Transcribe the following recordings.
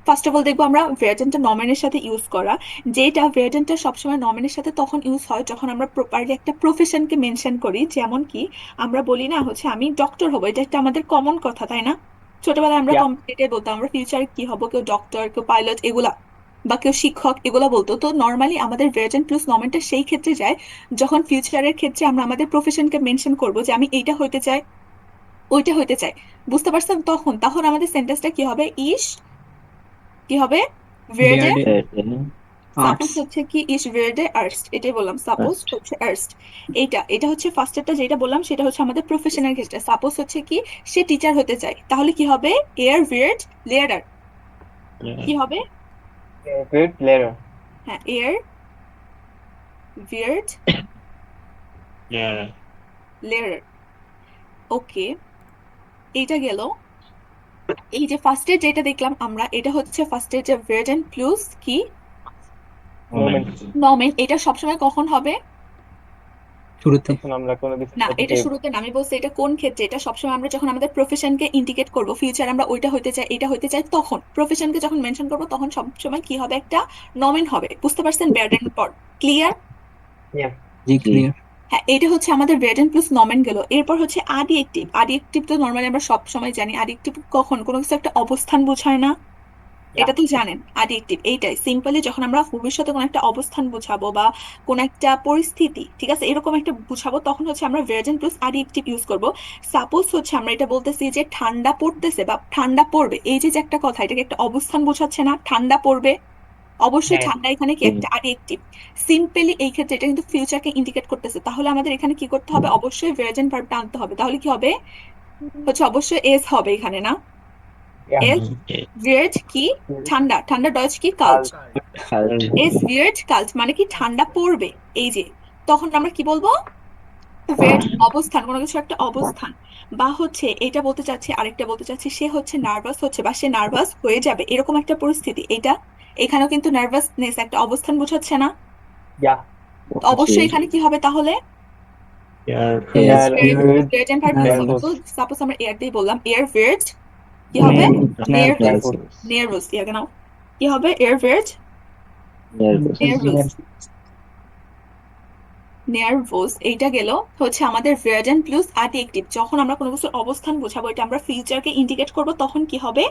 First of all দেখবো আমরা ভার্জেনটা নমেনের সাথে ইউজ করা, যেটা ভার্জেনটা সবসময় নমেনের সাথে তখন ইউজ হয় যখন আমরা প্রপারলি একটা প্রফেশনকে মেনশন করি। যেমন কি আমরা বলি না হচ্ছে আমি ডক্টর হবো, এটা একটা আমাদের কমন কথা, তাই না? ছোটবেলায় আমরা Yeah. কম্পিটিটিভ বলতাম আমরা ফিউচারে কি হব, কেউ ডক্টর, কেউ পাইলট, এগুলা, বা কেউ শিক্ষক, এগুলা বলতো। তো নর্মালি আমাদের ভার্জেন প্লাস নমেনটা সেই ক্ষেত্রে যায় যখন ফিউচারের ক্ষেত্রে আমরা আমাদের প্রফেশনকে মেনশন করবো যে আমি এইটা হইতে চাই, ওইটা হইতে চাই। বুঝতে পারছেন? তখন তখন আমাদের সেন্টেন্সটা কি হবে? ইস কি হবে? ওয়ের্ডে। Beard suppose arts. হচ্ছে কি ইস ওয়ের্ডে আর্স্ট, এটাই বললাম, সাপোজ Arts. হচ্ছে আর্স্ট। এইটা এটা হচ্ছে ফার্স্টেরটা যেটা বললাম, সেটা হচ্ছে আমাদের প্রফেশনাল ক্ষেত্রে। সাপোজ হচ্ছে কি সে টিচার হতে চায়, তাহলে কি হবে? এয়ার ওয়ের্ড লেয়ারার। Yeah. কি হবে? Good letter. হ্যাঁ, এয়ার ওয়ের্ড Yeah. লেয়ারার। ওকে, এইটা গেল। এই যে ফার্স্টে যেটা দেখলাম আমরা, এটা হচ্ছে ফার্স্টে যে ভার্জেন প্লাস কি Moment. Moment. নমেন, এটা সবসময় কখন হবে? শুরুতে। যখন আমরা কোনো কিছু না, এটা পজিটিভ। শুরুতে না, আমি বলছি এটা কোন ক্ষেত্রে। এটা সবসময় আমরা যখন আমাদের প্রফেশনকে ইন্ডিকেট করব, ফিউচার আমরা ওইটা হইতে চাই, এটা হইতে চাই, তখন প্রফেশনকে যখন মেনশন করব তখন সবসময় কি হবে? একটা নমেন হবে। বুঝতে পারছেন? ব্যাড পর ক্লিয়ার? Yeah. জি ক্লিয়ার। হ্যাঁ, এটা হচ্ছে আমাদের ব্রেড প্লাস নমেন গেল। এরপর হচ্ছে আডিয়েক্টিভ। আডিয়েক্টিভ তো নর্মালি আমরা সব সময় জানি, আডিয়েক্টিভ কখন কোনো কিছু একটা অবস্থান বোঝায় না? Yeah. এটা তো জানেন অ্যাডিকটিভ এইটাই সিম্পলি যখন আমরা ভবিষ্যতে কোনো একটা অবস্থান বুঝাবো বা কোন একটা পরিস্থিতি, ঠিক আছে, এরকম একটা বুঝাবো, তখন হচ্ছে আমরা ভার্জেন প্লাস অ্যাডিকটিভ ইউজ করব। সাপোজ হচ্ছে আমরা এটা বলতেছি যে ঠান্ডা পড়তেছে বা ঠান্ডা পড়বে, এই যে যে একটা কথা, এটাকে একটা অবস্থান বোঝাচ্ছে না? ঠান্ডা পড়বে, অবশ্যই হ্যাঁ। ঠান্ডা এখানে কি একটা অ্যাডিকটিভ। সিম্পলি এই ক্ষেত্রে এটা কিন্তু ফিউচারকে ইন্ডিকেট করতেছে, তাহলে আমাদের এখানে কি করতে হবে? অবশ্যই ভার্জেন ভার্বটা আনতে হবে। তাহলে কি হবে? হচ্ছে অবশ্যই এস হবে এখানে, না? Yeah. এস ভিয়ার্ড কি? ঠান্ডা। ঠান্ডা ডচ কি? কাল্ট। কাল। হাল্ট। এস ভিয়ার্ড কাল্ট মানে কি? ঠান্ডা পড়বে। এই যে তখন আমরা কি বলবো? ভিয়ার্ড অবস্থান, কোনো কিছু একটা অবস্থান। বা হচ্ছে এটা বলতে চাচ্ছি, আরেকটা বলতে চাচ্ছি, সে হচ্ছে নার্ভাস হচ্ছে বা সে নার্ভাস হয়ে যাবে, এরকম একটা পরিস্থিতি। এটা এখানেও কিন্তু নার্ভাসনেস একটা অবস্থান বোঝাচ্ছে না? Yeah. তো জি। অবশ্যই এখানে কি হবে তাহলে? এয়ার এস ফ্রেশ। Air. ভিয়ার্ড Good. ভিয়ার্ড এন্ড ভার্ব মিক্স হবে। নার্ভাস। তো সাপোজ আমরা এয়ার দিয়ে বললাম এয়ার ভিয়ার্ড, কি হবে? Nerve. Nervous. Nervous. Nervous. Nervous, yeah কেন? কি হবে? এয়ার ভিয়ার্ড নার্ভাস। নার্ভাস। নার্ভোস এইটা গেল। হচ্ছে আমাদের ভার্জেন প্লাস অ্যাডজেক্টিভ, যখন আমরা কোনো কিছুর অবস্থান বোঝাবো, এটা আমরা ফিউচারকে ইন্ডিকেট করব, তখন কি হবে?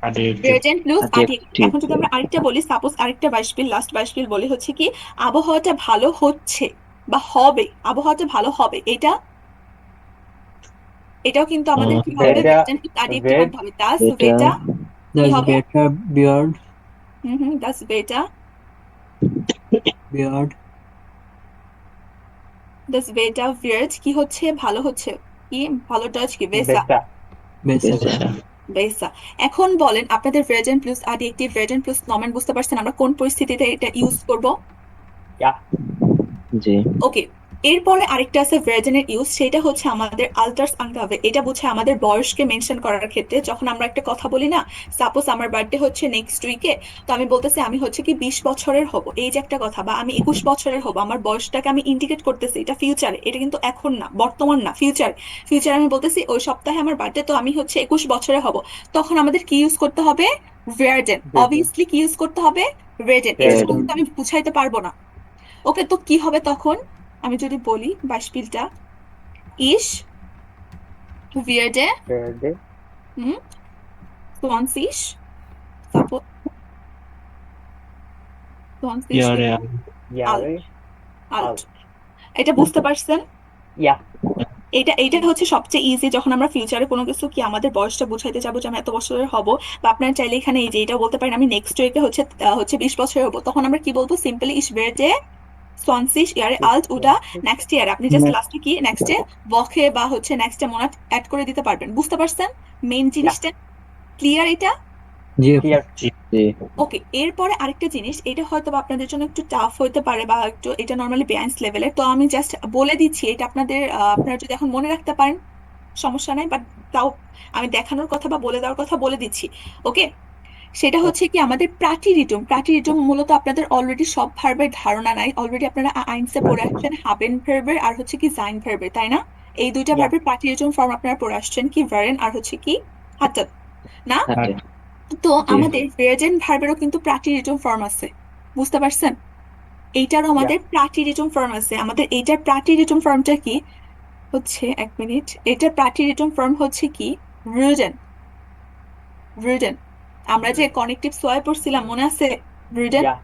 Addictive. Virgin plus adjective. Addictive. এখন যদি আমরা আরেকটা বলি, সাপোজ আরেকটা বাইশপিল, লাস্ট বাইশপিল বলি হচ্ছে কি আবহাওয়াটা ভালো হচ্ছে বা হবে, আবহাওয়াটা ভালো হবে, এটা এটাও কিন্তু আমাদের কি হবে? Beta. Virgin plus adjective Red. আনতে হবে। দাস এটা বেটা কি জাস্ট হবে? বেটার। বিয়ার্ড। হুম হুম, দাস বেটা। বিয়ার্ড। দাস বেটা ভিয়ার্জ কি হচ্ছে? ভালো হচ্ছে। কি ভালো টাচ কি? বেসা। Beta. বেসা। বেশা। বেসা। এখন বলেন আপনাদের present plus adjective, present plus নমেন বুঝতে পারছেন আমরা কোন পরিস্থিতিতে এটা ইউজ করব? Yeah. জি। ওকে। এরপরে আরেকটা আছে ভার্জনের ইউজ, সেটা হচ্ছে আমাদের আল্টার্স আনতে হবে। এটা বোঝায় আমাদের বয়সকে মেনশন করার ক্ষেত্রে। যখন আমরা একটা কথা বলি না, সাপোজ আমার বার্থডে হচ্ছে নেক্সট উইকে, তো আমি বলতেছি আমি হচ্ছে কি 20 বছরের হব, এই যে একটা কথা, বা আমি 21 বছরের হব, আমার বয়সটাকে আমি ইন্ডিকেট করতেছি। এটা ফিউচারে, এটা কিন্তু এখন না, বর্তমান না, ফিউচার। ফিউচার আমি বলতেছি ওই সপ্তাহে আমার বার্থডে, তো আমি হচ্ছে 21 বছরের হব। তখন আমাদের কি ইউজ করতে হবে? ভার্জেন। Good. অবভিয়াসলি কি ইউজ করতে হবে? ভার্জেন। Red. এছাড়া কিন্তু আমি বুঝাইতে পারবো না। ওকে, তো কি হবে তখন? আমি যদি বলি বাইশপিলটা, ইস vierde Red. hm, 20, suppose 20 ইয়ারে। alt Yare. alt। Alt. এটা বুঝতে পারছেন? Yeah. এটা এইটা হচ্ছে সবচেয়ে ইজি যখন আমরা ফিউচারে কোনো কিছু কি আমাদের বয়সটা বুঝাইতে যাবো যে আমি এত বছরের হব। বা আপনারা চাইলে এখানে এই যে এটা বলতে পারেন আমি নেক্সট উইকে হচ্ছে হচ্ছে 20 বছরের হবো, তখন আমরা কি বলবো? সিম্পলি ইস werde 20 Jahre alt oder next year. আপনি জাস্ট লাস্টে কি নেক্সটে বকে বা হচ্ছে নেক্সটে মনাট অ্যাড করে দিতে পারবেন। বুঝতে পারছেন মেইন Yeah. জিনিসটা? ক্লিয়ার এটা? জি আপু। Clear. জি। ওকে, এরপরে আরেকটা জিনিস, এটা হয়তো বা আপনাদের জন্য একটু টাফ হতে পারে বা একটু, এটা নর্মালি বেয়ান্স লেভেলের, তো আমি জাস্ট বলে দিচ্ছি এটা আপনাদের, আপনারা যদি এখন মনে রাখতে পারেন সমস্যা নাই, বাট তাও আমি দেখানোর কথা বা বলে দেওয়ার কথা বলে দিচ্ছি। ওকে, সেটা হচ্ছে কি আমাদের প্রাটিরিটুম। প্রাটিরিটুম মূলত আপনাদের অলরেডি সব ভার্বের ধারণা নাই, অলরেডি আপনারা আইনসে পড়ে আসছেন হাবেন ভার্বের আর হচ্ছে কি জাইন ভার্বের, তাই না? এই দুইটা Yeah. ভার্বের প্রাটিরিটুম ফর্ম আপনারা পড়ে আসছেন, কি ভারেন আর হচ্ছে কি হাটাত, না? হাতে। তো তো জি আমাদের প্রেজেন্ট ভার্বেরও কিন্তু প্রাটিরিজম ফর্ম আছে, বুঝতে পারছেন? এইটারও yeah, আমাদের প্রাটিরিজম ফর্ম আছে। আমাদের এইটার প্রাটিরিজম ফর্মটা কি হচ্ছে, এক মিনিট, এটার প্রাটিরিজম ফর্ম হচ্ছে কি রুডেন। রুডেন, আমরা যে কনেকটিভ সোয়াই পড়ছিলাম মনে আছে? রুডেন, yeah,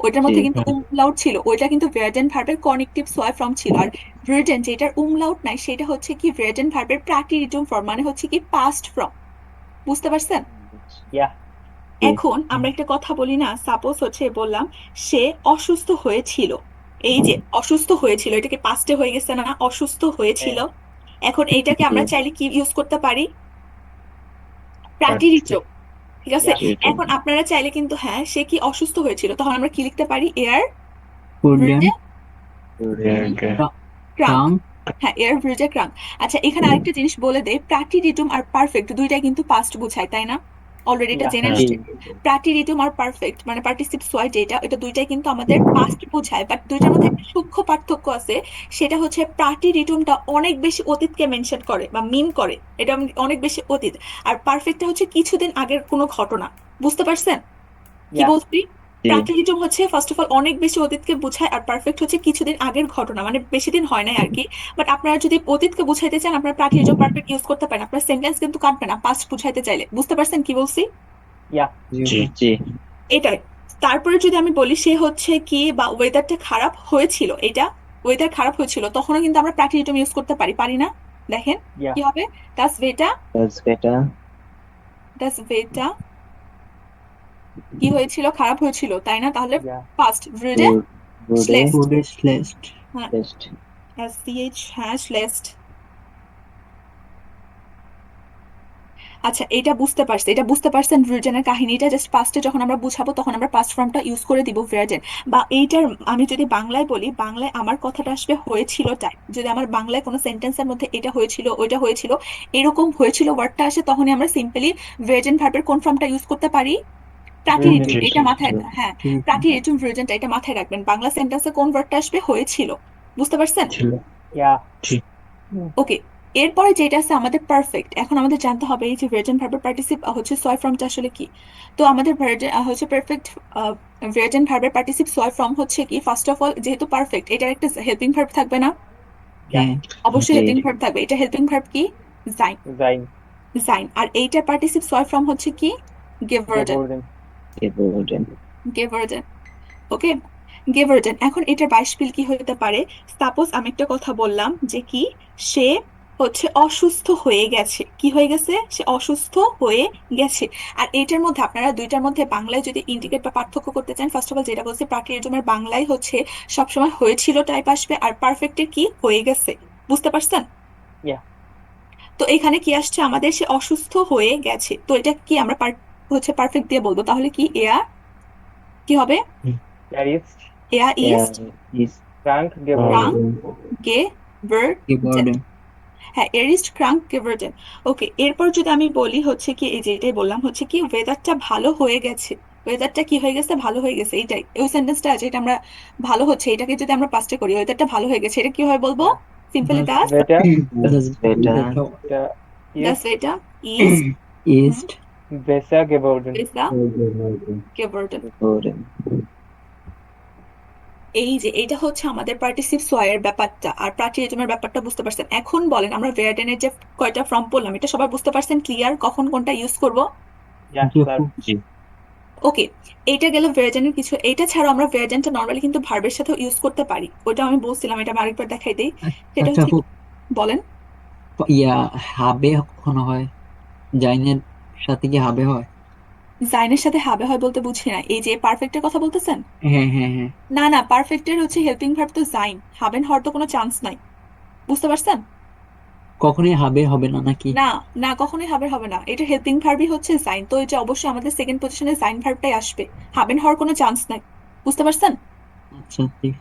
ওইটার জি মধ্যে কিন্তু umlaut ছিল, ওইটা কিন্তু ভের্ডেন্ট ভার্বের কনেকটিভ সোয়াই ফর্ম ছিল। আর রুডেন যেটার umlaut নাই সেটা হচ্ছে কি ভের্ডেন্ট ভার্বের প্রাটিরিজম ফর্ম, মানে হচ্ছে কি পাস্ট ফর্ম, বুঝতে পারছেন? yeah, জি এখন আমরা একটা কথা বলি না, সাপোজ হচ্ছে বললাম সে অসুস্থ হয়েছিল। এই যে অসুস্থ হয়েছিল, এটাকে পাস্টে হয়ে গেছে না, অসুস্থ হয়েছিল। এখন এইটাকে জি আমরা চাইলে কি ইউজ করতে পারি? past, প্রাটিরিজম, ঠিক আছে? yeah, জি এখন আপনারা চাইলে কিন্তু, হ্যাঁ সে কি অসুস্থ হয়েছিল, তখন আমরা কি লিখতে পারি? এয়ার উডেন ব্রিডে yeah, ক্রাঙ্ক। ট্রাঙ্ক হ্যাঁ, এয়ার ব্রিডে ক্রাঙ্ক। আচ্ছা, এখানে আরেকটা জিনিস বলে দেই, প্রাটিরিটুম আর পারফেক্ট দুইটাই কিন্তু পাস্ট বোঝায়, তাই না? অলরেডি এটা yeah, জেনে জি নিশ্চয়ই। প্রাটিরিটুম আর পারফেক্ট মানে পার্টিসিপ সোয়াই যেটা, এটা দুইটাই কিন্তু আমাদের পাস্ট বোঝায়, বাট দুইটার মধ্যে একটা সূক্ষ্ম পার্থক্য আছে। সেটা হচ্ছে প্রাটিরিটুমটা অনেক বেশি অতীতকে মেনশন করে বা মিন করে, এটা অনেক বেশি অতীত। আর পারফেক্টটা হচ্ছে কিছুদিন আগের কোনো ঘটনা, বুঝতে পারছেন কি yeah, বলছি? জি প্রাচীনতম হচ্ছে ফার্স্ট অফ অল অনেক বেশি অতীতকে বোঝায়, আর পারফেক্ট হচ্ছে কিছুদিন আগের ঘটনা, মানে বেশি দিন হয় নাই আর কি। বাট আপনারা যদি অতীতকে বুঝাইতে চান, আপনারা প্রাচীনতম পারফেক্ট ইউজ করতে পারেন, আপনার সেন্টেন্স কিন্তু কাটবে না পাস্ট বুঝাইতে চাইলে, বুঝতে পারছেন কি বলছি? yeah, জি জি এটাই। তারপরে যদি আমি বলি সে হচ্ছে কি বা ওয়েদারটা খারাপ হয়েছিল, এটা ওয়েদার খারাপ হয়েছিল, তখনও কিন্তু আমরা প্রাচীনতম ইউজ করতে পারি, পারি না? দেখেন yeah, কি হবে, ডাস ভেটা, ডাস বেটা ডাস ভেটা কি হয়েছিল, খারাপ হয়েছিল, তাই না? তাহলে yeah, পাস্ট ভ্রুডে বুডে শ্লেস্ট। বুডে স্লেস্ট হ্যাঁ, টেস্ট SCH, হ্যাঁ শ্লেস্ট। আচ্ছা, এটা বুঝতে পারছি, এটা বুঝতে পারছেন ভির্জেনের কাহিনীটা, জাস্ট পাস্টে যখন আমরা বুঝাবো তখন আমরা পাস্ট ফর্মটা ইউজ করে দিব ভির্জেন। বা এইটার আমি যদি বাংলায় বলি, বাংলায় আমার কথাটা আসবে হয়েছিল টাই, যদি আমার বাংলায় কোনো সেন্টেন্সের মধ্যে এটা হয়েছিল ওইটা হয়েছিল এরকম হয়েছিল ওয়ার্ডটা আসে, তখনই আমরা সিম্পলি ভির্জেন ভার্বের কোন ফর্মটা ইউজ করতে পারি? প্রাটিরিজম, present, এটা মাথায়, হ্যাঁ ঠিক প্রাটিরিজম ভির্জেনটা, এটা মাথায় রাখবেন। বাংলা সেন্টেন্সে কোন ওয়ার্ডটা আসবে? হয়েছিল, বুঝতে পারছেন? yeah, ওকে, এরপরে যেটা আছে আমাদের পারফেক্ট। এখন আমাদের জানতে হবে এই যে ভার্জন ভার্বের পার্টিসিপ হচ্ছে সোয় ফর্মটা আসলে কি। তো আমাদের ভার্জন হচ্ছে পারফেক্ট ভার্জন ভার্বের পার্টিসিপ সোয় ফর্ম হচ্ছে কি, ফার্স্ট অফ অল যেহেতু পারফেক্ট, এটার একটা হেল্পিং ভার্ব থাকবে না? yeah, হ্যাঁ অবশ্যই জি হেল্পিং ভার্ব থাকবে। এটা হেল্পিং ভার্ব কি? জাইন। sein, জাইন। আর এইটার পার্টিসিপ সোয় ফর্ম হচ্ছে কি? গেভার্ডেন। geworden, বুডেন গেভার্ডেন, ওকে, গেভার্ডেন। এখন এটার বাইশপিল কি হতে পারে? সাপোজ আমি একটা কথা বললাম যে কি, সে হচ্ছে অসুস্থ হয়ে গেছে, কি হয়ে গেছে? সে অসুস্থ হয়ে গেছে। আর এটার মধ্যে আপনারা দুইটার মধ্যে বাংলায় যদি ইন্ডিকেট বা পার্থক্য করতে চান, ফার্স্ট অফ অল যেটা বলছে প্রাটিরিজমের বাংলায় হচ্ছে সবসময় হয়েছিল টাইপ আসবে, আর পারফেক্টের কি হয়ে গেছে, বুঝতে পারছেন? yeah, তো এখানে কি আসছে আমাদের? সে অসুস্থ হয়ে গেছে, তো এটা কি আমরা হচ্ছে পারফেক্ট দিয়ে বলবো, তাহলে কি এয়া কি হবে? er ist এয়া ইস্ট ইজ krank geworden, ক্রাঙ্ক গেভার্ডেন। বুডেন হ্যাঁ, এরিস্ট ক্রাঙ্ক গেভার্ডেন। ওকে, এরপর যদি আমি বলি হচ্ছে কি, এই যে এটাই বললাম হচ্ছে কি ওয়েদারটা ভালো হয়ে গেছে, ওয়েদারটা কি হয়ে গেছে? ভালো হয়ে গেছে, এইটাই ওই সেন্টেন্সটা আছে, এটা আমরা ভালো হচ্ছে এটাকে যদি আমরা পাস্টে করি, ওয়েদারটা ভালো হয়ে গেছে, এটা কি হয় বলবো? yeah, সিম্পলি দাস, Wetter, ডাস বেটা da দাস ist এটা ইজ ইস্ট besser geworden, বেসা গেভার্ডেন। বুডেন এই যে এটা হচ্ছে আমাদের পার্টিসিপ সোয়ার ব্যাপারটা, আর প্রাটিরিজমের ব্যাপারটা বুঝতে পারছেন। এখন বলেন আমরা ভেয়ারডেনের যে কয়টা ফর্ম পড়লাম, এটা সবাই বুঝতে পারছেন ক্লিয়ার, কখন কোনটা ইউজ করব? ja, জি klar, জি ওকে, এইটা গেল ভের্জেনের কিছু। এইটা ছাড়াও আমরা ভের্জেনটা নর্মালি কিন্তু ভার্বের সাথে ইউজ করতে পারি, ওটা আমি বলছিলাম, এটা আমি আরেকবার দেখাই দিই। সেটা আচ্ছা হচ্ছে আপু বলেন, ইয়া হাবে কখনো হয় জাইনের সাথে কি হাবে হয় জাইনের সাথে হাবে হয় বলতে বুঝি না, এই যে পারফেক্টের কথা বলতেছেন? হ্যাঁ হ্যাঁ হ্যাঁ না না, পারফেক্টের হচ্ছে হেল্পিং ভার্ব তো জাইন, হাবেন হওয়ার তো কোনো চান্স নাই, বুঝতে পারছেন? কখনোই হাবে হবে না নাকি না না, কখনোই হাবেন হবে না, এটা হেল্পিং ভার্বই হচ্ছে জাইন, তো এটা অবশ্যই আমাদের সেকেন্ড পজিশনে জাইন ভার্বটাই আসবে, হাবেন হওয়ার কোনো চান্স নাই, বুঝতে পারছেন? আচ্ছা ঠিক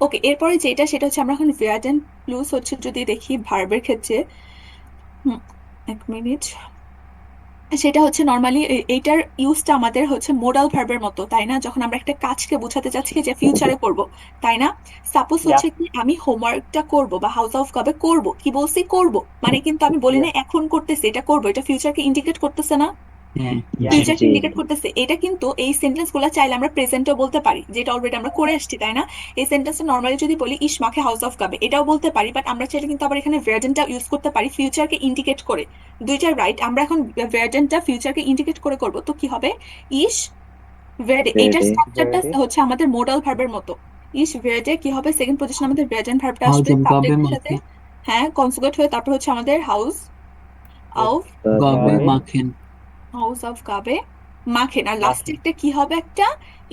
ওকে, এরপরে যেটা সেটা হচ্ছে আমরা এখন ভেয়ার্ডেন প্লুস হচ্ছে যদি দেখি ভার্বের ক্ষেত্রে, হুম, এক মিনিট, সেটা হচ্ছে নর্মালি এইটার ইউজটা আমাদের হচ্ছে মোডাল ভার্বের মতো, তাই না? যখন আমরা একটা কাজকে বোঝাতে চাচ্ছি যে ফিউচারে করব, তাই না? সাপোজ ja, হচ্ছে কি আমি হোমওয়ার্কটা করব বা হাউস অফ কবে করব, কি বলছি? করব, মানে কিন্তু আমি বলি ja, না এখন করতেছি, এটা করব, এটা ফিউচারকে ইন্ডিকেট করতেছে না? হ্যাঁ Yeah. ফিউচারকে জি ইন্ডিকেট করতেছে। এটা কিন্তু এই সেন্টেন্স গুলা চাইলে আমরা প্রেজেন্টও বলতে পারি, যেটা অলরেডি আমরা করে আসছি, তাই না? এই সেন্টেন্সটা নর্মালি যদি বলি ইস মাখে হাউস অফ গাবে, এটাও বলতে পারি, বাট আমরা চাইলে কিন্তু আবার এখানে ভার্জেনটা ইউজ করতে পারি ফিউচারকে ইন্ডিকেট করে। দুইটা রাইট, আমরা এখন ভার্জেনটা ফিউচারকে ইন্ডিকেট করে করব, তো কি হবে? ইস ভেরে, এইটার Verde. স্ট্রাকচারটা Verde. হচ্ছে আমাদের মোডাল ভার্বের মতো। ইস ভেরে কি হবে? সেকেন্ড পজিশন আমাদের ভার্জেন ভার্বটা হাউস আসবে অফ গাবে সাবজেক্টের সাথে, মাখেন, হ্যাঁ কনজুগেট হয়ে, তারপর হচ্ছে আমাদের হাউস অফ গাবে Gabe. মাখেন। হাউস অফ গাবে মাখেন। আর লাস্টে Machen. একটা কি হবে? একটা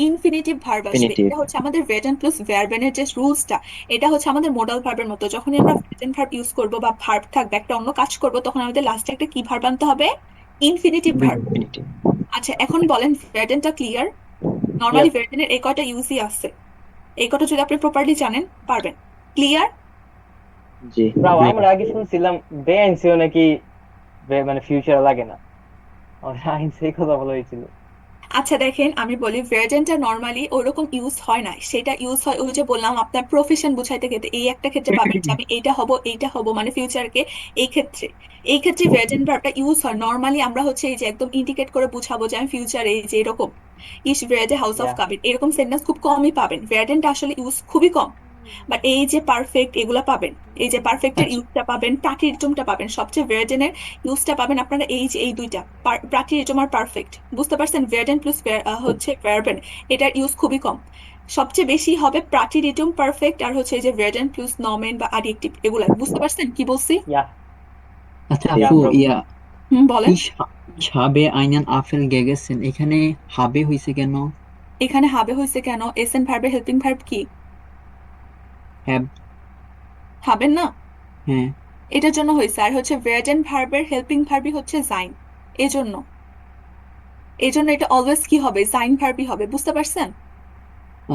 ইনফিনিটিভ ভার্ব আসবে। Infinitive. এটা হচ্ছে আমাদের ভের্বেন প্লাস ভার্বেনের যে রুলসটা, এটা হচ্ছে আমাদের মোডাল ভার্বের মতো। যখনই আমরা ভের্বেন ভার্ব ইউজ করব বা ভার্ব থাকবে একটা অন্য কাজ করব, তখন আমাদের লাস্টে একটা কি ভার্ব আনতে হবে? Infinitive verb. Infinitive. আচ্ছা এখন বলেন ভের্বেনটা ক্লিয়ার? Normally Yes. ভের্বেনের এই কয়টা ইউজই আছে, এই কটা যদি আপনি প্রপারলি জানেন পারবেন। ক্লিয়ার? জি Bro, আমরা আগে শুনছিলাম বেআইনসিও নাকি মানে ফিউচার লাগে না। আমরা আইনসি কথা বলা হয়েছিল। আচ্ছা দেখেন আমি বলি, ভার্জেনটা নর্মালি ওরকম ইউজ হয় না, সেটা ইউজ হয় ওই যে বললাম আপনার প্রফেশন বুঝাইতে ক্ষেত্রে। এই একটা ক্ষেত্রে পাবেন যে আমি এইটা হব মানে ফিউচারকে, এই ক্ষেত্রে ভার্জেন ভার্বটা ইউজ হয়। নর্মালি আমরা হচ্ছে এই যে একদম ইন্ডিকেট করে বুঝাবো যে আমি ফিউচার এই যে এরকম ইস ভেয়ার্ডে হাউস অফ Yeah. কাবির, এরকম সেন্টেন্স খুব কমই পাবেন। ভার্জেনটা আসলে ইউজ খুবই কম। বাট এই যে পারফেক্ট এগুলা পাবেন, এই যে পারফেক্টের আচ্ছা ইউজটা পাবেন, প্রাটিরিজমটা পাবেন, সবচেয়ে ভার্জেনের ইউজটা পাবেন আপনারা এই যে এই দুইটা প্রাটিরিজম আর পারফেক্ট। বুঝতে পারছেন? ভার্জেন প্লাস হচ্ছে ভার্বেন, এটার ইউজ খুবই কম। সবচেয়ে বেশি হবে প্রাটিরিজম পারফেক্ট আর হচ্ছে এই যে ভার্জেন প্লাস নমেন বা অ্যাডজেক্টিভ এগুলা। বুঝতে পারছেন কি বলছি? Yeah. আচ্ছা জি Yeah, আপু, bro. বলেন। ich habe einen Apfel gegessen, এখানে হবে হইছে কেন? এখানে হাবে হয়েছে কেন? এস এন ভার্বের হেল্পিং ভার্ব কি? হ্যাভ। হাবেন না? হ্যাঁ এটার জন্য হয়েছে। আর হচ্ছে ভার্জেন ভার্বের হেল্পিং ভার্বই হচ্ছে জাইন, এজন্য। এজন্য এটা অলওয়েজ কি হবে? জাইন ভার্বই হবে। বুঝতে পারছেন?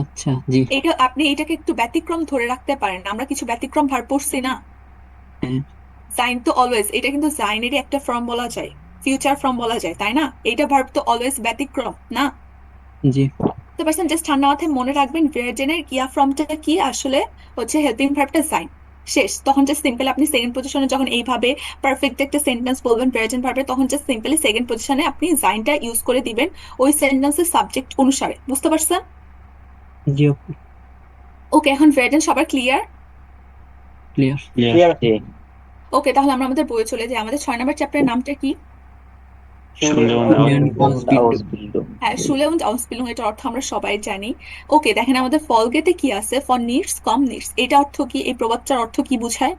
আচ্ছা জি। এটা আপনি এটাকে একটু ব্যতিক্রম ধরে রাখতে পারেন, আমরা কিছু ব্যতিক্রম ভার্ব পড়ছি না? হ্যাঁ জাইন তো অলওয়েজ, এটা কিন্তু জাইনেরই একটা ফর্ম বলা যায়, ফিউচার ফর্ম বলা যায়, তাই না? এইটা ভার্ব তো অলওয়েজ ব্যতিক্রম না? জি। বুঝতে পারছেন? জাস্ট ঠান্ডা মাথায় মনে রাখবেন ভার্জেনের কিয়া ফর্মটা কি আসলে হচ্ছে হেল্পিং ভার্বটা জাইন। শেষ। তখন জাস্ট সিম্পলি আপনি সেকেন্ড পজিশনে যখন এইভাবে পারফেক্ট একটা সেন্টেন্স বলবেন ভার্জেন ভার্বে, তখন জাস্ট সিম্পলি সেকেন্ড পজিশনে আপনি জাইনটা ইউজ করে দিবেন ওই সেন্টেন্সের সাবজেক্ট অনুসারে। বুঝতে পারছেন? জি আপু, ওকে, এখন ভার্জেন সবার ক্লিয়ার? ক্লিয়ার। Clear. জি ওকে, তাহলে আমরা আমাদের বইয়ে চলে যাই। আমাদের 6 নম্বর চ্যাপ্টারের নামটা কি? Schule Schule und Schule und Ausbildung. Ausbildung. হ্যাঁ, শুলে und Ausbildung, এটার অর্থ আমরা সবাই জানি। ওকে দেখেন আমাদের ফলগেতে কি আছে? ফর নিডস কম নিডস, এটা অর্থ কি? এই প্রবাদটার অর্থ কি বোঝায়?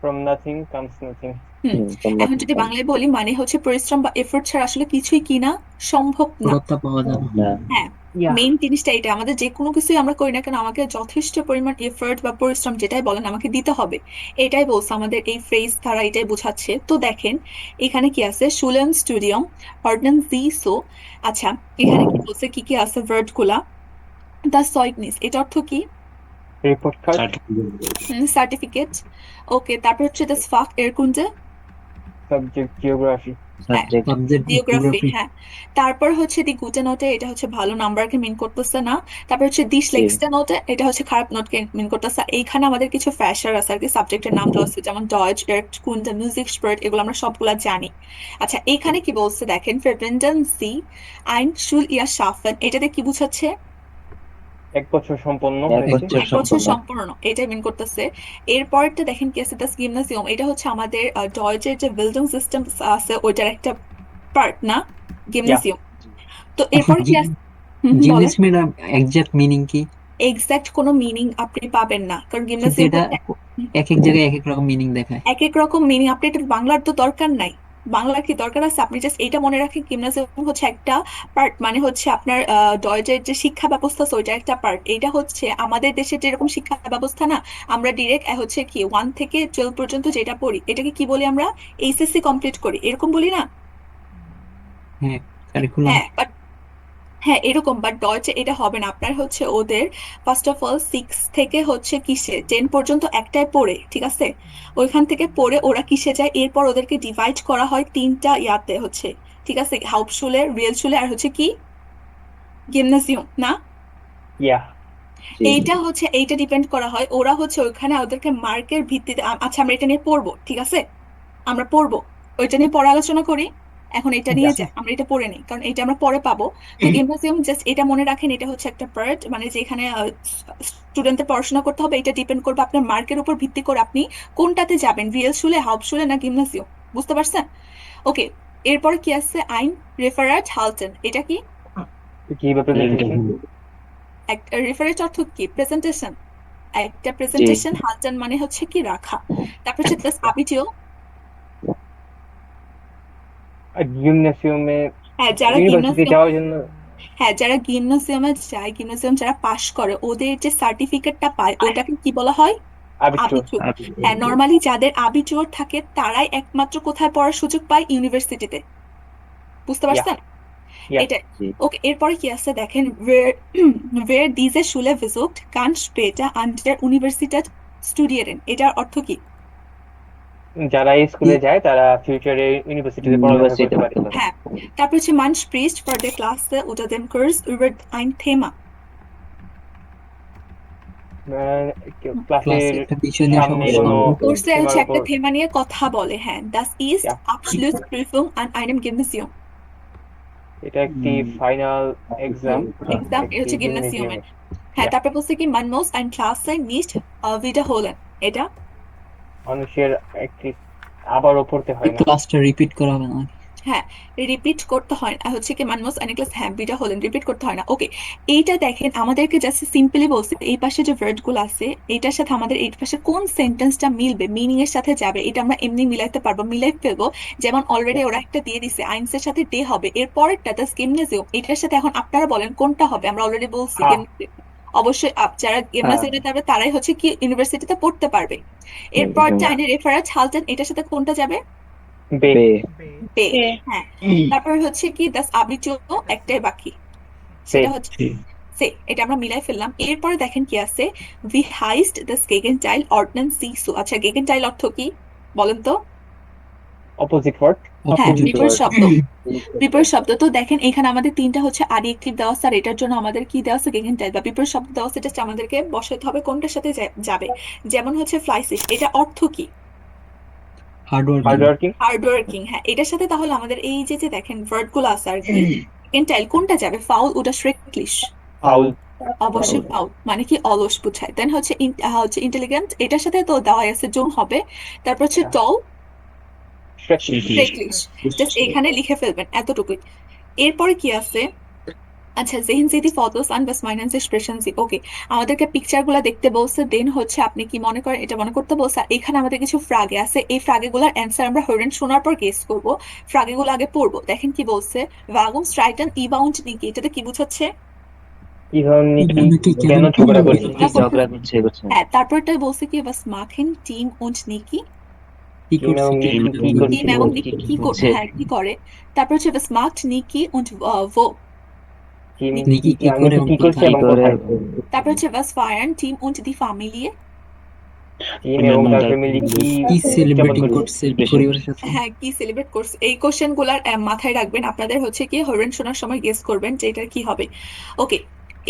From nothing comes nothing. হুম, তোমরা এখন যদি বাংলায় বলি মানে হচ্ছে পরিশ্রম বা এফোর্ট ছাড়া আসলে কিছুই কিনা সম্ভব না। রক্ষা পাওয়া যাবে না। না হ্যাঁ, Yeah. মেইন জিনিসটা এটা, আমাদের যে কোনো কিছুই আমরা করি না কেন আমাকে যথেষ্ট পরিমাণ এফোর্ট বা পরিশ্রম যেটাই বলেন আমাকে দিতে হবে। এটাই বলছে আমাদের এই ফ্রেজ দ্বারা, এটাই বোঝাচ্ছে। তো দেখেন এখানে কি আছে? শুলেন স্টুডিয়াম অর্ডেন জি সো। আচ্ছা এখানে কি বলছে, কি কি আছে ভার্ব গুলা? দা সয়গনিস, এটা অর্থ কি? Report card. সার্টিফিকেট। ওকে, তারপর হচ্ছে দাস ফাক এরকুন্ডে। Subject geography. হ্যাঁ, সাবজেক্ট সাবজেক্ট জিওগ্রাফি। জিওগ্রাফি। হ্যাঁ, তারপর হচ্ছে দি গুটে নোটে, এটা হচ্ছে ভালো নাম্বারকে মিন করতেছে না। তারপর হচ্ছে দি জি শ্লেক্সটে নোটে, এটা হচ্ছে খারাপ নোটকে মিন করতেছে। এইখানে আমাদের কিছু ফ্যাশার আছে আর কি, সাবজেক্টের নাম দেওয়া আছে, যেমন ডয়েচ কুন্ডে মিউজিক স্পার্ট, এগুলো আমরা সবগুলা জানি। আচ্ছা এইখানে কি বলছে দেখেন, verwenden Sie ein Schuljahr schaffen, এটাতে কি বুঝাচ্ছে? 1 বছর সম্পন্ন এক হয়েছে। বছর 1 বছর সম্পূর্ণ সম্পূর্ণ, এটাই মিন করতেছে। এরপরটা দেখেন কি আছে? দাস গিমনাজিয়াম, এটা হচ্ছে আমাদের ডয়েচের যে বিল্ডিং সিস্টেম আছে ওইটার একটা পার্ট না, Yeah. গিমনাজিয়াম। তো এরপরে কি আছে? বলেন। জিমনেসিয়ামের এক্সাক্ট মিনিং কি? এক্সাক্ট কোনো মিনিং আপনি পাবেন না, কারণ কিন্তু গিমনাজিয়াম এটা এক এক জায়গায় এক এক রকম মিনিং দেখায়। এক এক রকম মিনিং। আপনি এটা বাংলার তো দরকার নাই, বাংলার কি দরকার আছে? আপনি জাস্ট এইটা মনে রাখেন, গিমনাজিয়াম হচ্ছে একটা পার্ট, মানে হচ্ছে আপনার ডয়েজের যে শিক্ষা ব্যবস্থা আছে ওইটা একটা পার্ট। এটা হচ্ছে আমাদের দেশের যেরকম শিক্ষা ব্যবস্থা না, আমরা ডিরেক্ট হচ্ছে কি 1 থেকে 12 পর্যন্ত যেটা পড়ি এটাকে কি বলি আমরা? এইচএসসি কমপ্লিট করি, এরকম বলি না? হ্যাঁ, কারিকুলাম। হ্যাঁ বাট, হ্যাঁ এরকম, বাট ডয়েচে এটা হবে না। আপনার হচ্ছে ওদের ফার্স্ট অফ অল 6 থেকে হচ্ছে কিসে 10 পর্যন্ত একটাই পড়ে, ঠিক আছে? ওইখান থেকে পড়ে ওরা কিসে যায়, এরপর ওদেরকে ডিভাইড করা হয় 3টা ইয়াতে হচ্ছে, ঠিক আছে? হাউপশুলে, রিয়েলশুলে আর হচ্ছে কি গিমনাজিয়াম না? Yeah. জি এইটা হচ্ছে, এইটা ডিপেন্ড করা হয়, ওরা হচ্ছে ওইখানে ওদেরকে মার্কের ভিত্তিতে আচ্ছা আমরা এটা নিয়ে পড়বো, ঠিক আছে? আমরা পড়বো, ওইটা নিয়ে পরে আলোচনা করি। এখন এটা নিয়ে যাই, আমরা এটা পড়ে নিই কারণ এটা আমরা পরে পাবো। তো গিমনাজিয়াম জাস্ট এটা মনে রাখেন, এটা হচ্ছে একটা পার্ট, মানে যেখানে স্টুডেন্টদের পড়াশোনা করতে হবে। এটা ডিপেন্ড করবে আপনার মার্কের উপর ভিত্তি করে আপনি কোনটাতে যাবেন, রিয়েল শুলে, হাউপশুলে না গিমনাজিয়াম। বুঝতে পারছেন? ওকে, এরপর কি আছে? আইন রেফারেট হালটেন, এটা কি? কি বা প্রেজেন্টেশন? একটা রেফারেট অর্থ কি? প্রেজেন্টেশন। একটা জি প্রেজেন্টেশন, হালটেন মানে হচ্ছে কি রাখা। তারপর হচ্ছে প্লাস আবিটিও। জিমনেসিয়ামে হ্যাঁ, যারা ইউনিভার্সিটি গিমনাজিয়াম, যাওয়ার জন্য হ্যাঁ যারা গিমনাজিয়ামে যায়, গিমনাজিয়াম যারা পাশ করে ওদের যে সার্টিফিকেটটা পায় ওটাকে কি বলা হয়? আবিষ্কার। আবিচুর। হ্যাঁ, নর্মালি যাদের আবিচুর থাকে তারাই একমাত্র কোথায় পড়ার সুযোগ পায়? ইউনিভার্সিটিতে। বুঝতে ইয়া পারছেন? ইয়া এটা। জি ওকে, এরপরে কি আছে দেখেন, where diese Schule besucht kann später an der Universität studieren, এটার অর্থ কি? যারা এই স্কুলে যায় তারা ফিউচারে ইউনিভার্সিটিতে পড়ালেখা ইউনিভার্সিটিতে করতে পারে। পড়তে পারে। হ্যাঁ, তারপর হচ্ছে man spricht vor der Klasse oder dem Kurs über ein Thema। ক্লাসে ক্লাসের একটা বিষয় নিয়ে সামনে সমস্যা কোনো হবে। কোর্সে থিমের হচ্ছে একটা উপর। থেমা নিয়ে কথা বলে, হ্যাঁ। Das ist yeah Abschlussprüfung an einem Gymnasium। এটা একটি ফাইনাল এক্সাম এক্সাম এ একটি হচ্ছে জিমনেজিয়ামে। গিমনাসিয়ামের। হ্যাঁ, ইয়া তারপর বলছে কি man muss ein Klasse nicht wiederholen, এটা? মানুষের একটি আবারও পড়তে এই হয় না। ক্লাসটা রিপিট করা হবে না। হ্যাঁ, রিপিট করতে হয় না, হচ্ছে কি man muss eine Klasse, হ্যাঁ wiederholen, রিপিট করতে হয় না। ওকে, এইটা দেখেন আমাদেরকে জাস্ট সিম্পলি বলছে এই পাশে যে ওয়ার্ড গুলো আছে এটার সাথে আমাদের এই পাশে কোন সেন্টেন্সটা মিলবে, মিনিং এর সাথে যাবে, এটা আমরা এমনি মিলাইতে পারবো, মিলাই ফেলবো। যেমন অলরেডি ইয়া ওরা একটা দিয়ে দিছে আইনসের সাথে ডে হবে, এর পরেরটা দাস গিমনাজিয়াম, এটার সাথে এখন আপনারা বলেন কোনটা হবে। আমরা অলরেডি বলছি হ্যাঁ অবশ্যই যারা হ্যাঁ গিমনাজিয়ামে যাবে তারাই হচ্ছে কি ইউনিভার্সিটিতে পড়তে পারবে। এরপর চাইলে রেফারেন্স হালটেন, এটার সাথে কোনটা যাবে? বে বে পে। হ্যাঁ, তারপর হচ্ছে কি দাস আবিচো, একটাই বাকি, সে সেটা হচ্ছে সে। এটা আমরা মিলাই ফেললাম। এরপরে দেখেন কি আছে, ভি হাইস্ট দাস গেগেনটাইল অর্ডিন্যান্স সিসু। আচ্ছা, গেগেনটাইল অর্থ কি বলেন তো? Opposite word. হ্যাঁ, অপোজিট বিপরীত ওয়ার্ড। শব্দ। বিপরীত শব্দ। তো দেখেন এখানে আমাদের তিনটা হচ্ছে অ্যাডজেক্টিভ দেওয়া আছে, আর এটার জন্য আমাদের কি দেওয়া আছে? গেগেনটাইল বা বিপরীত শব্দ দেওয়া আছে। এটা আমাদেরকে বসাতে হবে কোনটার সাথে যাবে। যেমন হচ্ছে ফ্লাইসিস, এটা অর্থ কি? Hard working. Hard working. Hard working. হ্যাঁ, এটার সাথে তাহলে আমাদের এই যে যে দেখেন ওয়ার্ড গুলো আছে আর কি, গেগেনটাইল কোনটা যাবে? ফাউল ওটা শ্রেকলিশ। ফাউল। অবশ্যই ফাউল মানে কি অলস বুঝায়। দেন হচ্ছে হচ্ছে ইন্টেলিজেন্ট, এটার সাথে তো দেওয়া আছে জোন হবে। তারপর হচ্ছে টল, শ্রেকলিশ। জাস্ট এখানে লিখে ফেলবেন এতটুকুই। এরপরে কি আছে? আচ্ছা, জেহিন সিটি ফটোস আন বাস মাইনাস এক্সপ্রেশন জি। ওকে, আমাদেরকে পিকচার গুলা দেখতে বলছে, দেন হচ্ছে আপনি কি মনে করেন এটা মনে করতে বলছে। আর এখানে আমাদের কিছু ফ্রাগে আছে, এই ফ্রাগে গুলার অ্যান্সার আমরা হরেন শোনার পর গেস করব। ফ্রাগে গুলো আগে পড়বো। দেখেন কি বলছে, ওয়াগন স্ট্রাইটন ইবাউন্ড নিকি, এটাতে কি বুঝাচ্ছে? কি ধরনের কি নাকি কেন কেন ঝগড়া করছে? করছে? কি ঝগড়া করছে করছে হ্যাঁ, তারপরটা বলছে কি বাস মাখিন টিম উন্ড নিকি, কি টিম করছে? এবং কি নিকি কি করছে? টিম করছে? এবং কি নিকি কি কি করছে হ্যাঁ কি করে। তারপর হচ্ছে বাস মার্কড নিকি উন্ড ভো, টিম নিকি কি করে নিকি এবং কি করছে কি এবং করে কোথায়? তারপর হচ্ছে was feiern Team und die Familie। Team এবং তার ফ্যামিলি কি কি উদযাপন সেলিব্রেটিং করছে? করছে পরিবারের সাথে? হ্যাঁ, কি সেলিব্রেট করছে, এই কোশ্চেন গুলার মাথায় রাখবেন। আপনাদের হচ্ছে কি হরেন শোনার সময় গেস করবেন যে এটা কি হবে। ওকে,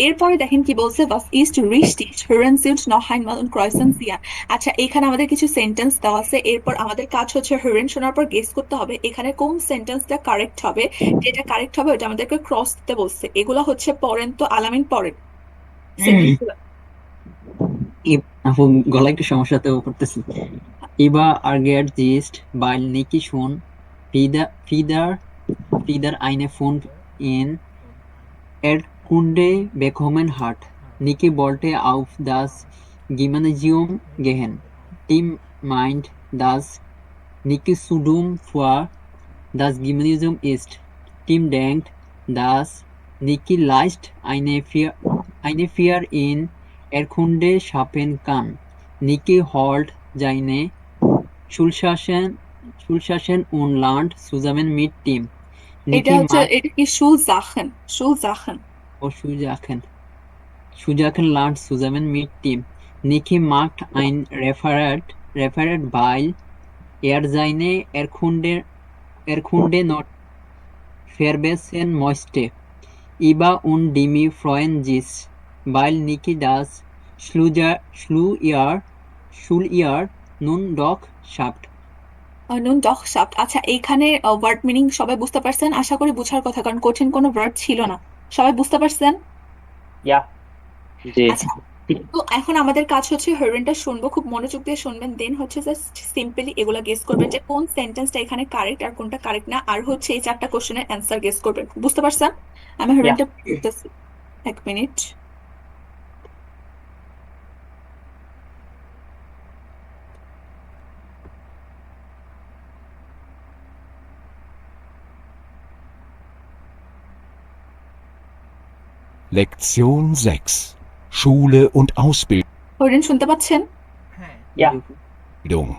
এরপরে দেখেন কি বলছে, was ist richtig hören Sie uns noch einmal und kreuzen Sie an। আচ্ছা, এখানে আমাদের কিছু সেন্টেন্স দেওয়া আছে, এরপর আমাদের কাজ হচ্ছে হরেন শোনার পর গেস করতে হবে এখানে কোন সেন্টেন্সটা কারেক্ট হবে। যেটা কারেক্ট হবে ওটা আমাদেরকে ক্রস দিতে বলছে। এগুলা হচ্ছে পড়েন তো, আলামিন পড়েন সেন্টেন্স গুলা। আপু গলা একটু সমস্যাতে পড়তেছি। Über Argerist weil Niki schon wieder eine Fund in Erdkunde bekommen hat. Niki wollte auf das Gymnasium gehen. Tim meint, dass Niki zu dumm für das Gymnasium ist. Tim denkt, dass Niki leicht eine Vier in Erdkunde schaffen kann. Niki holt seine Schulsachen und lernt zusammen mit Tim. এটা Niki হচ্ছে, macht এটা কি Schulsachen, Schulsachen। Schulsachen lernt zusammen mit Tim. Niki macht ein Referat, weil er seine Erkunde noch verbessern möchte. Iba und Dimi freuen sich, weil Niki das Schuljahr nun doch schafft. নুন ডখ সাপ্ট। আচ্ছা, এইখানে word meaning সবাই বুঝতে পারছেন? আশা করি বুঝার কথা, কারণ কঠিন কোনো ওয়ার্ড ছিল না। সবাই বুঝতে পারছেন? ইয়া। জি। আচ্ছা, তো এখন আমাদের কাজ হচ্ছে হেরোইনটা শুনবো, খুব মনোযোগ দিয়ে শুনবেন, দেন হচ্ছে জাস্ট সিম্পলি এগুলা গেস করবেন যে কোন সেন্টেন্সটা এখানে কারেক্ট আর কোনটা কারেক্ট না, আর হচ্ছে এই 4টা কোশ্চেনের অ্যান্সার গেস করবেন। বুঝতে পারছেন? আমি ইয়া। হেরোইনটা বলতেছি, 1 minute. Lektion 6 Schule und heroin শুনতে পাচ্ছেন? ইয়া। Ausbildung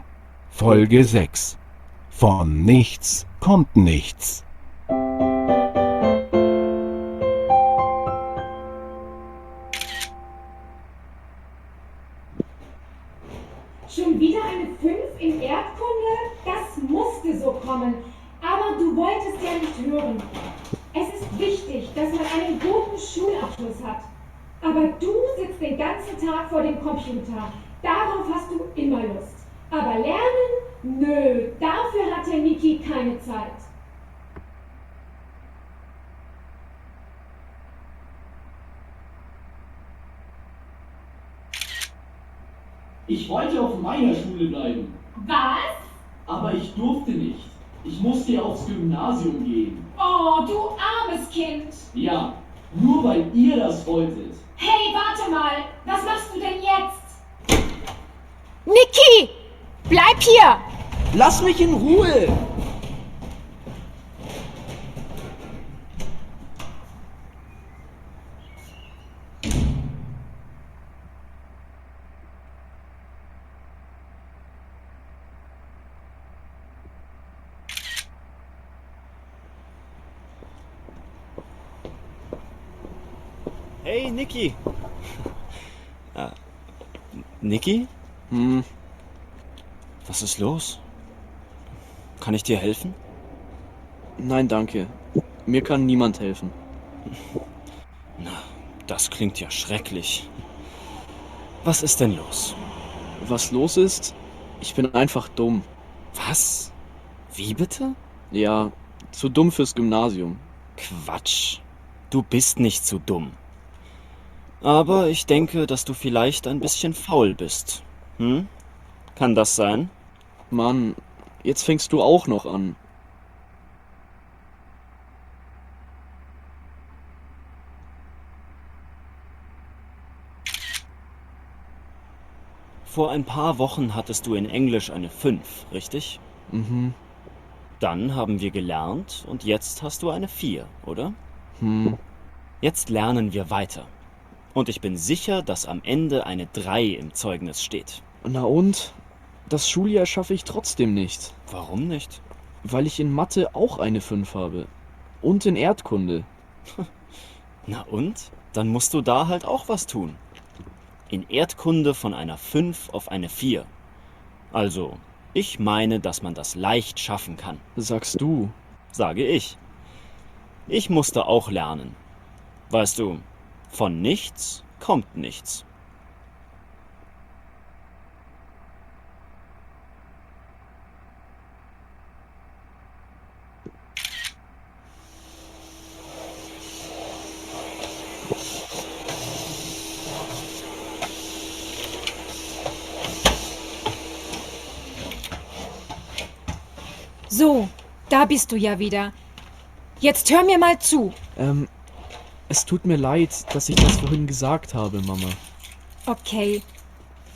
Folge 6 Von nichts kommt nichts. Schon wieder eine 5 in Erdkunde? Das musste so kommen. Aber du wolltest ja nicht hören. Es ist wichtig, dass man einen guten Schulabschluss hat. Aber du sitzt den ganzen Tag vor dem Computer. Darauf hast du immer Lust. Aber lernen? Nö, dafür hat der Niki keine Zeit. Ich wollte auf meiner Schule bleiben, Was? aber ich durfte nicht. Ich musste ja aufs Gymnasium gehen. Oh, du armes Kind. Ja, nur weil ihr das wolltet. Hey, warte mal. Was machst du denn jetzt? Niki! Bleib hier! Lass mich in Ruhe! Hey, Niki. Niki? Was ist los? Kann ich dir helfen? Nein, danke. Mir kann niemand helfen. Na, das klingt ja schrecklich. Was ist denn los? Was los ist? Ich bin einfach dumm. Was? Wie bitte? Ja, zu dumm fürs Gymnasium. Quatsch. Du bist nicht zu dumm. Aber ich denke, dass du vielleicht ein bisschen faul bist. Hm? Kann das sein? Mann, jetzt fängst du auch noch an. Vor ein paar Wochen hattest du in Englisch eine 5, richtig? Mhm. Dann haben wir gelernt und jetzt hast du eine 4, oder? Hm. Jetzt lernen wir weiter. Und ich bin sicher, dass am Ende eine 3 im Zeugnis steht. Na und? Das Schuljahr schaffe ich trotzdem nicht. Warum nicht? Weil ich in Mathe auch eine 5 habe. Und in Erdkunde. Na und? Dann musst du da halt auch was tun. In Erdkunde von einer 5 auf eine 4. Also, ich meine, dass man das leicht schaffen kann. Sagst du? Sage ich. Ich musste auch lernen. Weißt du, von nichts kommt nichts. So, da bist du ja wieder. Jetzt hör mir mal zu. Es tut mir leid, dass ich das vorhin gesagt habe, Mama. Okay,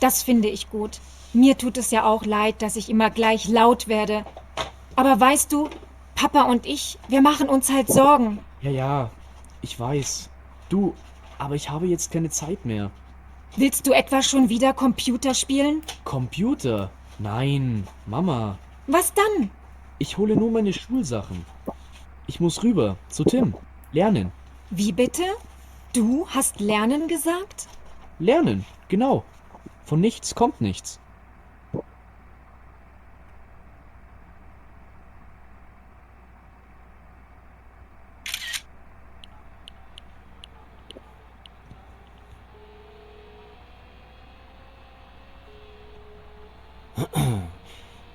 das finde ich gut. Mir tut es ja auch leid, dass ich immer gleich laut werde. Aber weißt du, Papa und ich, wir machen uns halt Sorgen. Ja, ich weiß. Du, aber ich habe jetzt keine Zeit mehr. Willst du etwa schon wieder Computer spielen? Computer? Nein, Mama. Was dann? Ich hole nur meine Schulsachen. Ich muss rüber zu Tim. Lernen. Wie bitte? Du hast lernen gesagt? Lernen, genau. Von nichts kommt nichts.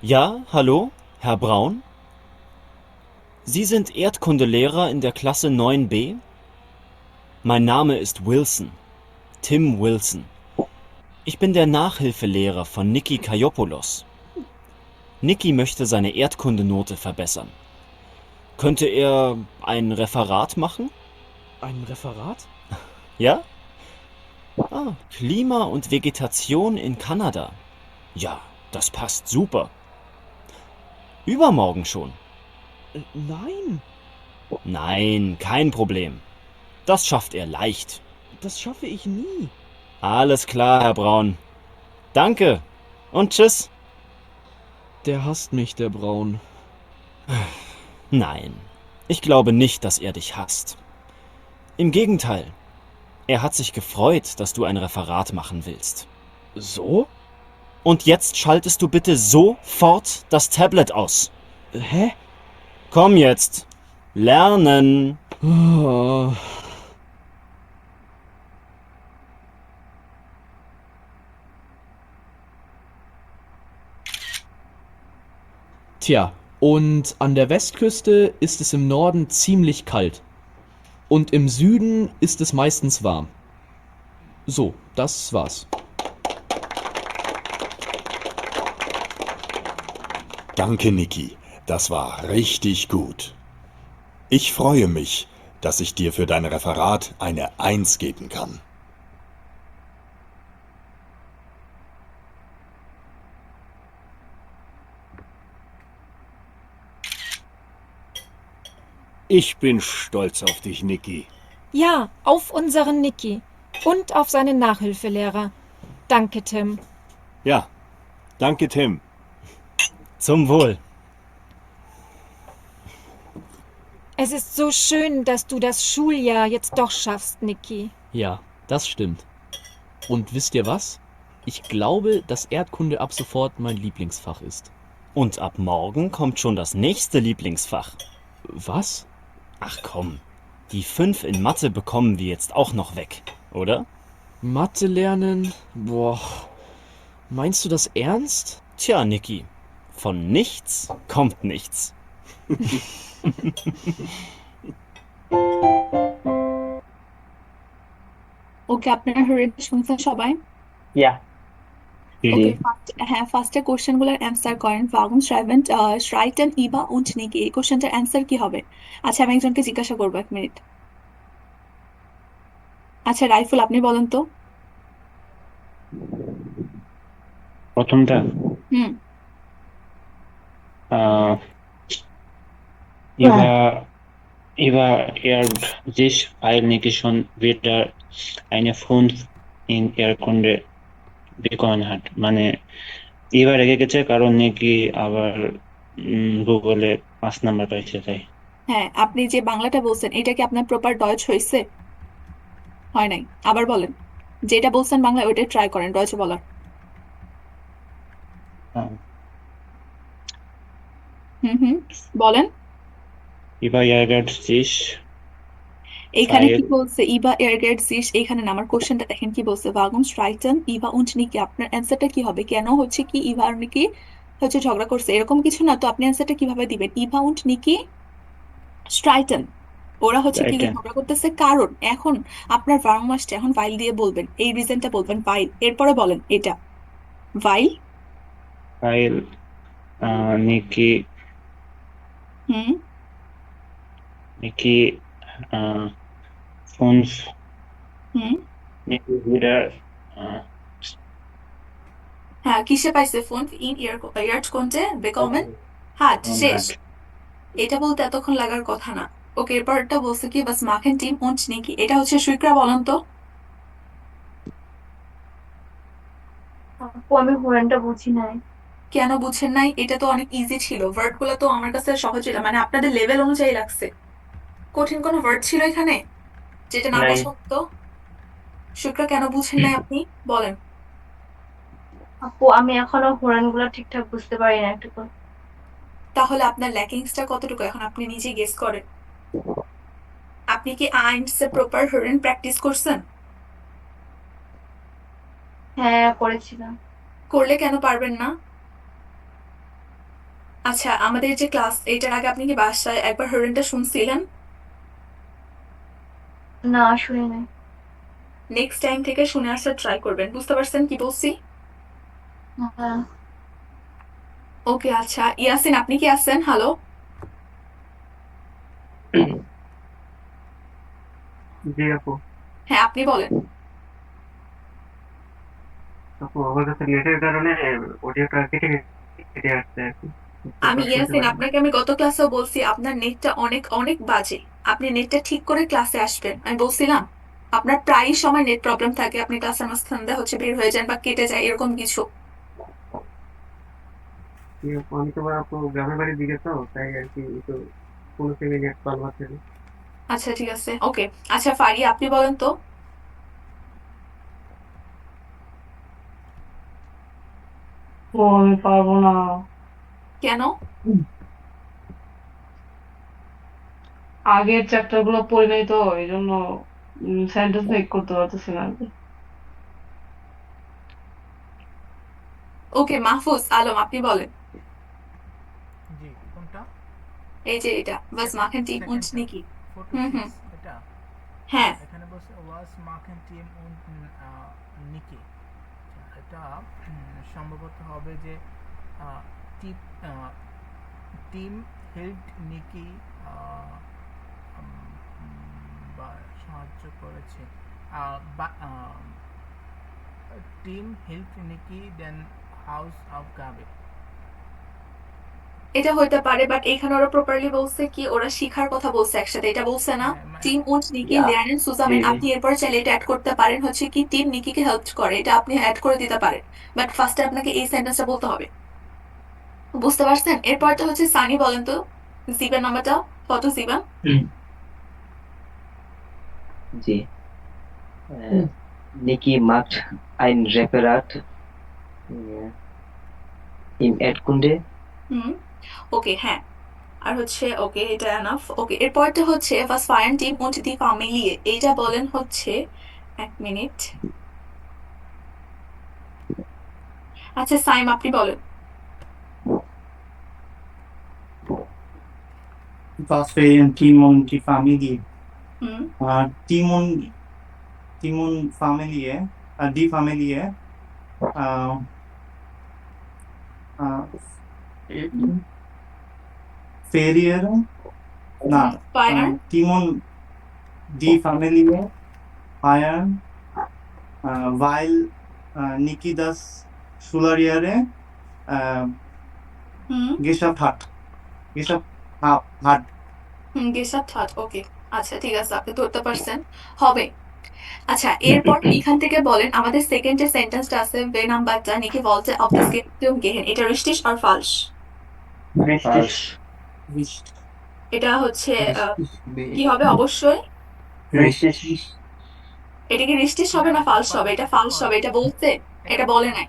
Ja, hallo? Herr Braun? Sie sind Erdkundelehrer in der Klasse 9b? Mein Name ist Wilson, Tim Wilson. Ich bin der Nachhilfelehrer von Niki Kayopoulos. Niki möchte seine Erdkundenote verbessern. Könnte er ein Referat machen? Ein Referat? Ja? Klima und Vegetation in Kanada. Ja, das passt super. Übermorgen schon. Nein, Nein, kein Problem. Das schafft er leicht. das schaffe ich nie. Alles klar, Herr Braun. Danke und tschüss. Der hasst mich, der Braun. Nein, ich glaube nicht, dass er dich hasst. Im Gegenteil, er hat sich gefreut, dass du ein Referat machen willst. So? Und jetzt schaltest du bitte sofort das Tablet aus. Hä? Komm jetzt. Lernen. Oh. Tja, und an der Westküste ist es im Norden ziemlich kalt. Und im Süden ist es meistens warm. So, das war's. Danke, Niki. Das war richtig gut. Ich freue mich, dass ich dir für dein Referat eine 1 geben kann. Ich bin stolz auf dich, Niki. Ja, auf unseren Niki. Und auf seinen Nachhilfelehrer. Danke, Tim. Ja, danke, Tim. Zum Wohl. Es ist so schön, dass du das Schuljahr jetzt doch schaffst, Niki. Ja, das stimmt. Und wisst ihr was? Ich glaube, dass Erdkunde ab sofort mein Lieblingsfach ist. Und ab morgen kommt schon das nächste Lieblingsfach. Was? Ach komm, die 5 in Mathe bekommen wir jetzt auch noch weg, oder? Mathe lernen? Boah. Meinst du das ernst? Tja, Niki, von nichts kommt nichts. ওকে, আপনারা হরিণটা শুনছেন সবাই? ইয়া ওকে, হ্যাঁ, ফার্স্টে question গুলোর answer করেন। Wagon schreiben schreiten ইবা und Niki। এই কোশ্চেনটার answer কি হবে? আচ্ছা, আমি একজনকে জিজ্ঞাসা করবো, 1 মিনিট। আচ্ছা, রাইফুল, আপনি বলেন তো। প্রথমটা হুম আহ, über über sich eigentlich schon wieder eine 5 in Erdkunde bekommen hat. মানে এবার রেগে গেছে কারণ নাকি আবার গুগলে 5 নাম্বার পাইছে তাই। হ্যাঁ, আপনি যে বাংলাটা বলছেন এটা কি আপনার প্রপার ডয়েচ হয়েছে? হয় নাই? আবার বলেন। যেটা বলছেন বাংলা ওইটাই ট্রাই করেন ডয়েচে বলার। আহ, হুম, বলেন। über sich এইখানে কি Weil- বলছে? ইবা এরগেট সিস, এইখানে না, আমার কোশ্চেনটা দেখেন কি বলছে। ওয়াগন স্ট্রাইটেন ইভা উন্ট নিকি। আপনার অ্যান্সারটা কি হবে? কেন হচ্ছে কি ইভা আর নিকি হচ্ছে ঝগড়া করছে, এরকম কিছু না তো। আপনি অ্যান্সারটা কিভাবে দিবেন? ইভা উন্ট নিকি স্ট্রাইটেন, ওরা হচ্ছে কি Streiten. ঝগড়া করতেছে কারণ। এখন আপনার ভার্ব আসছে, এখন ভাইল দিয়ে বলবেন, এই রিজনটা বলবেন ভাইল, এরপরে বলেন এটা ভাইল। Weil Niki হুম Niki 5 হুম Niki wieder হ্যাঁ, কিসে পাইছে ফোন? ইন ইয়ার কোনটে বেকমেন হাট শেষ। এটা বলতে এতক্ষণ লাগার কথা না। ওকে, এরপরটা বলছে কি বাস মাখেন টিম উন্ট নিকি। এটা হচ্ছে সুইকরা, বলেন তো। আপু, আমি হোরানটা বুঝি নাই। কেন বুঝেন নাই? এটা তো অনেক ইজি ছিল, ওয়ার্ড গুলো তো আমার কাছে সহজ ছিল, মানে আপনাদের লেভেল অনুযায়ী লাগছে। কঠিন কোনো ওয়ার্ড ছিল এখানে যেটা না নাই। বোঝা হতো? সুইকরা, কেন বুঝেন নাই আপনি বলেন। আপু, আমি এখনো হোরানগুলো ঠিকঠাক বুঝতে পারি না একটু করে। তাহলে আপনার ল্যাকিংসটা কতটুকু এখন আপনি নিজে গেস করেন। আপনি কি আইনসে প্রপার হরেন প্র্যাকটিস করছেন? হ্যাঁ, করেছিলাম। করলে কেন পারবেন না? আচ্ছা, আমাদের যে ক্লাস এইটার আগে আপনি কি বাসায় একবার হরিণটা শুনছিলেন? না, শুনি নাই। নেক্সট টাইম থেকে শুনে আসার ট্রাই করবেন। বুঝতে পারছেন কি বলছি? হ্যাঁ। ওকে, আচ্ছা ইয়াসিন, আপনি কি আছেন? হ্যালো। জি আপু। হ্যাঁ, আপনি বলেন। আপু আমার কাছে নেটের কারণে অডিওটা কেটে কেটে আসছে আর কি। আমি শুনতে ইয়াসিন, পারি না। আপনাকে আমি গত ক্লাসেও বলছি আপনার নেটটা অনেক অনেক বাজে। আপনি নেটটা ঠিক করে ক্লাসে আসবেন। আমি বলছিলাম আপনার প্রায় সময় নেট প্রবলেম থাকে, আপনি ক্লাসের মাঝখানে হচ্ছে বের হয়ে যান বা কেটে যায় এরকম কিছু। জি আপু, আমি তোমার আপু গ্রামের বাড়ির দিকে তো তাই আর কি একটু কোনো সিমে নেট ভালো আছে না। আচ্ছা ঠিক আছে, ওকে। আচ্ছা ফারিয়া, আপনি বলেন তো। ও আমি পারবো না। কেন? আগের চ্যাপ্টার গুলো পড়ি নাই তো এই জন্য সেন্টেন্স মেক করতে পারতেছি না আর কি। ওকে, মাহফুজ আলম, আপনি বলেন। জি, কোনটা? এই যে এটা was machen Team und সেকেন্ডটা Niki। 4 to হুম 6 হুম। এটা। হ্যাঁ। এখানে বলছে was machen Team und Niki। এটা সম্ভবত হবে যে টিম হেল্ড নিকি বা সাহায্য করেছে, টিম হেল্প নিকি দেন হাউস অফ গাবে। এটা হইতে পারে, বাট এখানে ওরা প্রপারলি বলছে কি, ওরা শিখার কথা বলছে একসাথে, এটা বলছে না। Team und Niki lernen zusammen। আপনি এরপর চাইলে এটা অ্যাড করতে পারেন হচ্ছে কি টিম নিকিকে হেল্প করে, এটা আপনি অ্যাড করে দিতে পারেন। বাট ফার্স্টে আপনাকে এই সেন্টেন্সটা বলতে হবে। বুঝতে পারছেন? এরপরটা হচ্ছে সানি, বলেন তো জিবের নাম্বারটা কত জিবান? জি, Niki macht ein Referat im Erdkunde। হুম, ওকে, হ্যাঁ। আর হচ্ছে ওকে, এটা এনাফ। ওকে, এরপরটা হচ্ছে was feiern Team und die Familie। এইটা বলেন হচ্ছে, এক মিনিট। আচ্ছা সাইম, আপনি বলেন। Was fehlen Team und die Familie? Hmm Team und Familie, die Familie, äh, Ferien, na, feiern Team und die Familie feiern, weil Niki das Schuljahr হুম geschafft hat. হুম গেসাপ থাট। ওকে, আচ্ছা ঠিক আছে, আপনি ধরতে পারছেন। হবে। আচ্ছা, এরপর এখান থেকে বলেন আমাদের সেকেন্ড যে সেন্টেন্সটা আছে বে নাম্বারটা নিকি বলতে অফ দিস গেহেন, এটা রিস্টিশ আর ফালস? এটা হচ্ছে কি হবে অবশ্যই? এটা কি রিস্টিশ হবে না ফালস হবে? এটা ফালস হবে, এটা বলতে, এটা বলে নাই।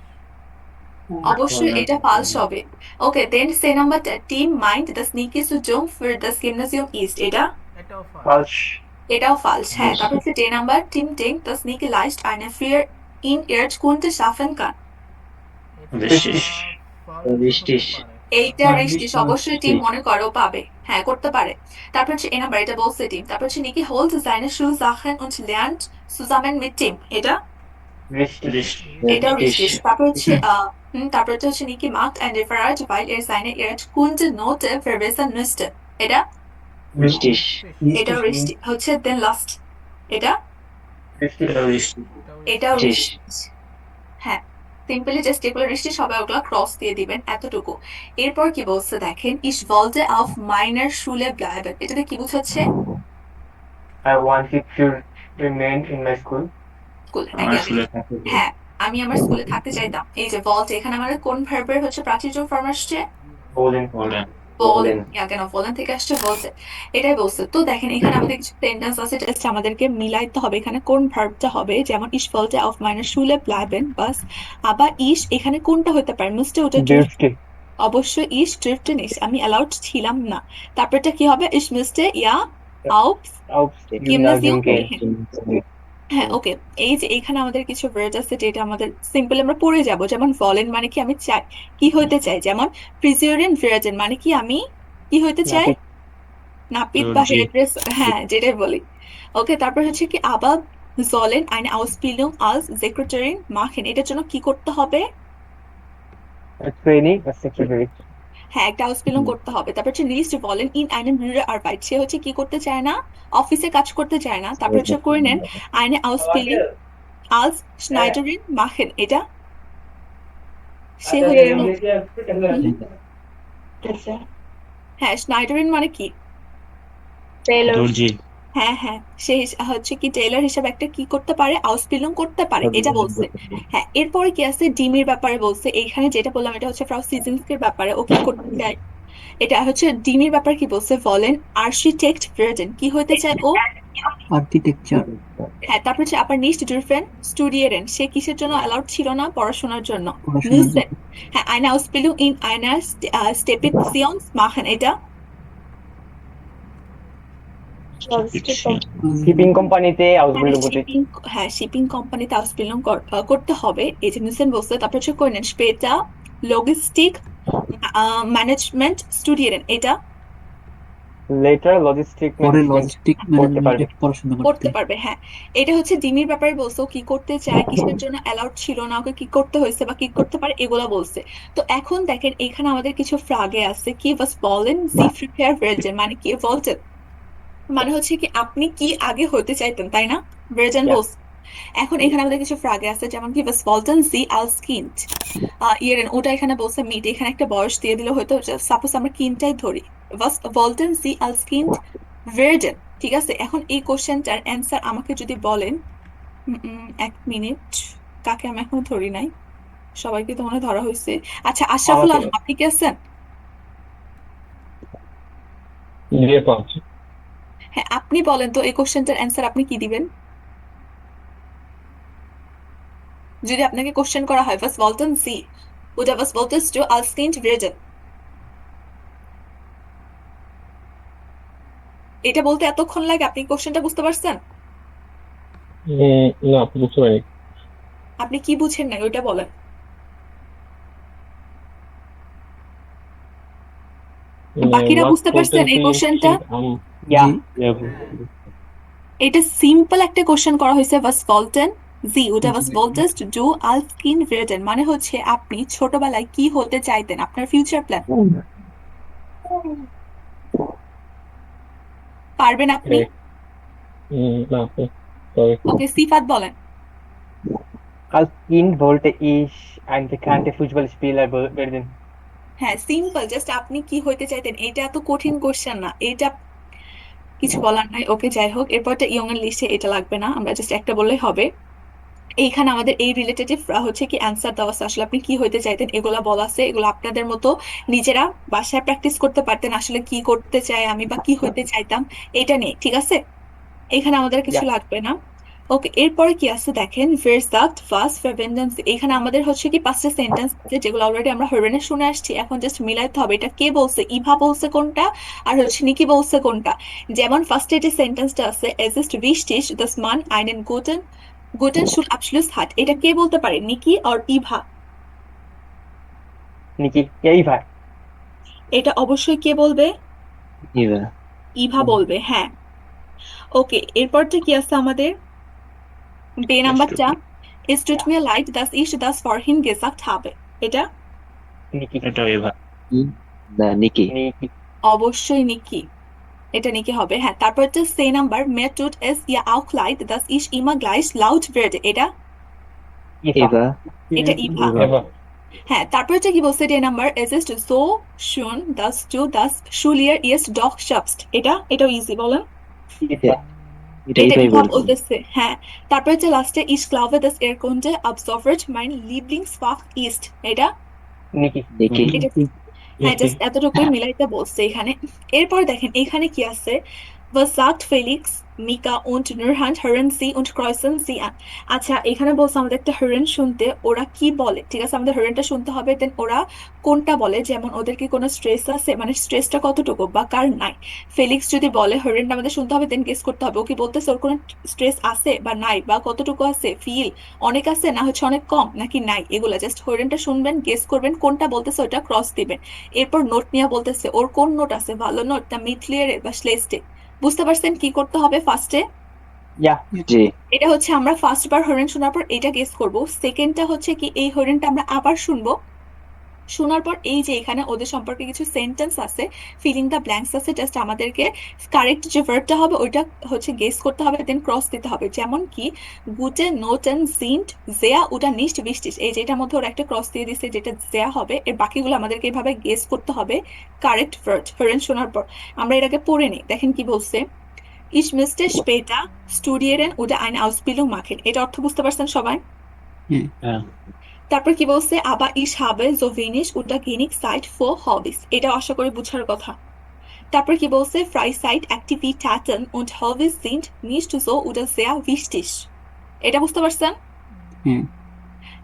অবশ্যই এটা ফালস হবে। ওকে, দেন সে নাম্বারটা টিম মাইন্ড দ্য স্নিকি সু জং ফর দ্য গিমনাজিয়াম ইস্ট, এটা এটাও ফালস। এটাও ফালস। হ্যাঁ, তারপর হচ্ছে ডে নাম্বার টিম টেং দ্য স্নিকি লাইস্ট eine Frier in Erdkunde schaffen kann। Richtig। এইটা রিস্টিশ, অবশ্যই টিম মনে করো পাবে, হ্যাঁ করতে পারে। তারপর হচ্ছে এ নাম্বার, এটা বলছে টিম। তারপর হচ্ছে নিকি hold seine Schulsachen und lernt zusammen mit Tim, এটা এটাও রিস্টিশ। তারপর হচ্ছে তারপর হচ্ছে নিকি macht ein Referat weil seine Erdkunde Note verbessern müsste, এটা Richtig। এটাও রিস্টিশ। হচ্ছে দেন লাস্ট, এটা এটাও রিস্টিশ। হ্যাঁ, সিম্পলি জাস্ট এগুলো রিস্টিশ হবে, ওগুলো ক্রস দিয়ে দিবেন, এতটুকু। এরপর কি বলছে দেখেন, ich wollte auf meiner Schule bleiben, এটাতে কি বুঝাচ্ছে? I wanted to remain in my school। School, হ্যাঁ আমি আমার স্কুলে থাকতে চাইতাম। এই যে wollte, এখানে আমাদের কোন ভার্বের হচ্ছে প্রাচীর্য ফর্ম আসছে? কেন বলেন থেকে আসছে বলতে, এটাই বলছে। তো দেখেন এখানে আমাদের কিছু সেন্টেন্স আছে, জাস্ট আমাদেরকে মিলাইতে হবে এখানে কোন ভার্বটা হবে। যেমন ich wollte auf meiner Schule bleiben, বাস। আবার ich এখানে কোনটা হতে পারে? müsste, ওটা অবশ্যই ich dürfte nicht, আমি অ্যালাউড ছিলাম না। তারপরটা কি হবে? ich müsste ja aufs Gymnasium gehen। হ্যাঁ ওকে, এই যে এখানে আমাদের কিছু ওয়ার্ড আছে যেটা আমাদের সিম্পল আমরা পড়ে যাব, যেমন ভলেন মানে কি আমি চাই, কি হইতে চাই, যেমন প্রিজিওরিয়ান ভার্জিন মানে কি আমি কি হইতে চাই, নাপিত। নাপিত বা দর্জি। হেয়ারড্রেস, হ্যাঁ যেটাই বলি। ওকে, তারপর হচ্ছে কি আবার sollen eine Ausbildung als Sekretärin machen, এটার জন্য কি করতে হবে, ট্রেনিং বা সেক্রেটারি। হ্যাঁ একটা আউসবিলং করতে হবে। তারপর হচ্ছে লিস্ট বলেন ইন einem Büroarbeit, সে হচ্ছে কি করতে চায় না, অফিসে কাজ করতে চায় না। তারপর হচ্ছে করে নেন eine Ausbildung als Schneiderin machen, এটা সে হচ্ছে হ্যাঁ স্নাইডারিন মানে কি, দর্জি। হ্যাঁ হ্যাঁ সে হচ্ছে কি টেইলর হিসাবে একটা কি করতে পারে, আউসবিলং করতে পারে, এটা বলছে। হ্যাঁ এরপরে কি আছে, ডিমির ব্যাপারে বলছে, এইখানে যেটা বললাম এটা হচ্ছে ফ্রাউ সিজনসকের ব্যাপারে, ও কি করতে চায়, এটা হচ্ছে ডিমির ব্যাপারে কি বলছে, বলেন আর্কিটেক্ট ভার্জেন কি হইতে চায় ও, আর্কিটেকচার। হ্যাঁ তারপর হচ্ছে আবার নিস্ট ডিফারেন্ট স্টুডিয়েন্ট, সে কিসের জন্য অ্যালাউড ছিল না, পড়াশোনার জন্য। পড়াশোনার নিউসেন, হ্যাঁ eine Ausbildung in einer Stepetitions machen, এটা শিপিং কোম্পানিতে আউসবিল্ডিং করতে। শিপিং, হ্যাঁ শিপিং কোম্পানিতে আউসবিল্ডিং করতে হবে, এই যে নিউসেন বলছে। তারপর হচ্ছে কইনেন স্পেটা লজিস্টিক ম্যানেজমেন্ট স্টুডিয়েন্ট, এটা লেটার লজিস্টিক পরে ম্যানেজমেন্ট লজিস্টিক করতে পারবে। ম্যানেজমেন্টে পড়াশোনা করতে করতে। পারবে, হ্যাঁ। এটা হচ্ছে ডিমির ব্যাপারে বলছে, ও কি করতে চায়, কিসের জন্য অ্যালাউড ছিল না, ওকে কি করতে হয়েছে বা কি করতে পারে, এগুলা বলছে। তো এখন দেখেন এখানে আমাদের কিছু ফ্রাগে আছে, কি was wollen Sie früher werden, মানে কি wollten মানে হচ্ছে কি আপনি কি আগে হতে চাইতেন, তাই না, ভার্জন Yeah. বলছে। এখন এখানে আমাদের কিছু ফ্রাগে আছে, যেমন কি was wollten Sie als Kind ইয়েরেন, ওটা এখানে বলছে মিট, এখানে একটা বয়স দিয়ে দিলে হয়তো, সাপোজ আমরা কিনটাই ধরি, was wollten Sie als Kind werden, ঠিক আছে। এখন এই কোশ্চেনটার অ্যান্সার আমাকে যদি বলেন, এক মিনিট, কাকে আমি এখনো ধরি নাই, সবাইকে তো মনে হয় ধরা হয়েছে। আচ্ছা আশরাফুল আলম, আপনি কি আছেন? হ্যাঁ আপনি বলেন তো এই কোশ্চেনটার অ্যান্সার আপনি কি দিবেন, যদি আপনাকে কোশ্চেন করা হয় was wollten Sie oder was wolltest du als Kind werden, এটা বলতে এতক্ষণ লাগে, আপনি কোশ্চেনটা বুঝতে পারছেন? না বুঝতে পারিনি। আপনি কি বুঝেন নাই ওইটা বলেন। বাকিরা বুঝতে পারছেন এই কোশ্চেনটা? এটা সিম্পল একটা কোশ্চেন করা হয়েছে, was wollten Sie oder was wolltest du als Kind werden, মানে হচ্ছে আপনি ছোটবেলায় কি হতে চাইতেন, আপনার ফিউচার প্ল্যান। পারবেন আপনি? না সরি। ওকে সিফাত বলেন। Als Kind wollte ich ein bekannter Fußballspieler werden. হ্যাঁ সিম্পল, জাস্ট আপনি কি হইতে চাইতেন, এটা এত কঠিন কোশ্চেন না, এটা কিছু বলার নাই। ওকে যাই হোক, এরপরটা ইয়ং এর লিস্টে এটা লাগবে না, আমরা জাস্ট একটা বললেই হবে। এইখানে আমাদের এই রিলেটেটিভ হচ্ছে কি অ্যান্সার দেওয়া আছে, আসলে আপনি কি হইতে চাইতেন এগুলা বলা আছে, এগুলো আপনাদের মতো নিজেরা বাসায় প্র্যাকটিস করতে পারতেন, আসলে কি করতে চাই আমি বা কি হইতে চাইতাম এটা নিয়ে, ঠিক আছে। এখানে আমাদের কিছু লাগবে না। ওকে এরপরে কি আছে দেখেন, versagt was verwenden Sie, এখানে আমাদের হচ্ছে কি পাঁচটা সেন্টেন্স যেগুলো অলরেডি আমরা হরেনে শুনে আসছি, এখন জাস্ট মিলাইতে হবে এটা কে বলছে, ইভা বলছে কোনটা আর হচ্ছে নিকি বলছে কোনটা। যেমন ফার্স্টে যে সেন্টেন্সটা আছে, es ist wichtig dass man einen guten Schulabschluss hat, এটা কে বলতে পারে, নিকি আর ইভা? নিকি, এই ভাই এটা অবশ্যই কে বলবে, ইভা। ইভা বলবে, হ্যাঁ। ওকে এরপরটা কি আছে আমাদের, বে নাম্বারটা, es tut mir leid dass ich das vorhin gesagt habe, এটা নিকি, এটা এভা। না নিকি। নিকি, অবশ্যই নিকি, এটা নিকি হবে, হ্যাঁ। তারপর হচ্ছে সে number, mir tut es ja auch leid dass ich immer gleich laut werde, এটা ইভা। এটা ইভা, হ্যাঁ। তারপর হচ্ছে কি বলছে day number, es ist so schön dass du das Schuljahr jetzt doch schaffst, এটাও ইজি বলেন, এটা এটা ইভাই ইভা বলছে। বলতেছে, হ্যাঁ। তারপর হচ্ছে লাস্টে ich glaube dass Kunde ab sofort mein Lieblingsfach ist, এটা নিকি, নিকি। এটা হ্যাঁ জাস্ট এতটুকুই মিলাইতে বলছে এখানে। এরপর দেখেন এখানে কি আছে, was sagt Felix Mika und Nurhan hören sie und kreuzen sie an. আচ্ছা এখানে বলছে আমাদের একটা হরেন শুনতে ওরা কি বলে, ঠিক আছে আমাদের হরেনটা শুনতে হবে, দেন ওরা কোনটা বলে, যেমন ওদের কি কোনো স্ট্রেস আছে, মানে স্ট্রেসটা কতটুকু বা কার নাই। ফেলিক্স যদি বলে হরেনটা আমাদের শুনতে হবে, দেন গেস করতে হবে ও কি বলতেছে ওর কোনো স্ট্রেস আছে বা নাই, বা কতটুকু আছে, ফিল অনেক আছে না হচ্ছে অনেক কম নাকি নাই, এগুলা জাস্ট হরেনটা শুনবেন, গেস করবেন কোনটা বলতেছে ওটা ক্রস দিবেন। এরপর নোট নিয়ে বলতেছে ওর কোন নোট আছে, ভালো নোট না মিডক্লিয়ারে বা শ্লেস্টে। বুঝতে পারছেন কি করতে হবে ফার্স্টে? জি এটা হচ্ছে আমরা ফার্স্ট বার হরেন শোনার পর এটা গেস করব, সেকেন্ডটা হচ্ছে কি এই হরেনটা আমরা আবার শুনবো, শোনার পর এই যে এখানে ওদের সম্পর্কে কিছু সেন্টেন্স আছে, ফিলিং দ্য ব্ল্যাঙ্কস আছে, জাস্ট আমাদেরকে কারেক্ট যে ভার্বটা হবে ওইটা হচ্ছে গেস করতে হবে, দেন ক্রস দিতে হবে। যেমন কি গুটে নোটেন সিন্ট জেয়া ওটা নিস্ট বৃষ্টিস, এই যেটার মধ্যে ওরা একটা ক্রস দিয়ে দিছে যেটা জেয়া হবে, এর বাকিগুলো আমাদেরকে এভাবে গেস করতে হবে কারেক্ট ভার্ব হরেন শোনার পর। আমরা এর আগে পড়ে নিই, দেখেন কি বলছে। Ich müsste später studieren oder eine Ausbildung machen. এটা অর্থ বুঝতে পারছেন সবাই? হ্যাঁ তারপর কি বলছে, aber ich habe so wenig oder wenig Zeit für Hobbys. এটা আশা করি বুঝার কথা। তারপর কি বলছে, Freizeitaktivitäten und Hobbys sind nicht so oder sehr wichtig. এটা বুঝতে পারছেন?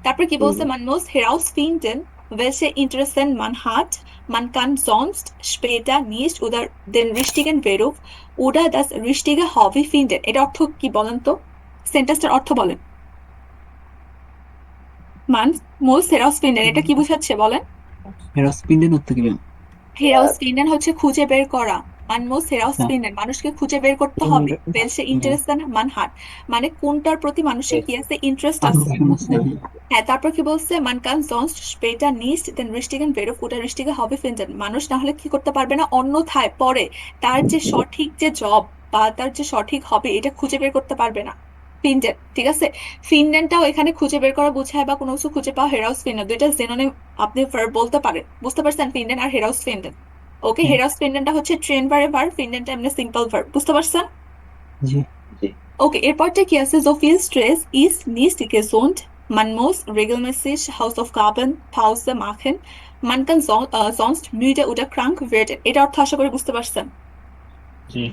তারপর কি বলছে, man muss herausfinden, welche Interessen man hat. Man kann sonst später nicht oder den richtigen Beruf oder das richtige Hobby finden. এটা অর্থ কি বলেন তো? সেন্টেন্সটার অর্থ বলেন। Man muss herausfinden, এটা কি বুঝাচ্ছে বলেন? herausfinden অর্থ কি ম্যাম? herausfinden হচ্ছে খুঁজে বের করা। man muss herausfinden, মানুষকে খুঁজে বের করতে হবে। welche Interessen man hat, মানে কোনটার প্রতি মানুষের কি আছে, ইন্টারেস্ট আছে। হ্যাঁ, তারপর কি বলছে, man kann sonst später nicht den richtigen Beruf oder richtige Hobby finden, মানুষ না হলে কি করতে পারবে না, অন্যথায় পরে তার যে সঠিক যে জব বা তার যে সঠিক হবে এটা খুঁজে বের করতে পারবে না। ফিনডেন, ঠিক আছে, ফিনডেনটাও এখানে খুঁজে বের করা বোঝায় বা কোনো কিছু খুঁজে পাওয়া, হেরাউস ফিনডেন দুইটা সিনোনিম আপনি ভার্ব বলতে পারেন। বুঝতে পারছেন ফিনডেন আর হেরাউস ফিনডেন? ওকে, হেরাউস ফিনডেনটা হচ্ছে ট্রেন ভারে ভার্ব, ফিনডেনটা এমনি সিম্পল ভার্ব। বুঝতে পারছেন? জি ওকে, এরপরটা কি আছে, so viel Stress ist nicht gesund. Man muss regelmäßig Hausaufgaben Pause machen. Man kann sonst müde oder krank werden. এটা অর্থ আশা করি বুঝতে পারছেন। জি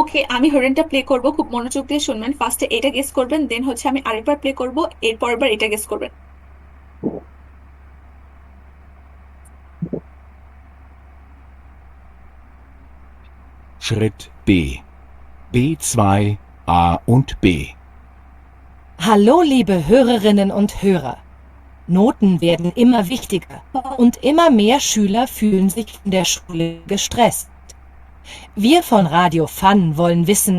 ওকে, আমি হরেনটা প্লে করব, খুব মনোযোগ দিয়ে শুনবেন। ফার্স্টে এটা গেস করবেন, দেন হচ্ছে আমি আরেকবার প্লে করব, এরপর এটা গেস করবেন। Schritt B. B2, A und B. Hallo, liebe Hörerinnen und Hörer. Noten werden immer wichtiger und immer mehr Schüler fühlen sich in der Schule gestresst. Wir von Radio Fun wollen wissen,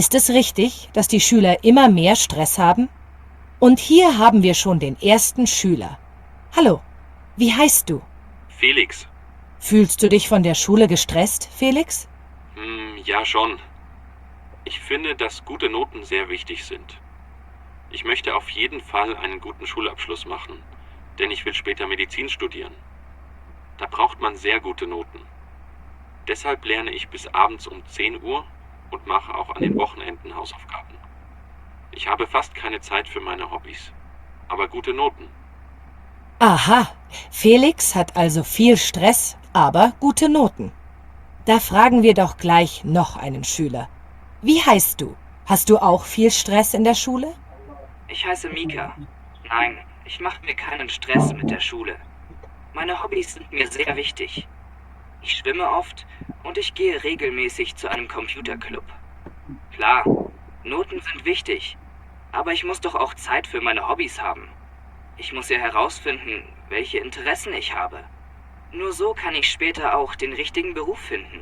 ist es richtig, dass die Schüler immer mehr Stress haben? Und hier haben wir schon den ersten Schüler. Hallo, wie heißt du? Felix. Fühlst du dich von der Schule gestresst, Felix? Ja, schon. Ich finde, dass gute Noten sehr wichtig sind. Ich möchte auf jeden Fall einen guten Schulabschluss machen, denn ich will später Medizin studieren. Da braucht man sehr gute Noten. Deshalb lerne ich bis abends um 10 Uhr und mache auch an den Wochenenden Hausaufgaben. Ich habe fast keine Zeit für meine Hobbys, aber gute Noten. Aha, Felix hat also viel Stress, aber gute Noten. Da fragen wir doch gleich noch einen Schüler. Wie heißt du? Hast du auch viel Stress in der Schule? Ich heiße Mika. Nein, ich mache mir keinen Stress mit der Schule. Meine Hobbys sind mir sehr wichtig. Ich schwimme oft und ich gehe regelmäßig zu einem Computerclub. Klar, Noten sind wichtig, aber ich muss doch auch Zeit für meine Hobbys haben. Ich muss ja herausfinden, welche Interessen ich habe. Nur so kann ich später auch den richtigen Beruf finden.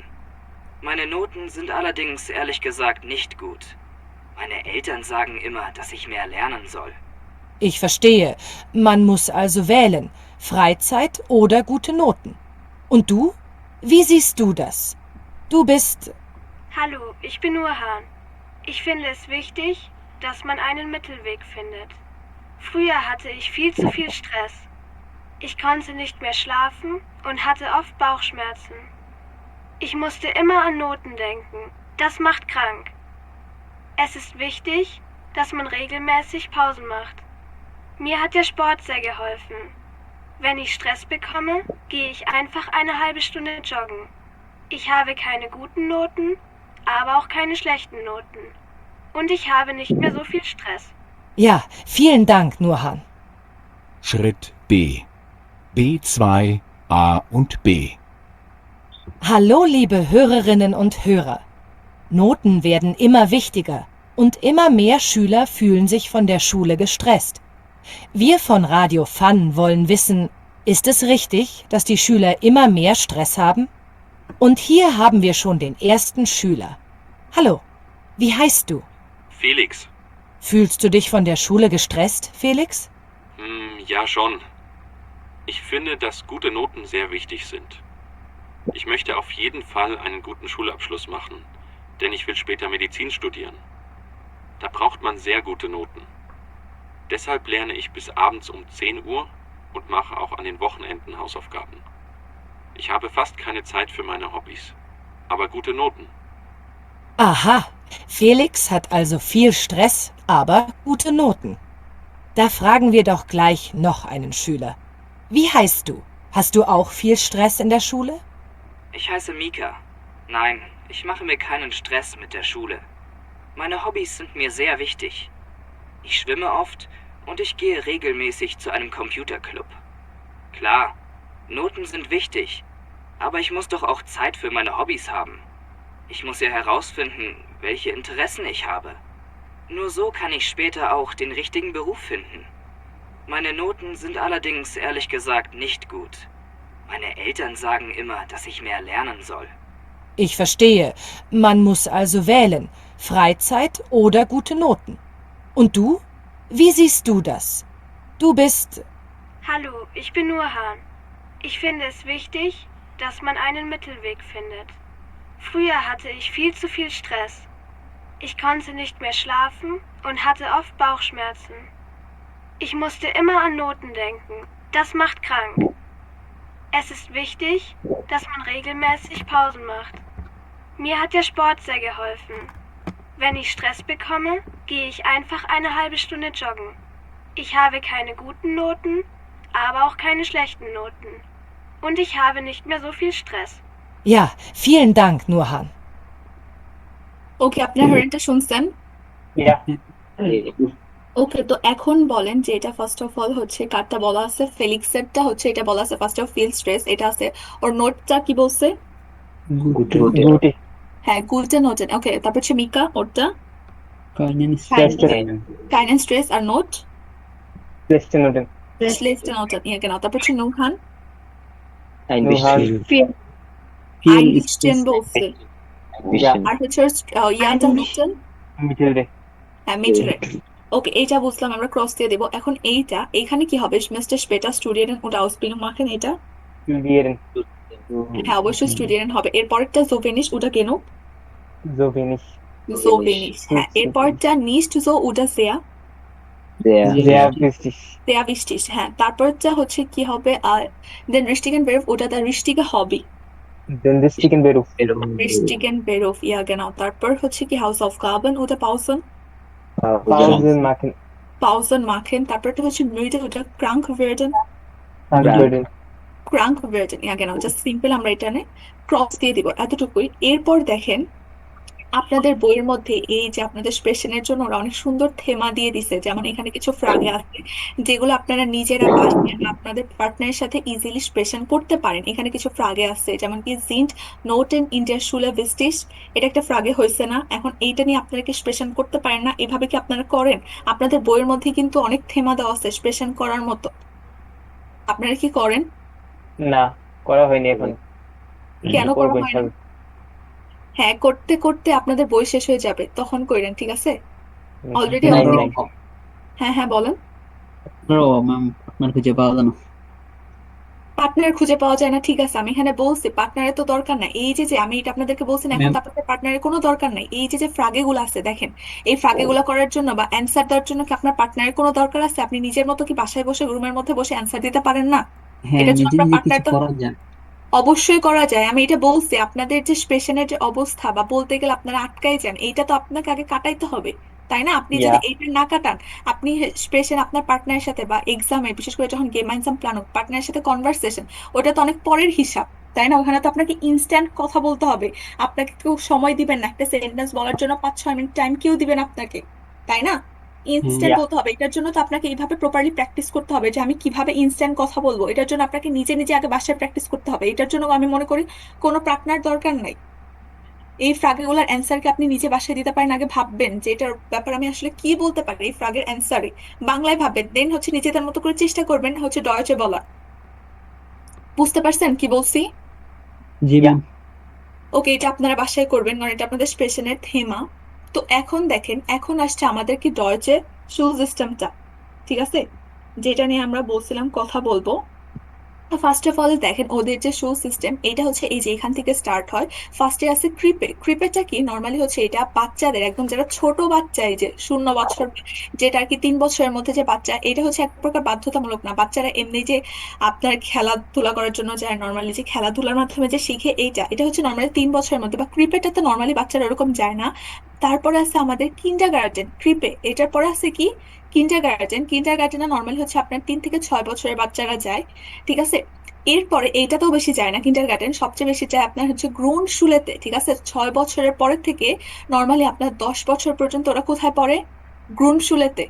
Meine Noten sind allerdings ehrlich gesagt nicht gut. Meine Eltern sagen immer, dass ich mehr lernen soll. Ich verstehe. Man muss also wählen. Freizeit oder gute Noten. Und du? Wie siehst du das? Du bist... Hallo, ich bin Nurhan. Ich finde es wichtig, dass man einen Mittelweg findet. Früher hatte ich viel zu viel Stress. Ich konnte nicht mehr schlafen und hatte oft Bauchschmerzen. Ich musste immer an Noten denken. Das macht krank. Es ist wichtig, dass man regelmäßig Pausen macht. Mir hat der Sport sehr geholfen. Wenn ich Stress bekomme, gehe ich einfach eine halbe Stunde joggen. Ich habe keine guten Noten, aber auch keine schlechten Noten. Und ich habe nicht mehr so viel Stress. Ja, vielen Dank, Nurhan. Schritt B. B2 A und B. Hallo, liebe Hörerinnen und Hörer. Noten werden immer wichtiger und immer mehr Schüler fühlen sich von der Schule gestresst. Wir von Radio Fun wollen wissen, ist es richtig, dass die Schüler immer mehr Stress haben? Und hier haben wir schon den ersten Schüler. Hallo, wie heißt du? Felix. Fühlst du dich von der Schule gestresst, Felix? Ja schon. Ich finde, dass gute Noten sehr wichtig sind. Ich möchte auf jeden Fall einen guten Schulabschluss machen, denn ich will später Medizin studieren. Da braucht man sehr gute Noten. Deshalb lerne ich bis abends um 10 Uhr und mache auch an den Wochenenden Hausaufgaben. Ich habe fast keine Zeit für meine Hobbys, aber gute Noten. Aha, Felix hat also viel Stress, aber gute Noten. Da fragen wir doch gleich noch einen Schüler. Wie heißt du? Hast du auch viel Stress in der Schule? Ich heiße Mika. Nein, ich mache mir keinen Stress mit der Schule. Meine Hobbys sind mir sehr wichtig. Ich schwimme oft und ich gehe regelmäßig zu einem Computerclub. Klar, Noten sind wichtig, aber ich muss doch auch Zeit für meine Hobbys haben. Ich muss ja herausfinden, welche Interessen ich habe. Nur so kann ich später auch den richtigen Beruf finden. Meine Noten sind allerdings ehrlich gesagt nicht gut. Meine Eltern sagen immer, dass ich mehr lernen soll. Ich verstehe. Man muss also wählen. Freizeit oder gute Noten. Und du? Wie siehst du das? Du bist... Hallo, ich bin Nurhan. Ich finde es wichtig, dass man einen Mittelweg findet. Früher hatte ich viel zu viel Stress. Ich konnte nicht mehr schlafen und hatte oft Bauchschmerzen. Ich musste immer an Noten denken. Das macht krank. Es ist wichtig, dass man regelmäßig Pausen macht. Mir hat der Sport sehr geholfen. Wenn ich Stress bekomme, gehe ich einfach eine halbe Stunde joggen. Ich habe keine guten Noten, aber auch keine schlechten Noten. Und ich habe nicht mehr so viel Stress. Ja, vielen Dank, Nurhan. ওকে, আপনার হরিণটা শুনছেন? Yeah. ওকে, তো এখন বলেন যে এটা first of all হচ্ছে কারটা বলা আছে, ফেলিক্সেরটা হচ্ছে এটা বলা আছে ফার্স্ট অফ ফিল স্ট্রেস, এটা আছে ওর নোটটা কি বলছে? Gute. হ্যাঁ, গুলটা নোটেন। ওকে, তারপর হচ্ছে মিকা ওরটা Schlechte কাইনেন স্ট্রেস আর note Noten. schlechte Noten, ja genau, তারপর হচ্ছে নুহান Einbischten বলছে, আর হচ্ছে ইয়াটা নোটেন Mittelre. হ্যাঁ মিডলে। ওকে, এইটা বুঝলাম, আমরা ক্রস দিয়ে দেবো। এখন এইটা এইখানে কি হবে? Möchte später studieren oder Ausbildung machen, এটা Studieren. হ্যাঁ অবশ্যই স্টুডিয়েন্ট হবে। এরপরেরটা so wenig oder genug? So wenig. So wenig, হ্যাঁ। এরপরটা nicht so oder sehr? Sehr wichtig. Sehr wichtig, হ্যাঁ। তারপরটা হচ্ছে কি হবে? Den richtigen Beruf oder der richtige Hobby? Den richtigen Beruf. Richtigen Beruf, ja genau। তারপর হচ্ছে কি Hausaufgaben oder Pausen? Pausen machen. Pausen machen। তারপরটা হচ্ছে müde oder krank werden? Krank werden, ja genau, just simple আমরা এটা cross দিয়ে দিব, এতটুকুই। এরপর দেখেন আপনাদের বইয়ের মধ্যে এই যে আপনাদের স্পেশনের জন্য ওরা অনেক সুন্দর থেমা দিয়ে দিছে, যেমন এখানে কিছু ফ্রাগে আছে যেগুলো আপনারা নিজেরা বাসায় আপনাদের পার্টনারের সাথে ইজিলি স্পেশন করতে পারেন। এখানে কিছু ফ্রাগে আছে, যেমন কি sind Noten in der Schule wichtig, এটা একটা ফ্রাগে হয়েছে না? এখন এইটা নিয়ে আপনারা কি স্পেশন করতে পারেন না? এভাবে কি আপনারা করেন? আপনাদের বইয়ের মধ্যে কিন্তু অনেক থেমা দেওয়া আছে স্পেশন করার মতো, আপনারা কি করেন? না, করা হয়নি এখন। কেন করা হয় না? হ্যাঁ, করতে করতে আপনাদের বই শেষ হয়ে যাবে, তখন কইরেন, ঠিক আছে? অলরেডি হ্যাঁ হ্যাঁ বলেন। পার্টনার খুঁজে পাওয়া যায় না। পার্টনার খুঁজে পাওয়া যায় না, ঠিক আছে। আমি এখানে বলছি পার্টনারের তো দরকার নাই। এই যে আমি এটা আপনাদেরকে বলছি না, এখন তো আপনাদের পার্টনারের কোনো দরকার নাই। এই যে ফ্রাগে গুলো আছে দেখেন, এই ফ্রাগে গুলো করার জন্য বা অ্যান্সার দেওয়ার জন্য কি আপনার পার্টনারের কোনো দরকার আছে? আপনি নিজের মতো কি বাসায় বসে রুমের মধ্যে বসে অ্যান্সার দিতে পারেন না? এটা জন্য আপনার পার্টনার তো অবশ্যই করা যায়। আমি এটা বলছি, আপনাদের যে স্পেশনের যে অবস্থা বা বলতে গেলে আপনারা আটকাই যান, এইটা তো আপনাকে আগে কাটাইতে হবে, তাই না? আপনি যদি এইটা না কাটান, আপনি স্পেশন আপনার পার্টনারের সাথে বা এক্সামে বিশেষ করে যখন গেম এক্সাম প্ল্যান হোক, পার্টনারের সাথে কনভারসেশন, ওটা তো অনেক পরের হিসাব। তাই না? ওখানে তো আপনাকে ইনস্ট্যান্ট কথা বলতে হবে, আপনাকে কেউ সময় দিবেন না, একটা সেন্টেন্স বলার জন্য 5-6 মিনিট টাইম কেউ দিবেন আপনাকে, তাই না? ইনস্ট্যান্ট ইয়া বলতে হবে, এটার জন্য তো আপনাকে এইভাবে প্রপারলি প্র্যাকটিস করতে হবে যে আমি কিভাবে ইনস্ট্যান্ট কথা বলবো। এটার জন্য আপনাকে নিজে নিজে আগে বাসায় প্র্যাকটিস করতে হবে। এটার জন্য আমি মনে করি কোনো পার্টনার দরকার নাই। এই ফ্রাগেগুলোর অ্যান্সারকে আপনি নিজে বাসায় দিতে পারেন, আগে ভাববেন যে এটার ব্যাপারে আমি আসলে কি বলতে পারি এই ফ্রাগের অ্যান্সারে, বাংলায় ভাববেন, দেন হচ্ছে নিজেদের মতো করে চেষ্টা করবেন হচ্ছে ডয়েচে বলার। বুঝতে পারছেন কি বলছি? জি ম্যাম। ওকে, এটা আপনারা বাসায় করবেন কারণ এটা আপনাদের স্পেশনের থেমা। তো এখন দেখেন, এখন আসছে আমাদের কি ডয়েচে শুল সিস্টেমটা, ঠিক আছে, যেটা নিয়ে আমরা বলছিলাম কথা বলবো। ফার্স্ট অফ অল দেখেন ওদের যে শো সিস্টেম, এটা হচ্ছে এই যে এখান থেকে স্টার্ট হয়। ফার্স্টে আছে ক্রিপে। ক্রিপেটা কি নর্মালি হচ্ছে এটা বাচ্চাদের একদম যারা ছোট বাচ্চা, এই যে 0 বছর, যেটা আর কি 3 বছরের মধ্যে যে বাচ্চা, এটা হচ্ছে এক প্রকার বাধ্যতামূলক না, বাচ্চারা এমনি যে আপনার খেলাধুলা করার জন্য যায়, নর্মালি যে খেলাধুলার মাধ্যমে যে শিখে, এটা হচ্ছে নর্মালি 3 বছরের মধ্যে, বা ক্রিপেটাতে নর্মালি বাচ্চারা ওরকম যায় না। তারপরে আছে আমাদের কিন্ডার গার্ডেন। ক্রিপে এটার পরে আছে কি কিন্ডার গার্ডেন। কিন্ডার গার্ডেনে নর্মালি হচ্ছে আপনার 3 থেকে 6 বছরের বাচ্চারা যায়, ঠিক আছে। এরপরে এইটাতেও বেশি যায় না কিন্ডার গার্ডেন, সবচেয়ে বেশি যায় আপনার হচ্ছে গ্রোন শুলেতে, ঠিক আছে। 6 বছরের পরের থেকে নর্মালি আপনার 10 বছর পর্যন্ত ওরা কোথায় পড়ে? গ্রোন শুলেতে।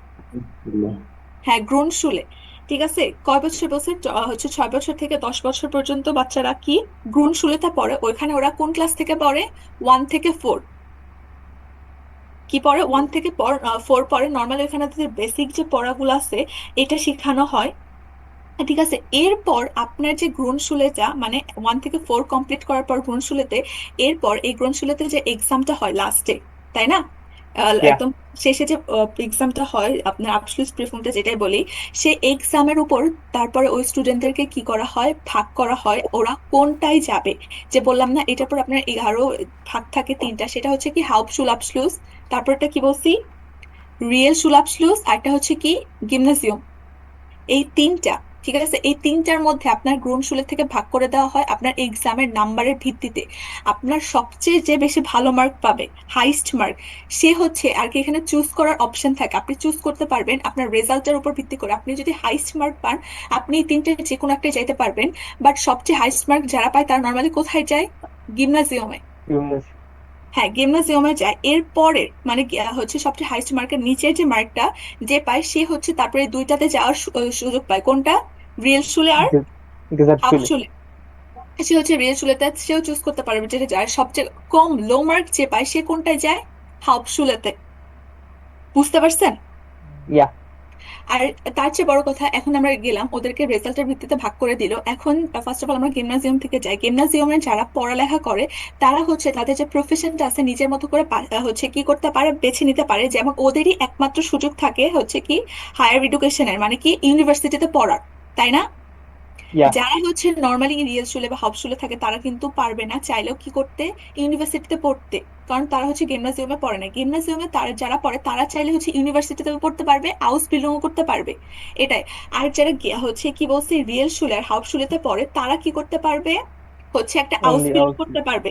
হ্যাঁ, গ্রোন শুলে, ঠিক আছে। কয় বছর বলছে? হচ্ছে 6 বছর থেকে 10 বছর পর্যন্ত বাচ্চারা কি গ্রোন শুলেতে পড়ে। ওইখানে ওরা কোন ক্লাস থেকে পড়ে? 1 থেকে 4। কি পড়ে? 1 থেকে 4 পড়ে নর্মালি। ওখানে বেসিক যে পড়াগুলো আছে এটা শেখানো হয়, ঠিক আছে। এরপর আপনার যে গ্রন্থশুলেটা মানে 1 থেকে 4 কমপ্লিট করার পর গ্রন্থশুলেতে, এরপর এই গ্রন্থশুলেতে যে এক্সামটা হয় লাস্টে, তাই না? ইয়া একদম শেষে যে এক্সামটা হয় আপনার আবসলিউট প্রিফার্মটা যেটাই বলি, সেই এক্সামের উপর তারপরে ওই স্টুডেন্টদেরকে কি করা হয়? ভাগ করা হয় ওরা কোনটায় যাবে। যে বললাম না এটার পর আপনার 11 ভাগ থাকে 3টা, সেটা হচ্ছে কি হাউপশুল আবসলুস, তারপরটা কি বলছি রিয়েল শুল আবসলুস, আরটা হচ্ছে কি গিমনাজিয়াম। এই 3টা, ঠিক আছে। এই 3টার মধ্যে আপনার গ্রন্থশুলের থেকে ভাগ করে দেওয়া হয় আপনার এক্সামের নাম্বারের ভিত্তিতে। আপনার সবচেয়ে যে বেশি ভালো মার্ক পাবে, হাইস্ট মার্ক, সে হচ্ছে আর কি এখানে চুজ করার অপশন থাকে, আপনি চুজ করতে পারবেন আপনার রেজাল্টের উপর ভিত্তি করে। আপনি যদি হাইস্ট মার্ক পান আপনি এই 3টে যে কোনো একটা যাইতে পারবেন, বাট সবচেয়ে হাইস্ট মার্ক যারা পায় তারা নর্মালি কোথায় যায়? গিমনাজিয়ামে। হ্যাঁ, গিমনাজিয়ামে যায়। এর পরের মানে হচ্ছে সবচেয়ে হাইস্ট মার্কের নিচের যে মার্কটা যে পায় সে হচ্ছে তারপরে 2টাতে যাওয়ার সুযোগ পায়। কোনটা? রিয়েল শুলে আর হাফ শুলে। সে হচ্ছে রিয়েল শুলেতে সেও চুজ করতে পারবে যেটা যায়। সবচেয়ে কম লো মার্ক যে পায় সে কোনটায় যায়? হাফ শুলেতে। বুঝতে পারছেন? ইয়া আর তার চেয়ে বড় কথা, এখন আমরা গেলাম ওদেরকে রেজাল্টের ভিত্তিতে ভাগ করে দিল। এখন ফার্স্ট অফ অল আমরা গিমনাজিয়াম থেকে যাই। গিমনাজিয়ামে যারা পড়ালেখা করে তারা হচ্ছে তাদের যে প্রফেশনটা আছে নিজের মতো করে হচ্ছে কি করতে পারে, বেছে নিতে পারে। যেমন ওদেরই একমাত্র সুযোগ থাকে হচ্ছে কি হায়ার এডুকেশনের, মানে কি ইউনিভার্সিটিতে পড়ার, তাই না? ইয়া যারা হচ্ছে নর্মালি রিয়েল স্কুলে বা হাব স্কুলে থাকে তারা কিন্তু পারবে না চাইলেও কি করতে, ইউনিভার্সিটিতে পড়তে, কারণ তারা হচ্ছে গিমনাজিয়ামে পড়ে না। গিমনাজিয়ামে তারা যারা পড়ে তারা চাইলে হচ্ছে ইউনিভার্সিটিতে পড়তে পারবে, আউস বিলং করতে পারবে, এটাই। আর যারা হচ্ছে কি বলছে রিয়েল স্কুলে আর হাব স্কুলেতে পড়ে তারা কি করতে পারবে? হচ্ছে একটা আউস অনলি বিলং আউট করতে পারবে।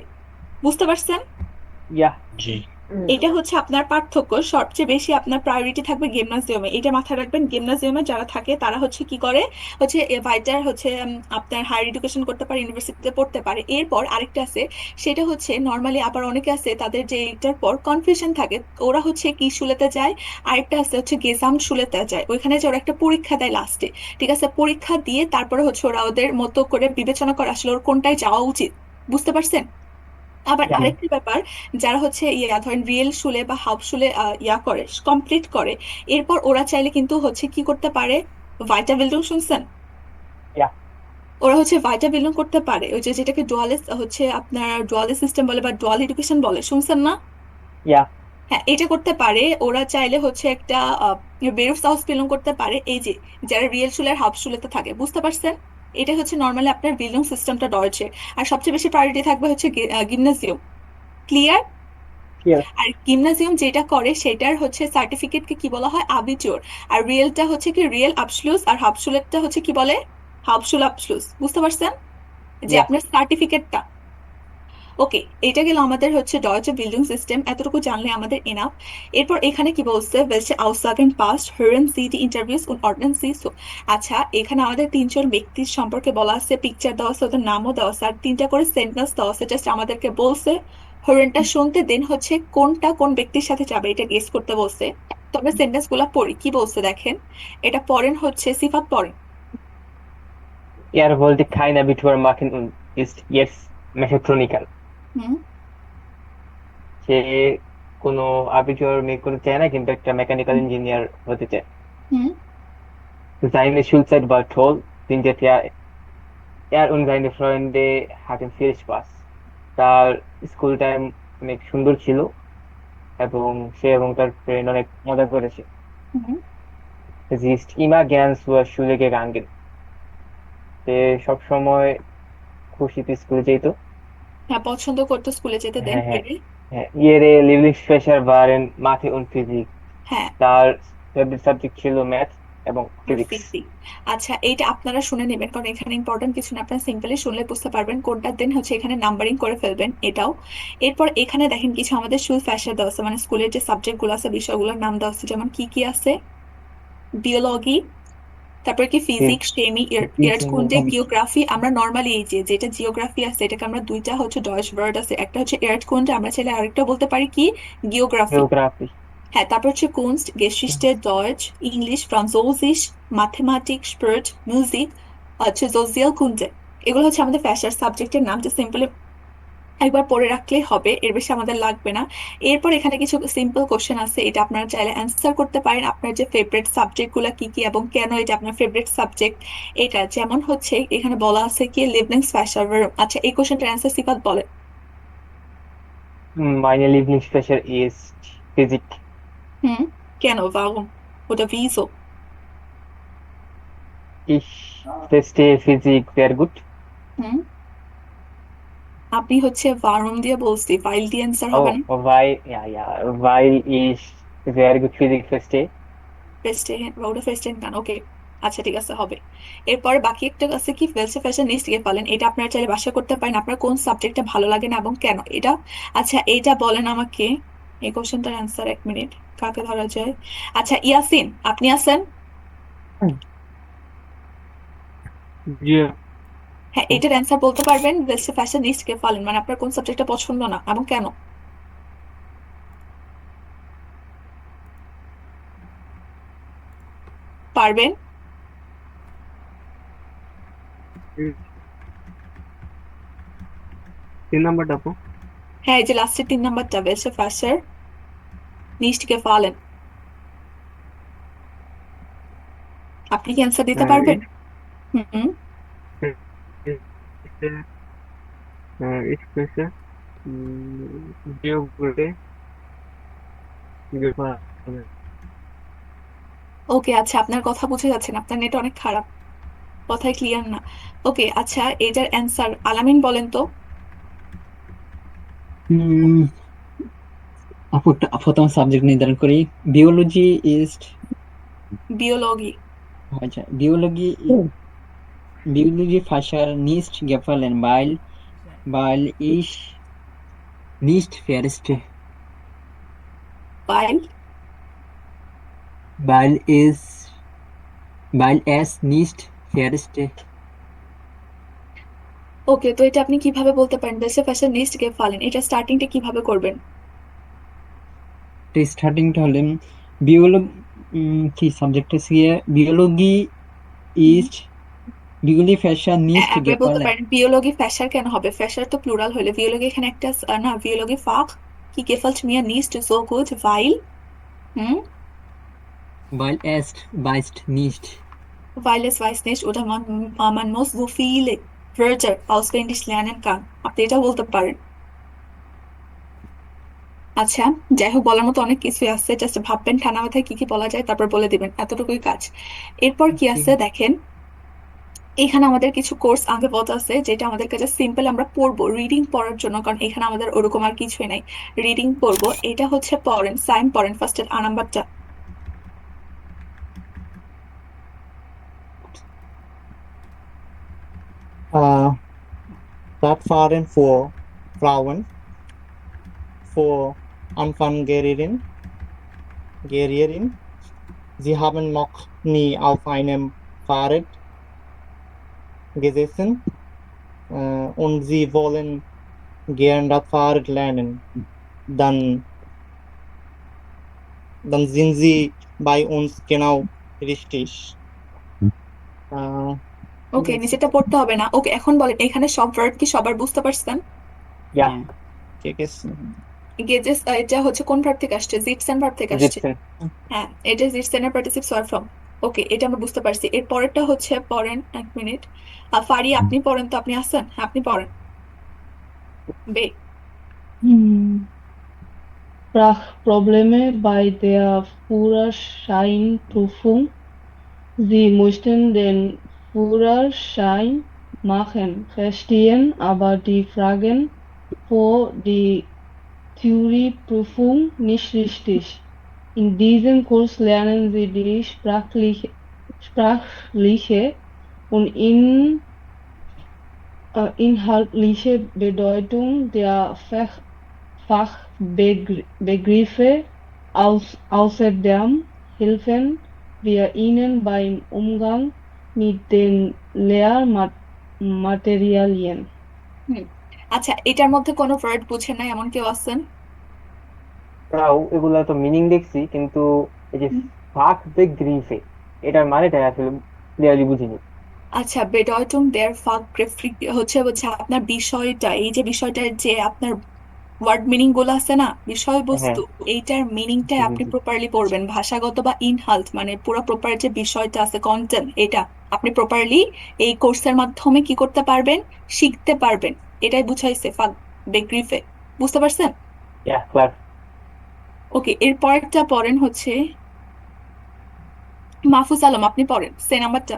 বুঝতে পারছেন? ইয়া জি। এটা হচ্ছে আপনার পার্থক্য। সবচেয়ে বেশি আপনার প্রায়োরিটি থাকবে গিমনাজিয়ামে, এটা মাথায় রাখবেন। গিমনাজিয়ামে যারা থাকে তারা হচ্ছে কি করে, হচ্ছে ভাইটার হচ্ছে আপনার হায়ার এডুকেশন করতে পারে, ইউনিভার্সিটিতে পড়তে পারে। এরপর আরেকটা আছে, সেটা হচ্ছে নর্মালি আবার অনেকে আছে তাদের যে এটার পর কনফিউশন থাকে, ওরা হচ্ছে কি শুলেতে যায়, আরেকটা আছে হচ্ছে গেজাম শুলেতে যায়। ওইখানে যে ওরা একটা পরীক্ষা দেয় লাস্টে, ঠিক আছে। পরীক্ষা দিয়ে তারপরে হচ্ছে ওরা ওদের মতো করে বিবেচনা করে আসলে ওর কোনটায় যাওয়া উচিত। বুঝতে পারছেন? আবার আরেকটি ব্যাপার, যারা হচ্ছে ধরেন রিয়েল শুলে বা হাফ শুলে করে কমপ্লিট করে, এরপর ওরা চাইলে কিন্তু হচ্ছে কি করতে পারে, ভাইটা বিল্ডিং শুনছেন? ইয়া ওরা হচ্ছে ভাইটা বিল্ডিং করতে পারে, ওই যে যেটাকে ডুয়ালিস হচ্ছে আপনার ডুয়ালিস সিস্টেম বলে বা ডুয়াল এডুকেশন বলে, শুনছেন না? ইয়া হ্যাঁ, এটা করতে পারে। ওরা চাইলে হচ্ছে একটা বেরোফ হাউস বিলং করতে পারে, এই যে যারা রিয়েল শুলে আর হাফ শুলেতে থাকে। বুঝতে পারছেন? এটা হচ্ছে নর্মালি আপনার বিল্ডিং সিস্টেমটা ডয়েছে। আর সবচেয়ে বেশি প্রায়োরিটি থাকবে হচ্ছে গিমনাজিয়াম। ক্লিয়ার? ক্লিয়ার আর গিমনাজিয়াম যেটা করে সেটার হচ্ছে সার্টিফিকেটকে কি বলা হয়? আবিচুর। আর রিয়েলটা হচ্ছে কি রিয়েল আবসলুস, আর হাফসুলেটটা হচ্ছে কি বলে? হাফসুল আবসলুস। বুঝতে পারছেন? যে ইয়া আপনার সার্টিফিকেটটা। ওকে, এটা গেল আমাদের হচ্ছে ডয়েচে বিল্ডিং সিস্টেম, এতটুকু জানলে আমাদের এনাফ। এরপর এখানে কি বলছে, welche Aussagen passt hören Sie die Interviews und ordnen Sie so। আচ্ছা, এখানে আমাদের তিনজন ব্যক্তির সম্পর্কে বলা আছে, পিকচার দেওয়া আছে, ওদের নামও দেওয়া আছে, আর তিনটা করে সেন্টেন্স দেওয়া আছে। জাস্ট আমাদেরকে বলছে হরেনটা শুনতে, দেন হচ্ছে কোনটা কোন ব্যক্তির সাথে যাবে এটা গেস করতে বলছে। তবে সেন্টেন্স গুলা পড়ি, কি বলছে দেখেন। এটা পড়েন হচ্ছে সিফাত পড়েন। Er wollte kein Abitur machen und ist jetzt Mechatroniker. হুম সে কোনো আবিটুর মেক করতে চায় না, কিন্তু একটা মেকানিক্যাল ইঞ্জিনিয়ার হতে চায়। হুম Seine Schulzeit war toll, findet er und seine Freunde hatten viel Spaß. তার স্কুল টাইম অনেক সুন্দর ছিল এবং সে এবং তার ফ্রেন্ড অনেক মজা করেছে। হুম Sie ist immer gern zur Schule gegangen. সে সবসময় খুশিতে স্কুলে যেত। হ্যাঁ, পছন্দ করতো স্কুলে যেতে, দেন হ্যাঁ হ্যাঁ এরে হ্যাঁ, ihre Lieblingsfächer waren Mathe und Physik. হ্যাঁ তার ফেভারিট সাবজেক্ট ছিল ম্যাথ এবং আর ফিজিক্স। physics। আচ্ছা, এইটা আপনারা শুনে নেবেন, কারণ এখানে ইম্পর্টেন্ট কিছু না, আপনারা সিম্পলি শুনলে বুঝতে পারবেন কোনটা, দেন হচ্ছে এখানে নাম্বারিং করে ফেলবেন এটাও। এরপর এখানে দেখেন কিছু আমাদের স্কুল ফ্যাশন দেওয়া আছে, মানে স্কুলের যে সাবজেক্ট গুলো আছে, বিষয়গুলোর নাম দেওয়া আছে, যেমন কি কি আছে, বিওলজি, তারপর কি ফিজিক্স, কেমি, এয়ারথকুন্ডে, জিওগ্রাফি। আমরা নর্মালি এই যে যেটা জিওগ্রাফি আছে এটাকে আমরা দুইটা হচ্ছে ডয়েশ ওয়ার্ড আছে, একটা হচ্ছে এয়ারথকুন্ডে, আমরা চাইলে আরেকটা বলতে পারি কি জিওগ্রাফি। জিওগ্রাফি। হ্যাঁ, তারপর হচ্ছে কুনস্ট, গেস্টিস্টে, ডয়েচ, ইংলিশ, ফ্রান্সোসিস, ম্যাথমেটিক, স্পিরিট, মিউজিক, হচ্ছে সোশিয়াল কুন্ডে। এগুলো হচ্ছে আমাদের ফ্যাশন সাবজেক্টের নাম, যে সিম্পলি একবার পড়ে রাখলেই হবে, এর বেশি আমাদের লাগবে না। এরপর এখানে কিছু সিম্পল কোশ্চেন আছে, এটা আপনারা চাইলে অ্যান্সার করতে পারেন, আপনার যে ফেভারিট সাবজেক্ট গুলা কি কি এবং কেন এটা আপনার ফেভারিট সাবজেক্ট। এটা যেমন হচ্ছে এখানে বলা আছে কি লিভলিংস ফ্যাশন। আচ্ছা, এই কোশ্চেনটার অ্যান্সার সিফাত বলে। Meine Lieblingsfächer ist Physik. হুম, কেন, warum oder wieso? Ich verstehe Physik sehr gut. হুম, আপনি হচ্ছে warum দিয়ে বলছি, weil দিয়ে অ্যান্সার হবে না। Weil ich sehr gut Physik verstehe. ওটা ফেস্টেন গান, ওকে। আচ্ছা, ঠিক আছে, হবে। এরপরে বাকি একটা আছে কি ফেলসে ফ্যাশন নিস্ট গিয়ে পালেন, এটা আপনারা চাইলে বাসা করতে পারেন, আপনার কোন সাবজেক্টটা ভালো লাগে না এবং কেন এটা। আচ্ছা, এইটা বলেন আমাকে, এই কোশ্চেনটার অ্যান্সার, এক মিনিট, কাকে ধরা যায়। আচ্ছা, ইয়াসিন, আপনি আছেন? হ্যাঁ, এটার অ্যান্সার বলতে পারবেন, ফেলসে ফ্যাশন নিস্ট গিয়ে পালেন, মানে আপনার কোন সাবজেক্টটা পছন্দ না এবং কেন পারবেন? 3 নাম্বারটা আপু। হ্যাঁ, এই যে লাস্টের 3 নাম্বারটা, welche Fächer nicht gefallen। আপনি কি অ্যান্সার দিতে পারবেন? হুম Ich spreche Geography. ওকে, আচ্ছা, আপনার কথা বুঝে যাচ্ছে না, আপনার নেট অনেক খারাপ, কথাই ক্লিয়ার না। ওকে, আচ্ছা, এটার অ্যান্সার আলামিন বলেন তো। আপু প্রথম সাবজেক্ট নির্ধারণ করি, বিওলজি ইস্ট। বিওলজি। আচ্ছা, Biologie Fächer nicht gefallen, weil ich nicht verstehe. Weil es nicht verstehe. ওকে, তো এটা আপনি কিভাবে বলতে পারেন, welche Fächer nicht gefallen, এটা স্টার্টিংটা কিভাবে করবেন? স্টার্টিংটা হলে কি সাবজেক্ট আছে, বিওলজি ইস্ট, বিওলজি ফ্যাশন নিস্ট আপনি বলতে gefallen. পারেন বিওলজি ফ্যাশার কেন হবে, ফ্যাশার তো প্লুরাল হলে, বিওলজি এখানে একটা না, বিওলজি ফাক কি gefällt mir nicht so gut weil Weil es weiß nicht. weil es weiß nicht oder man muss so viele Wörter auswendig lernen kann, আপনি এটা বলতে পারেন। আচ্ছা, যাই হোক, বলার মতো অনেক কিছুই আছে, জাস্ট ভাববেন ঠান্ডা মাথায় কি কি বলা যায়, তারপর বলে দিবেন, এতটুকুই কাজ। এরপর কি আছে দেখেন, এখানে আমাদের কিছু কোর্স আঙ্গেপথ আছে, যেটা আমাদের কাছে সিম্পল আমরা পড়বো রিডিং পড়ার জন্য, কারণ এখানে আমাদের ওরকম আর কিছুই নাই, রিডিং পড়বো। এটা হচ্ছে পড়েন, সাইন পড়েন, ফার্স্টের আ নাম্বারটা। Stadtfahren vor Frauen vor Anfang Gerierin. Sie haben noch nie auf einem Fahrrad gesessen und sie wollen gern das Fahrrad lernen. Dann sind sie bei uns genau richtig. ওকে, নিচেটা পড়তে হবে না। ওকে, এখন বলেন এখানে সব ভার্ব কি সবার বুঝতে পারছেন? Ja, গেজেস এটা হচ্ছে কোন ভার্ব থেকে আসছে? জিটসেন ভার্ব থেকে আসছে। sitzen. হ্যাঁ, এটা জিটসেনের পার্টিসিপ সোয়ার ফর্ম। ওকে, এটা আমরা বুঝতে পারছি। এর পরেরটা হচ্ছে পড়েন, এক মিনিট। ফারি আপনি পড়েন তো, আপনি আসেন, আপনি পড়েন। বে Sprachprobleme bei der Führerscheinprüfung. Sie mussten den Führerschein machen, verstehen aber die Fragen vor die Theorieprüfung nicht richtig. In diesem Kurs lernen Sie die sprachliche und inhaltliche Bedeutung der Fachbegriffe. Außerdem helfen wir Ihnen beim Umgang mit den Lehrmaterialien. আচ্ছা, এটার মধ্যে কোনো verb বুঝেন না এমন কেউ আছেন? তাও এগুলা তো মিনিং দেখছি, কিন্তু এই যে ফাক বেগ্রিফে এটার মানেটা আসলে ক্লিয়ারলি বুঝিনি। আচ্ছা, বেডয়টুম দেয়ার ফাকগ্রিফিক হচ্ছে হচ্ছে আপনার বিষয়টা, এই যে বিষয়টার যে আপনার ওয়ার্ড মিনিং গুলো আছে না, বিষয়বস্তু, এইটার মিনিংটাই আপনি প্রপারলি পড়বেন। ভাষাগত বা ইনহাল্ট মানে পুরো প্রপার যে বিষয়টা আছে, কন্টেন্ট, এটা আপনি প্রপারলি এই কোর্সের মাধ্যমে কি করতে পারবেন, শিখতে পারবেন। এটাই বুঝাইছে ফাক বেগ্রিফে। বুঝতে পারছেন? Ja, klar. ওকে, এর পরেরটা পড়েন হচ্ছে মাহফুজ আলম, আপনি পড়েন সে নাম্বারটা।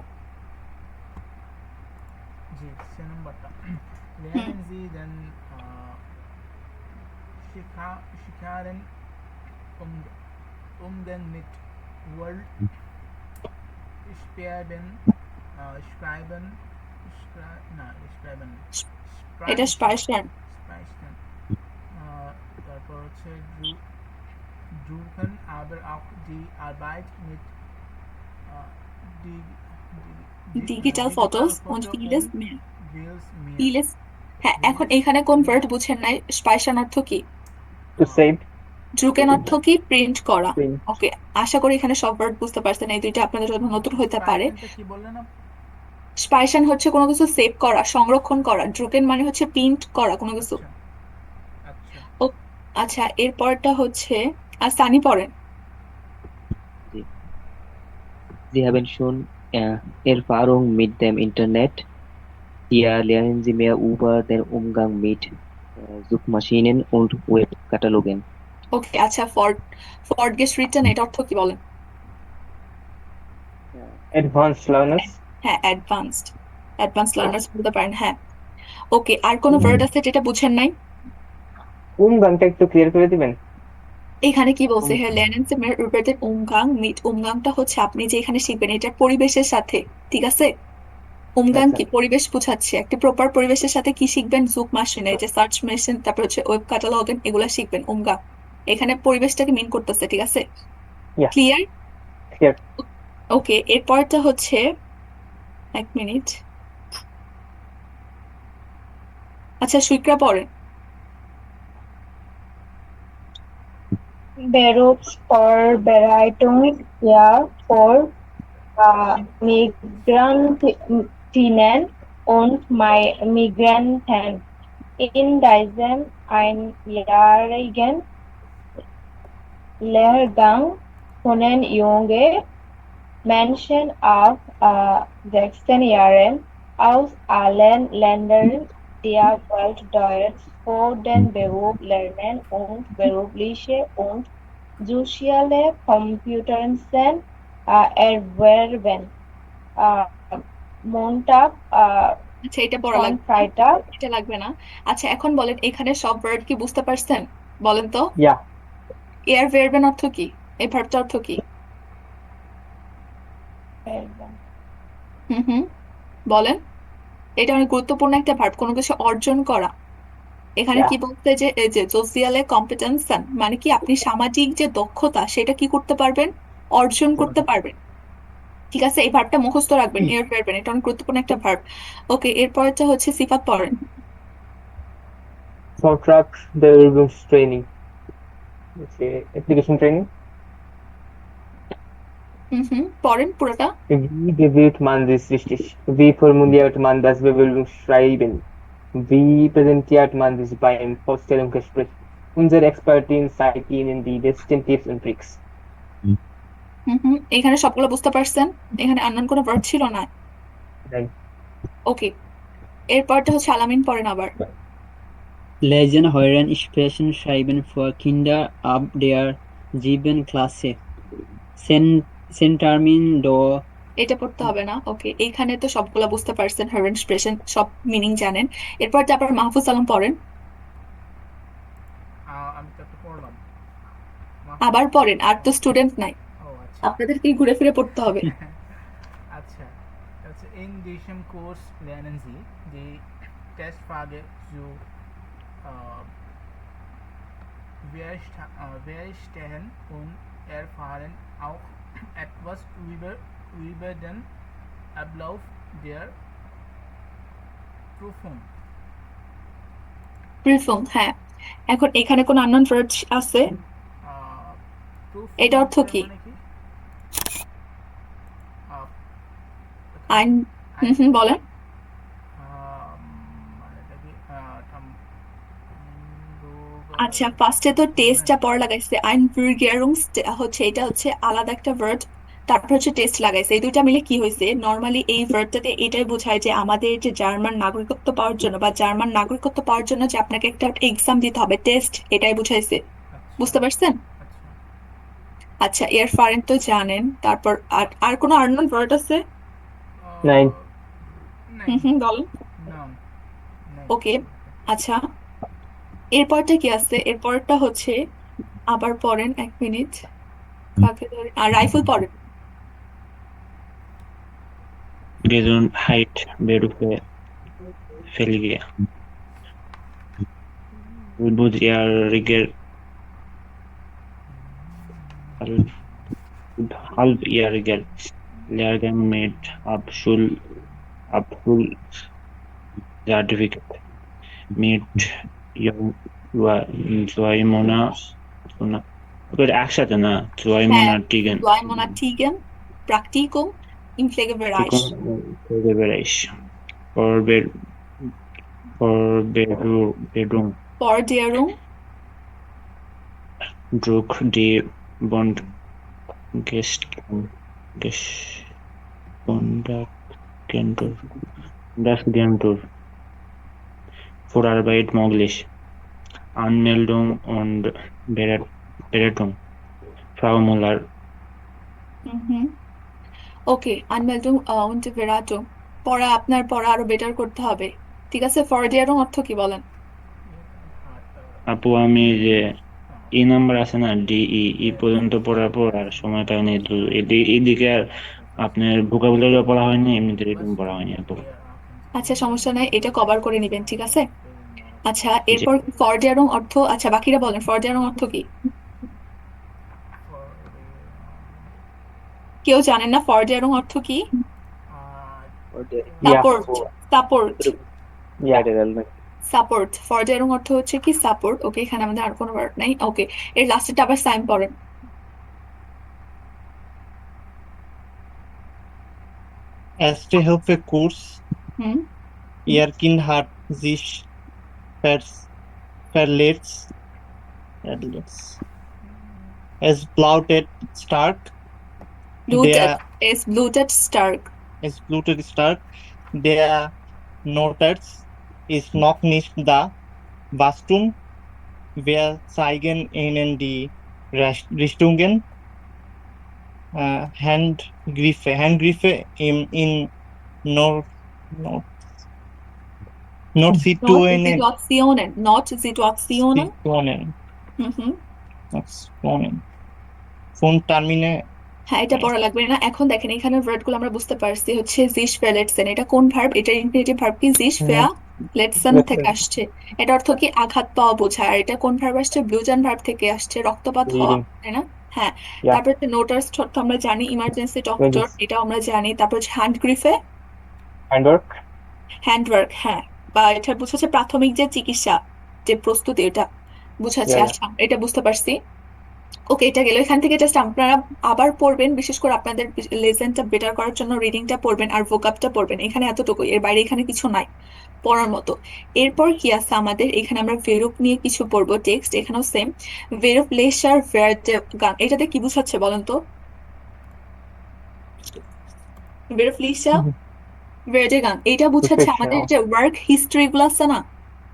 জি, সে নাম্বারটা। lernen Sie den Schickaren Umgang mit Word, Schreiben, এটা স্পাইশার। তারপর হচ্ছে suchen aber auch die Arbeit mit digital photos und vieles mehr। হ্যাঁ, এখন এখানে কোন ভার্ব বুঝেন নাই? স্পাইশান অর্থ কি? To save. ড্রুকেন অর্থ কি? প্রিন্ট করা। ওকে, আশা করি এখানে সব ভার্ব বুঝতে পারছেন। এই দুইটা আপনাদের জন্য নতুন হতে পারে। কি বললেন? স্পাইশান হচ্ছে কোনো কিছু সেভ করা, সংরক্ষণ করা। ড্রুকেন মানে হচ্ছে প্রিন্ট করা কোনো কিছু। ও আচ্ছা, এরপরটা হচ্ছে সানি পড়েন। Sie haben schon Erfahrung mit dem Internet. Hier lernen Sie mehr über den Umgang mit Suchmaschinen und Webkatalogen. ওকে, আচ্ছা, ফর গেটস রিটেন এটা অর্থ কি বলেন? Advanced learners. হ্যাঁ, অ্যাডভান্সড লার্নার্স বলতে পারেন। হ্যাঁ, ওকে, আর কোনো ভার্ব আছে যেটা বুঝেন নাই? উমগাংটা একটু ক্লিয়ার করে দিবেন। এখানে কি বলছে? হ্যাঁ, lernen Sie mehr über den Umgang mit। উমগাংটা হচ্ছে আপনি যে এখানে শিখবেন এটা পরিবেশের সাথে, ঠিক আছে? উমগাং কি? পরিবেশ বুঝাচ্ছে। একটা প্রপার পরিবেশের সাথে কি শিখবেন? জুক মেশিন, এই যে সার্চ মেশিন, তারপর হচ্ছে ওয়েব ক্যাটালগেন, এগুলা শিখবেন। উমগাং এখানে পরিবেশটাকে মিন করতেছে, ঠিক আছে? ক্লিয়ার? ওকে, এরপরটা হচ্ছে এক মিনিট। আচ্ছা, সুইকরা পড়ে। Berufsvorbereitung ja für Migrantinnen und Migranten in diesem einjährigen Lehrgang können junge Menschen ab 16 Jahren aus allen Ländern der Welt Deutsch für den Beruf lernen und berufliche und soziale Kompetenzen erwerben. Montag আচ্ছা, এটা পড়া লাগবে, এটা লাগবে না। আচ্ছা, এখন বলেন এখানে সব ভার্ব কি বুঝতে পারছেন? বলেন তো। এয়ার ভার্বেন অর্থ কি? এই ভার্বটা অর্থ কি? বলেন। এটা অনেক গুরুত্বপূর্ণ একটা ভার্ব, কোনো কিছু অর্জন করা। এখানে Ja. কি বলতে যে এই যে সোশিয়ালে কম্পিটেন্সন মানে কি আপনি সামাজিক যে দক্ষতা সেটা কি করতে পারবেন, অর্জন করতে পারবেন। ঠিক আছে, এই ভার্বটা মুখস্থ রাখবেন, এর ভার্বেন, এটা অনেক গুরুত্বপূর্ণ একটা ভার্ব। ওকে, এরপরটা হচ্ছে সিফাত পড়েন। Vortragssbewilligungstraining. হচ্ছে অ্যাপ্লিকেশন ট্রেনিং। পড়েন পুরোটা। Wie gewählt man das richtig? Wie formuliert man das Bewilligungsschreiben? Wie präsentiert man das beim Vorstellungsgespräch? Unsere Expertin zeigt Ihnen die besten Tipps und Tricks. এখানে সবগুলো বুঝতে পারছেন? এখানে আননোন কোনো ভার্ব ছিল না। Nein. ওকে, এরপরটা হচ্ছে আলামিন পড়েন আবার। Lesen, hören, sprechen, schreiben für Kinder ab der 7. Klasse. Sentermin do. এটা পড়তে হবে না। ওকে, এইখানে তো সবগুলো বুঝতে পারছেন, হারেন এক্সপ্রেশন সব মিনিং জানেন। এরপর আবার মাহফুজ আলম পড়েন। আমি তো একটা পড়লাম। আবার পড়েন, আর তো স্টুডেন্ট নাই, ও আচ্ছা আপনাদেরকে ঘুরে ফিরে পড়তে হবে। আচ্ছা also in diesem Kurs lernen Sie die Testfrage zu wir stehen und erfahren auch etwas über den Ablauf der Prüfung. প্রিফর্ম, হ্যাঁ। এখন এখানে কোন আননোন ভার্ব আছে? এটা অর্থ কি? আইন বলেন। আচ্ছা, ফার্স্টে তো টেস্টটা পর লাগাইছে, আইন ভিরগেরুং হচ্ছে, এটা হচ্ছে আলাদা একটা ভার্ব, তারপর হচ্ছে টেস্ট লাগাইছে, এই দুইটা মিলে কি হয়েছে, নর্মালি এই ভার্বটাতে এটাই বোঝায় যে আমাদের যে জার্মান নাগরিকত্ব পাওয়ার জন্য বা জার্মান নাগরিকত্ব পাওয়ার জন্য যে আপনাকে একটা এক্সাম দিতে হবে, টেস্ট, এটাই বুঝাইছে। বুঝতে পারছেন? আচ্ছা, এর ফারেন তো জানেন, তারপর আর কোনো আননোন ভার্ব আছে? Nein. বলেন। ওকে, আচ্ছা, এরপরটা কি আছে? এরপরটা হচ্ছে আবার পড়েন, 1 মিনিট, কাকে ধরে, আর রাইফেল পড়েন। Gesundheit Berufe Pflege. Halbjähriger halbjähriger Lehrgang mit Abschlusszertifikat mit zwei Monaten. একসাথে না, zwei Monatigen Monatigen Praktikum im Pflegebereich. Pflegebereich. Vorbedung. Druck die Bundesagentur. Vorarbeit möglich. Anmeldung und Beratung. Frau Müller. ওকে, আনমেল্ডিং und Beratung, পড়া, আপনার পড়া আরো better করতে হবে। ঠিক আছে, ফরডিয়ারং অর্থ কি বলেন? আপু আমি যে ই নাম্বার আছে না, ডিই পর্যন্ত পড়ার পর আর সময় পাইনি, তো এদিকে আর আপনার ভোকাবুলারিও পড়া হয়নি, এমনিতে রিডিং পড়া হয়নি আপু। আচ্ছা, সমস্যা নাই, এটা কভার করে নেবেন, ঠিক আছে। আচ্ছা, এরপর ফরডিয়ারং অর্থ, আচ্ছা বাকিরা বলেন, ফরডিয়ারং অর্থ কি? কেউ জানেন না ফরডিয়ারং অর্থ কি? Support, support, support. ফরডিয়ারং অর্থ হচ্ছে কি সাপোর্ট। ওকে, এখানে আমাদের আর কোনো ওয়ার্ড নাই। ওকে, এর লাস্টেরটা আবার সাইন পড়েন। Erste Hilfe Kurs. Ihr Kind hat sich verletzt. Es blutet stark. Es blutet stark. Es blutet stark. Der Notarzt ist noch nicht da. Wastum, wir zeigen Ihnen die Richtungen. Handgriffe in Notsituationen. Von Termine. হ্যাঁ, এটা পড়া লাগবে না। এখন দেখেন এখানে verb গুলো আমরা বুঝতে পারছি, হচ্ছে জিশ ফেলেটসেন, এটা কোন ভার্ব? এটা ইনফিনিটিভ ভার্ব কি জিশ ফেয়া লেটসন থেকে Lesson. আসছে। এটা অর্থ কি আঘাত পাওয়া বোঝায়, আর এটা কোন ভার্ব আসছে? ব্লুজান ভার্ব থেকে আসছে, রক্তপাত হওয়া, Bleeding. তাই না? হ্যাঁ। Yeah. তারপর হচ্ছে নোটার্স অর্থ আমরা জানি ইমার্জেন্সি ডক্টর, Emergency. এটাও আমরা জানি। তারপর হচ্ছে হ্যান্ড গ্রিফে Handwork. হ্যান্ডওয়ার্ক, হ্যাঁ, বা এটা বুঝাচ্ছে প্রাথমিক যে চিকিৎসা, যে প্রস্তুতি, এটা বুঝাচ্ছে। Yeah, yeah. আচ্ছা, এটা বুঝতে পারছি। ওকে, এটা গেল। এখান থেকে জাস্ট আপনারা আবার পড়বেন, বিশেষ করে আপনাদের লেসনটা বেটার করার জন্য রিডিংটা পড়বেন আর ভোকাবটা পড়বেন। এখানে এতটুকুই, এর বাইরে এখানে কিছু নাই পড়ার মতো। এরপর কি আছে আমাদের এখানে? আমরা ভেরুপ নিয়ে কিছু পড়বো, টেক্সট এখানেও সেম। ভেরুপ লেসার গান, এটাতে কি বুঝাচ্ছে বলেন তো? ভেরুপ লিসা গান, এটা বুঝাচ্ছে আমাদের Professional. যে ওয়ার্ক হিস্ট্রি গুলো আছে না,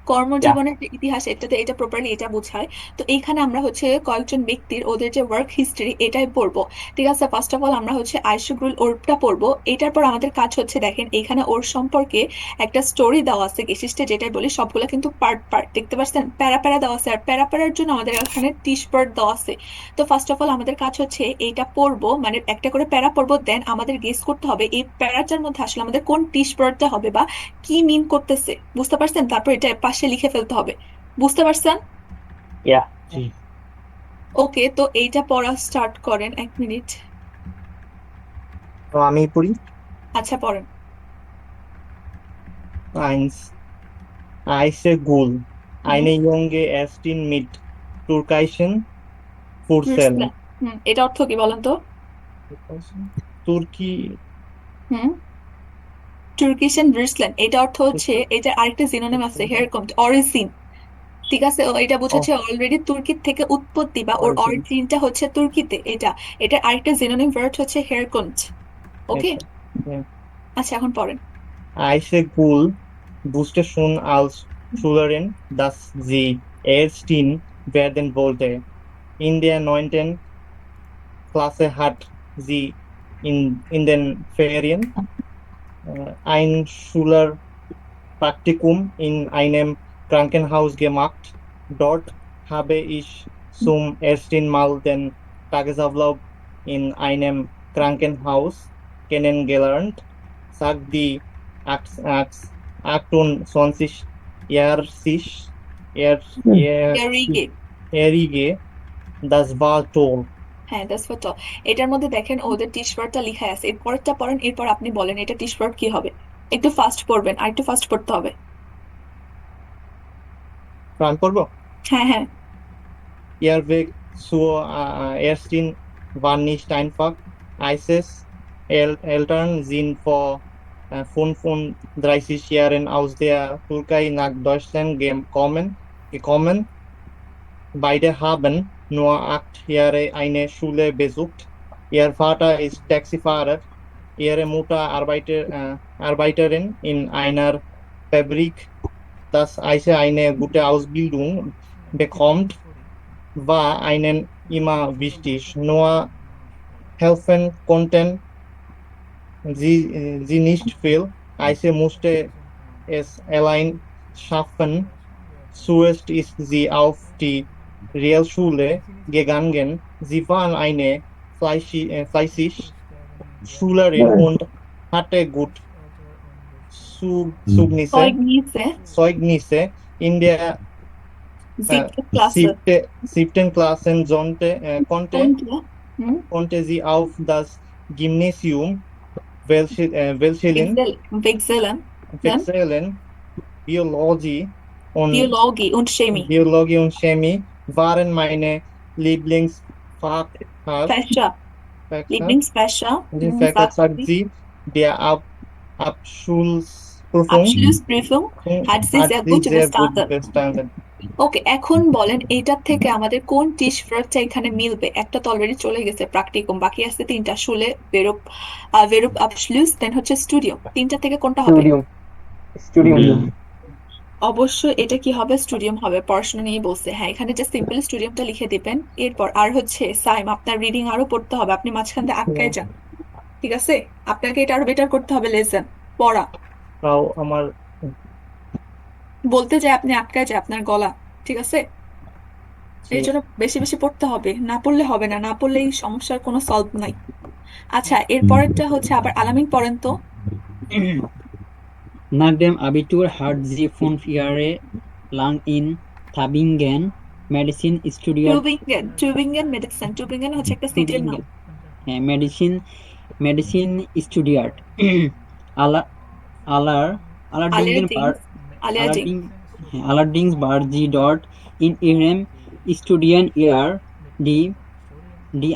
Yeah. কর্মজীবনের যে ইতিহাস, এটাতে এটা প্রপারলি এটা বোঝায়। তো এইখানে আমরা হচ্ছে কয়েকজন ব্যক্তির ওদের যে ওয়ার্ক হিস্ট্রি এটাই পড়বো। ঠিক আছে, ফার্স্ট অফ অল আমরা হচ্ছে আইশুগ্রুল ওরটা পড়বো। এটার পর আমাদের কাজ হচ্ছে, দেখেন এইখানে ওর সম্পর্কে একটা স্টোরি দেওয়া আছে, বিশিষ্টে যেটাই বলি সবগুলো কিন্তু পার্ট পার্ট, দেখতে পাচ্ছেন প্যারা প্যারা দেওয়া আছে, আর প্যারা প্যারার জন্য আমাদের এখানে টিশ পার্ট দেওয়া আছে। তো ফার্স্ট অফ অল আমাদের কাজ হচ্ছে এইটা পড়বো, মানে একটা করে প্যারা পড়বো, দেন আমাদের গেস করতে হবে এই প্যারাটার মধ্যে আসলে আমাদের কোন টিশ পার্টটা হবে বা কি মিন করতেছে, বুঝতে পারছেন? তারপর এটা পাশে লিখে ফেলতে হবে, বুঝতে পারছেন? Yeah. ওকে, তো এইটা পড়া স্টার্ট করেন, 1 মিনিট। তো আমি পড়ি। আচ্ছা, পড়েন। Eins. Eise Gul. Eine Junge Ärztin mit türkischen Wurzeln. এটা অর্থ কি বলেন তো? তুর্কি তুর্কিশন ব্রিসলেন, এটা অর্থ হচ্ছে, এটা আরেকটা জিনোনিম আছে, হেয়ারকমড, অরিজিন। ঠিক আছে, এটা বোঝাচ্ছে অলরেডি তুর্কির থেকে উৎপত্তি, বা ওর Origin. অরিজিনটা হচ্ছে তুর্কিতে। এটা আরেকটা জিনোনিম ওয়ার্ড হচ্ছে হেয়ারকমড। ওকে, Yeah. আচ্ছা, এখন পড়েন। Eise Gul wusste schon als Schülerin, dass sie Ärztin werden wollte. In der 9. Klasse hat sie in den Ferien ein Schülerpraktikum in einem Krankenhaus gemacht. Dort habe ich zum ersten Mal den Tagesablauf in einem Krankenhaus kennengelernt, sagt die 28-jährige. Das war toll. হ্যাঁ, that's what. এটার মধ্যে দেখেন ওদের টিশ ওয়ার্ডটা লেখা আছে, এরপরটা পড়েন, এরপর আপনি বলেন এটা টিশ ওয়ার্ড কি হবে। একটু ফাস্ট পড়বেন, আর একটু ফাস্ট পড়তে হবে। প্রাণ করবো? হ্যাঁ হ্যাঁ। Ihr Weg zur ersten war nicht einfach. Eises Eltern sind vor 35 Jahren aus der Türkei nach Deutschland gekommen. Beide haben nur 8 Jahre eine Schule besucht. Ihr Vater ist Taxifahrer. Ihre Mutter Arbeiterin in einer Fabrik. Dass Aisha eine gute Ausbildung bekommt, war ihnen immer wichtig. Nur helfen konnten sie nicht viel. Aisha musste es allein schaffen. Zuerst ist sie auf die Realschule gegangen. Sie war eine fleißig Schülerin und hatte gut Zeugnisse. In der 7. Klasse konnte sie auf das Gymnasium wechseln. Biologie und Chemie waren meine Lieblingsfächer, sagt sie. Der Abschlussprüfung hat sie sehr gut bestanden. ওকে, এখন বলেন এটার থেকে আমাদের কোন টিশ ভার্বটা এখানে মিলবে? একটা তো অলরেডি চলে গেছে, প্র্যাকটিকুম, বাকি আছে 3টা, শুলে, ভেরুপ, আবশলুস, দেন হচ্ছে স্টুডিয়াম। 3টা থেকে কোনটা হবে? স্টুডিয়াম। অবশ্যই এটা কি হবে? স্টুডিয়াম হবে, পড়াশোনা নিয়ে বলছে। হ্যাঁ, এখানে যে সিম্পল স্টুডিয়ামটা লিখে দিবেন। এরপর আর হচ্ছে সাইম, আপনার রিডিং আরো পড়তে হবে, আপনি মাঝখান দিয়ে আটকায় যান। ঠিক আছে, আপনাকে এটা আরো বেটার করতে হবে, লেসন পড়া। আমার বলতে যায় আপনি আটকায় যায় আপনার গলা, ঠিক আছে? এর জন্য বেশি বেশি পড়তে হবে, না পড়লে হবে না, না পড়লে এই সমস্যার কোনো সলভ নাই। আচ্ছা, এরপরেরটা হচ্ছে আবার আলামিন পড়েন তো। Nach dem Abitur hat sie 5 Jahre lang in Tübingen Medicine studiert. Tübingen medicine, Tübingen হচ্ছে একটা সিটির নাম। হ্যাঁ, মেডিসিন স্টুডিয়ার্ট আলার আলিয়াডিং allerdings war sie dort in ihrem Studienjahr die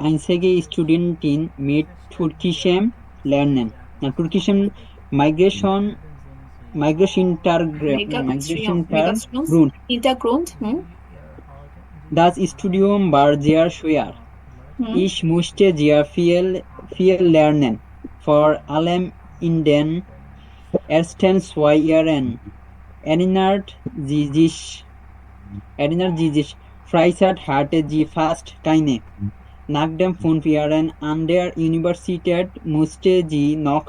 einzige Studentin mit türkischem Lernen. Türkischem Hintergrund. Das Studium war sehr schwer. Ich musste sehr viel lernen, vor allem in den ersten 2 Jahren. Erinnert sie sich, Freizeit hatte sie fast keine. Nach den 5 Jahren an der Universität musste sie noch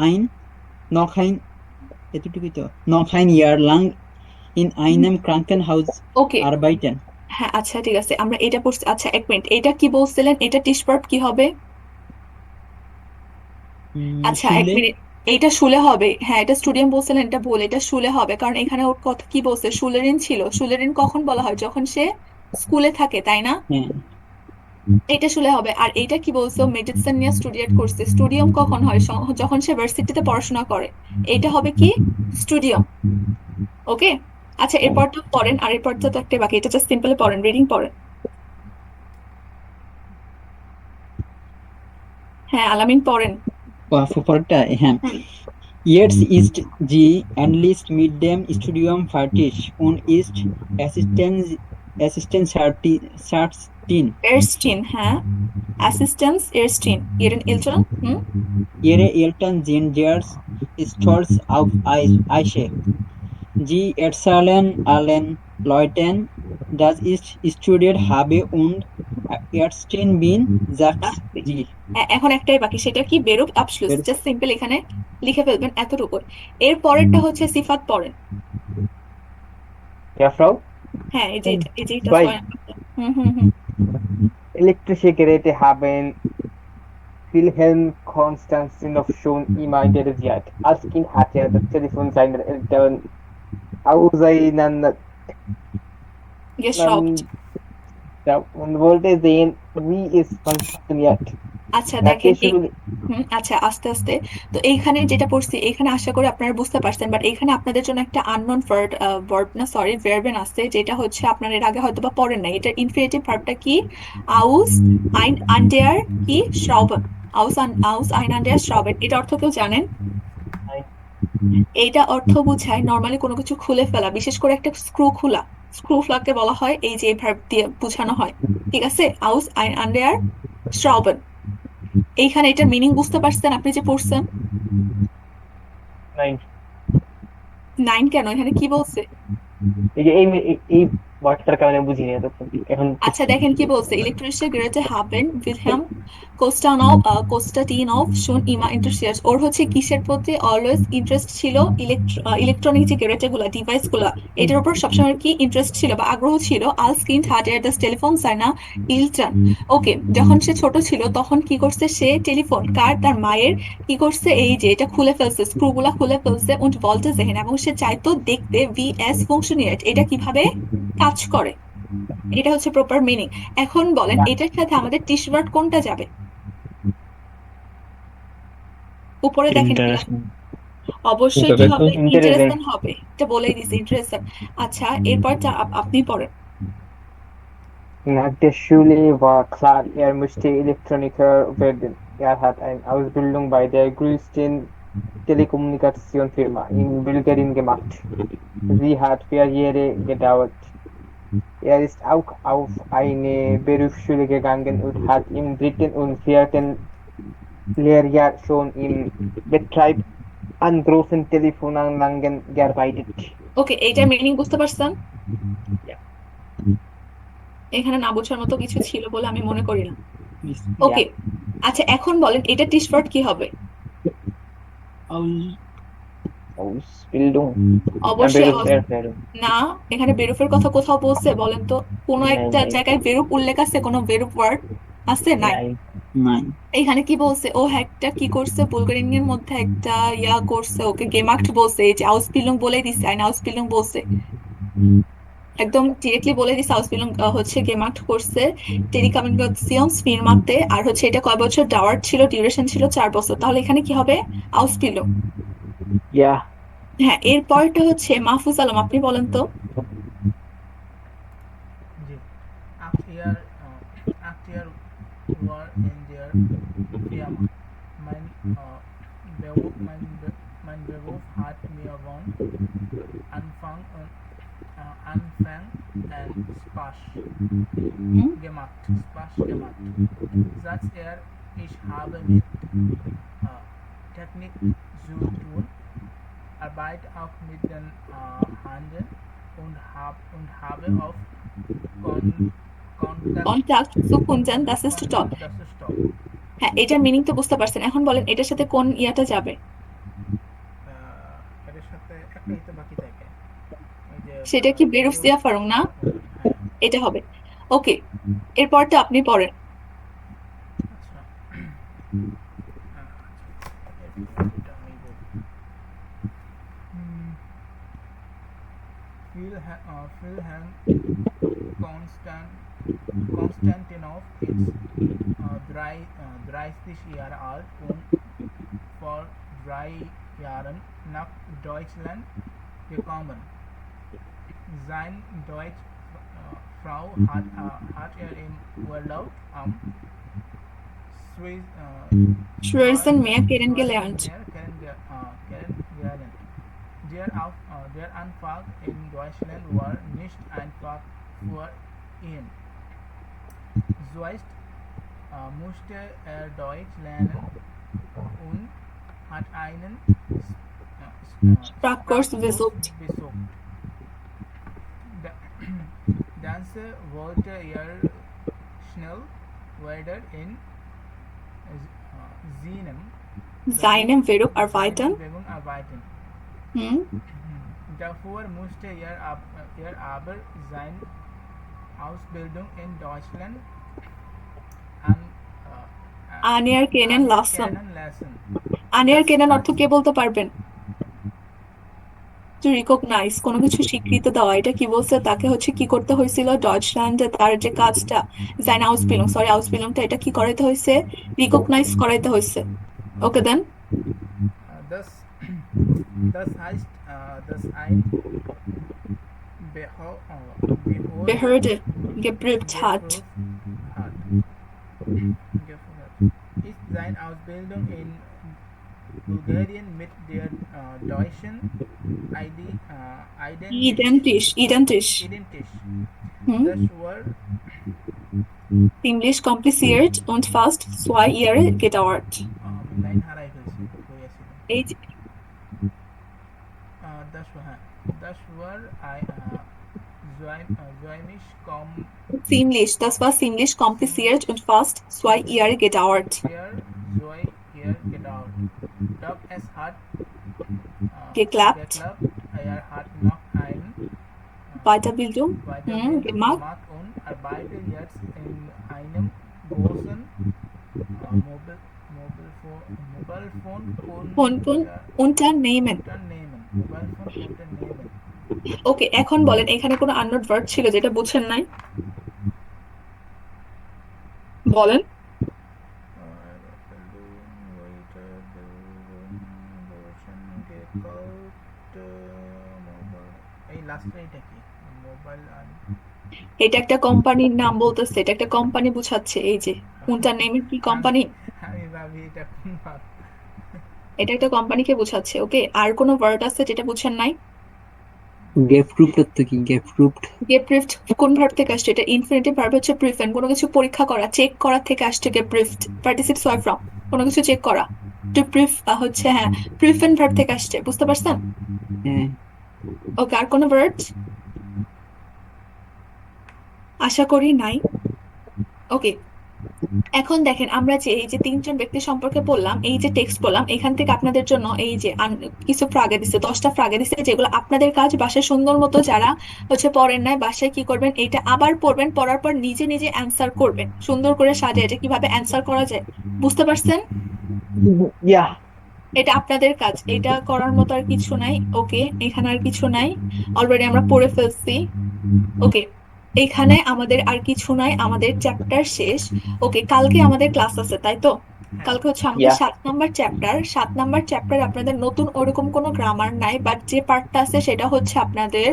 ein Jahr lang in einem Krankenhaus arbeiten. হ্যাঁ আচ্ছা ঠিক আছে, আমরা এটা পড়ছি। আচ্ছা এক minute, এটা কি বলছিলেন? এটা টিশপার্ট কি হবে? আচ্ছা এক মিনিট, এইটা শুলে হবে। হ্যাঁ এটা স্টুডিয়াম বলছিলেন, এটা বলে এটা শুলে হবে, কারণ এখানে ওর কথা কি বলছে, শুলেরিন ছিল। শুলেরিন কখন বলা হয়? যখন সে স্কুলে থাকে, তাই না? এটা শুলে হবে। আর এটা কি বলছো? মেডিসিন নিয়ে স্টুডিয়েট করছে। স্টুডিয়াম কখন হয়? যখন সে ভার্সিটিতে পড়াশোনা করে। এটা হবে কি? স্টুডিয়াম। ওকে আচ্ছা, এরপরটা পড়েন। আর এরপরটা তো একটা বাকি, এটা জাস্ট সিম্পলি পড়েন, রিডিং পড়েন। হ্যাঁ আলামিন পড়েন। Jetzt ist sie endlich mit dem Studium fertig und ist Erstin, hä? Assistenz Erstin. Ihren Eltern? Ihre Eltern sind sehr stolz auf Aisha. Sie erzählen allen Leuten, dass ich studiert habe und Ärztin bin, sagt sie. এখন একটাই বাকি, সেটা কি? বেরুপ আবশলুস। Just simple এখানে লিখে ফেলবেন এতটুকু। এর পরেরটা হচ্ছে সিফাত পড়েন। Ja, Frau? হ্যাঁ এই যে এটা Zwei. Elektrische Geräte haben Wilhelm Konstantinov schon immer interessiert. Als Kind hat er das Telefon seiner Eltern geschraubt und wollte sehen, wie es funktioniert. আচ্ছা দেখেন, আচ্ছা আস্তে আস্তে। তো এইখানে যেটা পড়ছি, এখানে আশা করি আপনারা বুঝতে পারছেন, বাট এখানে আপনাদের জন্য একটা আননোন ভার্বেন আছে, যেটা হচ্ছে আপনারা এর আগে হয়তো বা পড়েন নাই। এটার ইনফিনিটিভ ভার্বটা কি? আউস আইন আন্ডার কি? শ্রাউবেন। আউস আইন আন্ডার শ্রাউবেন। এটা অর্থ কেউ জানেন? এইটা অর্থ বোঝায় নরমালি কোনো কিছু খুলে ফেলা, বিশেষ করে একটা স্ক্রু খোলা। স্ক্রু ফ্লাগকে বলা হয় এই যে ভার্ব দিয়ে বোঝানো হয়, ঠিক আছে? আউস আইন আন্ডার শ্রাউবেন। এইখানে এটার মিনিং বুঝতে পারছেন আপনি যে পড়ছেন? 9 কেন? এখানে কি বলছে? এই ওয়ার্ডটার কারণে বুঝি না তখন। এখন আচ্ছা দেখেন কি বলছে, ইলেকট্রিসche Geräte haben Wilhelm Konstantinov schon immer interessiert। ওর হচ্ছে কিসের প্রতি অলওয়েজ ইন্টারেস্ট ছিল? ইলেকট্রনিক যে গেরেটে গুলা, ডিভাইস গুলা, এটার উপর সবসময় কি ইন্টারেস্ট ছিল বা আগ্রহ ছিল। als Kind hatte er das Telefon seiner Eltern। ওকে, যখন সে ছোট ছিল তখন কি করছে সে? টেলিফোন কার? তার মায়ের। কি করছে? এই যে এটা খুলে ফেলছে, স্ক্রু গুলা খুলে ফেলছে। und wollte sehen, এবং সে চাইতো দেখতে wie es funktioniert, এটা কিভাবে কাজ করে। এটা হচ্ছে প্রপার মিনিং। এখন বলেন এটার সাথে আমাদের টিশ ওয়ার্ড কোনটা যাবে? উপরে দেখেন অবশ্যই কি হবে? ইন্টারেস্টিং হবে, এটা বলেই দিছি, ইন্টারেস্টিং। আচ্ছা এরপর আপনি পড়েন। Nach der Schule war klar, er möchte Elektroniker werden. Er hat eine Ausbildung bei der größten Telekommunikationsfirma in Bulgarien gemacht. Sie hat 4 Jahre gedauert. Er ist auch auf eine Berufsschule gegangen und hat im 3. und 4. Lehrjahr schon im Betrieb an großen Telefonanlagen gearbeitet. ওকে, এইটার meaning বুঝতে পারছেন? এখানে না বোঝার মতো কিছু ছিল বলে আমি মনে করি না। ওকে আচ্ছা এখন বলেন এটা টিশ ওয়ার্ড কি হবে? Ausbildung. অবশ্যই না, এখানে বেরুফের কথা কোথাও বলছে বলেন তো? কোনো একটা জায়গায় বেরুপ উল্লেখ আছে? কোনো বেরুপ ওয়ার্ড আছে? নাই। Nein. এখানে কি বলছে, ও একটা কি করছে, বুলগারিয়ানের মধ্যে একটা করছে, ওকে গেমাক্ট বলছে, এই যে আউসপিলুং বলে দিছে, আইন আউসপিলুং বলছে, একদম ডিরেক্টলি বলে দিছে আউসপিলুং হচ্ছে গেমাক্ট করছে টেলিকমিউনিকেশনস ফিরমাতে, আর হচ্ছে এটা কয় বছর ডাওয়ার ছিল, ডিউরেশন ছিল 4 বছর, তাহলে এখানে কি হবে, আউসপিলুং। Ja. হ্যাঁ, এর পরটা হচ্ছে মাহফুজ আলম, আপনি বলেন তো। জি, acht Jahr war in der Firma. Mein Beruf hat mir von Anfang an Spaß gemacht. Sagt er, ich habe mit Technik zu tun, arbeite auch mit den Händen und habe auf contact zu kunzen, das ist top। das ist top. হ্যাঁ, এটার meaning তো বুঝতে পারছেন, এখন বলেন এটার সাথে কোন ইয়াটা যাবে, এটার সাথে একটা ইতে বাকি থাকে, ওই যে সেটা কি বেরুফ জিয়া ফারুং না, এটা হবে। ওকে, এরপরটা আপনি পড়েন। Wilhelm Konstantinov ist 30 Jahre alt und vor 3 Jahren nach Deutschland gekommen. Seine deutsche Frau hat er im Urlaub am Schwarzenmeer kennengelernt. Der Anfang in Deutschland war nicht einfach für ihn. Zuerst musste er Deutsch lernen und hat einen Sprachkurs besucht. Dann wollte er schnell weiter in seinem Beruf arbeiten. Davor musste er aber seine Ausbildung in Deutschland anerkennen lassen. anerkennen অর্থ কে বলতে পারবেন, two recognise, কোনো কিছু স্বীকৃতি দেওয়া, এটা কি বলছে, তাকে হচ্ছে কি করতে হয়েছিল, ডয়চল্যান্ডে তার যে কাজটা, সাইন আউসবিলুংটা এটা কি করাইতে হয়েছে, রিকগনাইজ করাইতে হয়েছে। ওকে দেন, Das heißt, dass ein Behörde geprüft hat. Ist seine Ausbildung in Bulgarien mit der deutschen Identisch. Das war ziemlich kompliziert und fast 2 Jahre gedauert. Das war ziemlich kompliziert und fast 2 Jahre gedauert. Doch es hat geklappt. Er hat noch eine Weiterbildung gemacht und arbeitet jetzt in einem großen Unternehmen. ওকে, এখন বলেন এখানে কোনো unknown verb ছিল যেটা বুঝেন নাই, বলেন। এটা একটা কোম্পানির নাম বলতেছে, এটা একটা কোম্পানি বুঝাচ্ছে, এই যে unternehmen কি কোম্পানি, আমি ভাবি এটা কোন ভাব, এটা একটা কোম্পানিকে বুঝাচ্ছে। ওকে, আর কোনো ওয়ার্ড আছে যেটা বুঝেন নাই, গেপ্রুফট তো কি, গেপ্রিফট কোন ভার্ব থেকে আসছে, এটা ইনফিনিটিভ ভার্ব হচ্ছে প্রিফেন, কোনো কিছু পরীক্ষা করা, চেক করা থেকে আসছে গেপ্রিফট, পার্টিসিপ সয় ফ্রম, কোনো কিছু চেক করা, টু প্রিফ হচ্ছে হ্যাঁ প্রিফেন ভার্ব থেকে আসছে, বুঝতে পারছেন। ওকে, আর কোনো ওয়ার্ড, আশা করি নাই। ওকে, এখন দেখেন আমরা যে এই যে তিনজন ব্যক্তি সম্পর্কে বললাম, এই যে টেক্সট বললাম, এখান থেকে আপনাদের জন্য এই যে কিছু ফ্রাগে দিচ্ছে, 10টা ফ্রাগে দিচ্ছে, যেগুলো আপনাদের কাজ বাসায় সুন্দর মতো যারা হচ্ছে পড়েন নাই বাসায় কি করবেন, এইটা আবার পড়বেন, পড়ার পর নিজে নিজে অ্যান্সার করবেন সুন্দর করে সাজিয়ে, এটা কিভাবে অ্যান্সার করা যায় বুঝতে পারছেন? ইয়া এটা আপনাদের কাজ, এটা করার মতো আর কিছু নাই। ওকে, এখানে আর কিছু নাই, অলরেডি আমরা পড়ে ফেলছি। ওকে, এখানে আমাদের আর কিছু নাই, আমাদের চ্যাপ্টার শেষ। ওকে, কালকে আমাদের ক্লাস আছে তাই তো? কালকে হচ্ছে আমাদের ইয়া 7 নাম্বার চ্যাপ্টার। 7 নাম্বার চ্যাপ্টার আপনাদের নতুন ওরকম কোনো গ্রামার নাই, বাট যে পার্টটা আছে সেটা হচ্ছে আপনাদের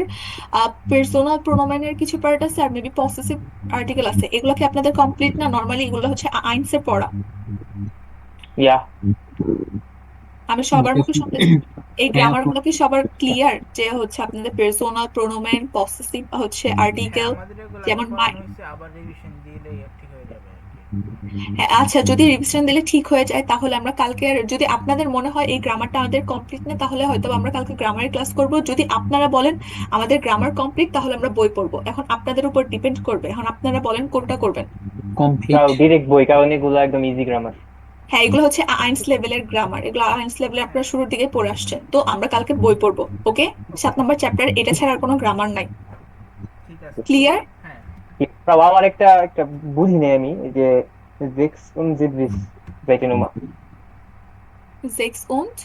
পার্সোনাল প্রোনোমেনের কিছু পার্ট আছে, আর মেবি পসেসিভ আর্টিকেল আছে। এগুলো কি আপনাদের কমপ্লিট না? নর্মালি এগুলো হচ্ছে আইনসে পড়া। ইয়া আমি সবার মুখে দেখুন, শুনতেছি এই হ্যাঁ গ্রামার আপু, গুলো কি সবার ক্লিয়ার যে হচ্ছে আপনাদের পার্সোনাল প্রোনোমেন, পসেসিভ হচ্ছে হ্যাঁ আর্টিকেল, আমাদের এগুলো আগে যেমন পড়ানো হয়েছে, আবার রিভিশন দিলেই ঠিক হয়ে যাবে আর কি। হ্যাঁ, আচ্ছা, যদি রিভিশন দিলে ঠিক হয়ে যায় তাহলে আমরা কালকে যদি আপনাদের মনে হয় এই গ্রামারটা আমাদের কমপ্লিট না, তাহলে হয়তো আমরা কালকে গ্রামারের ক্লাস করব। যদি আপনারা বলেন আমাদের গ্রামার কমপ্লিট, তাহলে আমরা বই পড়বো। এখন আপনাদের উপর ডিপেন্ড করবে, এখন আপনারা বলেন কোনটা করবেন। কমপ্লিট। ডিরেক্ট বই, কারণ এগুলো একদম ইজি গ্রামার। হ্যাঁ, এগুলো হচ্ছে আইনস লেভেলের গ্রামার, এগুলো আইনস লেভেলে আপনারা শুরুর দিকে পড়ে আসছেন, তো আমরা কালকে বই পড়বো। ওকে, 7 নাম্বার চ্যাপ্টার, এটা ছাড়া আর কোনো গ্রামার নাই। ঠিক আছে, ক্লিয়ার? হ্যাঁ তাও আমার একটা একটা বুঝি নেই আমি, এই যে six und siebzig welche Nummer? 6 und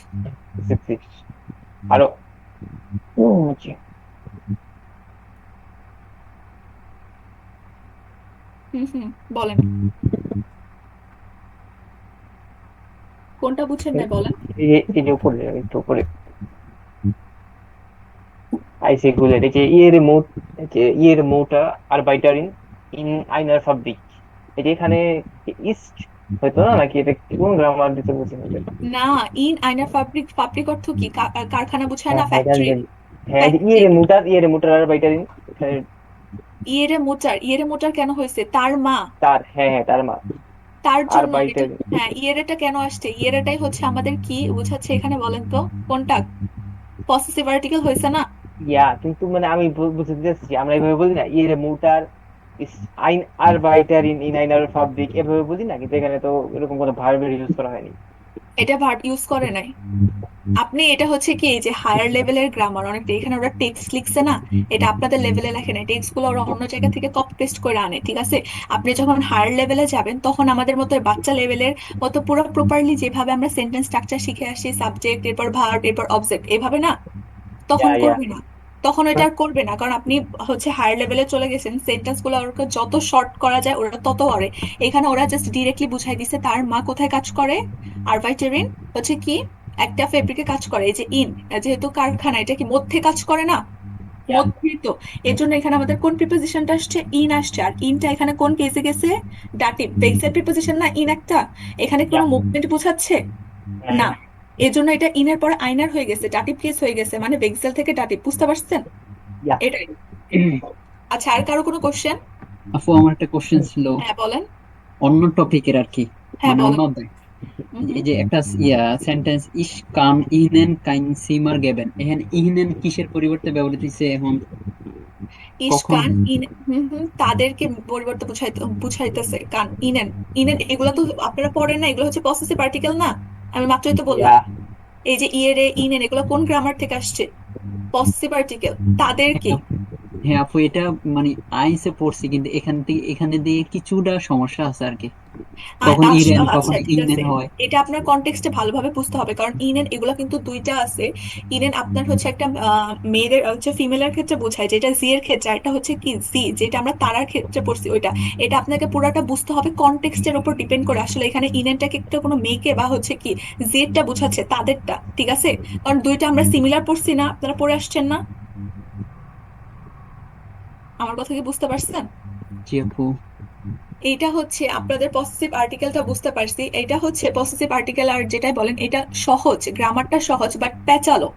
70 আরো নিচে। বলেন কোনটা বুঝছেন না বলেন। এই যে উপরে, একটু উপরে Eisegule, ihre Mutter Arbeiterin in einer Fabrik. এই যে এখানে ইস্ট হয়তো না, নাকি এটা কোন গ্রামার দিতে বলছেন এটা? না, ইন আইনার ফ্যাব্রিক, ফ্যাব্রিক অর্থ কি? কারখানা বোঝায় না, হ্যাঁ হ্যাঁ জানি ফ্যাক্টরি। জানি। হ্যাঁ এই যে ihre Mutter Arbeiterin, এখানে ইয়েরে মোটার কেন হয়েছে? তার মা, তার, হ্যাঁ হ্যাঁ তার মা তার জন্য এটা। Arbeiterin। হ্যাঁ, ইয়েরেটা কেন আসছে? ইয়েরেটাই হচ্ছে আমাদের কি বোঝাচ্ছে এখানে বলেন তো? কোনটা? পসেসিভ আর্টিকেল হয়েছে না? ইয়া কিন্তু মানে আমি বুঝতে চাচ্ছি, আমরা এইভাবে বলি না ihre Mutter ist ein Arbeiterin in einer Fabrik, এভাবে বলি না, কিন্তু এখানে তো এরকম কোনো ভার্বের ইউজ করা হয়নি। এটা ভার্ব ইউজ করে নাই। আপনি এটা হচ্ছে কি যে হায়ার লেভেলের গ্রামার, অনেকটা এখানে ওরা টেক্সট লিখছে না, এটা আপনাদের লেভেলে লেখে না, টেক্সট গুলো ওরা অন্য জায়গা থেকে কপি পেস্ট করে আনে, ঠিক আছে? আপনি যখন হায়ার লেভেলে যাবেন তখন আমাদের মতো বাচ্চা লেভেলের মতো পুরো প্রপারলি যেভাবে আমরা সেন্টেন্স স্ট্রাকচার শিখে আসি, সাবজেক্ট এরপর ভার্ব এরপর অবজেক্ট, এভাবে না, তখন ইয়া ইয়া করবে না। তখন এটা আর করবে না, কারণ আপনি হচ্ছে হায়ার লেভেলে চলে গেছেন। সেন্টেন্স গুলো ওরা যত শর্ট করা যায় ওরা তত করে। এখানে ওরা জাস্ট ডিরেক্টলি বুঝাই দিছে তার মা কোথায় কাজ করে। আরবাইটারিন হচ্ছে কি একটা ফেব্রিকে কাজ করে, এই যে ইন, যেহেতু কারখানা, এটা কি মধ্যে কাজ করে না, মধ্যে তো। এর জন্য এখানে আমাদের কোন প্রিপোজিশনটা আসছে? ইন আসছে। আর ইনটা এখানে কোন কেসে গেছে? ডাটিভ, বেসের প্রিপোজিশন না ইন একটা, এখানে কোনো মুভমেন্ট বোঝাচ্ছে না, এর জন্য এটা ইনের পরে আইনার হয়ে গেছে, ডাটিভ কেস হয়ে গেছে, মানে ভেক্সেল থেকে ডাটিভ, বুঝতে পারছেন? ইয়া এটাই। আচ্ছা, আর কারো কোনো কোশ্চেন? আপু আমার একটা কোশ্চেন ছিল হ্যাঁ বলেন। অন্য টপিকের আর কি, হ্যাঁ মানে বলেন। অন্য অধ্যায়। এই যে একটা সেন্টেন্স ইশ কাম ইহনেন কাইন সিমার গেবেন, এখানে ইহনেন কিসের পরিবর্তে ব্যবহৃত হয়েছে এখন? কখন? ইসকান ইন, তাদেরকে পরিবর্তে বুঝাইতেছে কান ইনেন। ইনেন এগুলো তো আপনারা পড়েন না, এগুলো হচ্ছে পসেসিভ আর্টিকেল না, আমি মাত্রই তো বললাম। ইয়া এই যে ইয়েরে ইনেন এগুলো কোন গ্রামার থেকে আসছে? Possessive article. তাদেরকে, হ্যাঁ আপু, এটা মানে আইসে পড়ছি, কিন্তু এখানে দিয়ে কিছুটা সমস্যা আছে আর কি, কখন ইরেন কখন আচ্ছা ঠিক ইনেন আছে, হয়। এটা আপনার কনটেক্সটে ভালোভাবে বুঝতে হবে, কারণ ইনেন এগুলো কিন্তু দুইটা আছে। ইনেন আপনার হচ্ছে একটা মেয়েদের হচ্ছে ফিমেলের ক্ষেত্রে বোঝায়, যেটা জি এর ক্ষেত্রে, আর একটা হচ্ছে কি জি যেটা আমরা তারার ক্ষেত্রে পড়ছি ওইটা। এটা আপনাকে পুরাটা বুঝতে হবে কনটেক্সটের উপর ডিপেন্ড করে, আসলে এখানে ইনেনটাকে একটা কোনো মেয়েকে বা হচ্ছে কি জেডটা বোঝাচ্ছে তাদেরটা, ঠিক আছে? কারণ দুইটা আমরা সিমিলার পড়ছি না, আপনারা পড়ে আসছেন না, আমার কথা কি বুঝতে পারছেন? জি আপু। এইটা হচ্ছে আপনাদের পসেসিভ আর্টিকেলটা বুঝতে পারছি, এটা হচ্ছে পসেসিভ আর্টিকেল, আর যেটাই বলেন এটা সহজ, গ্রামারটা সহজ বাট পেঁচালো,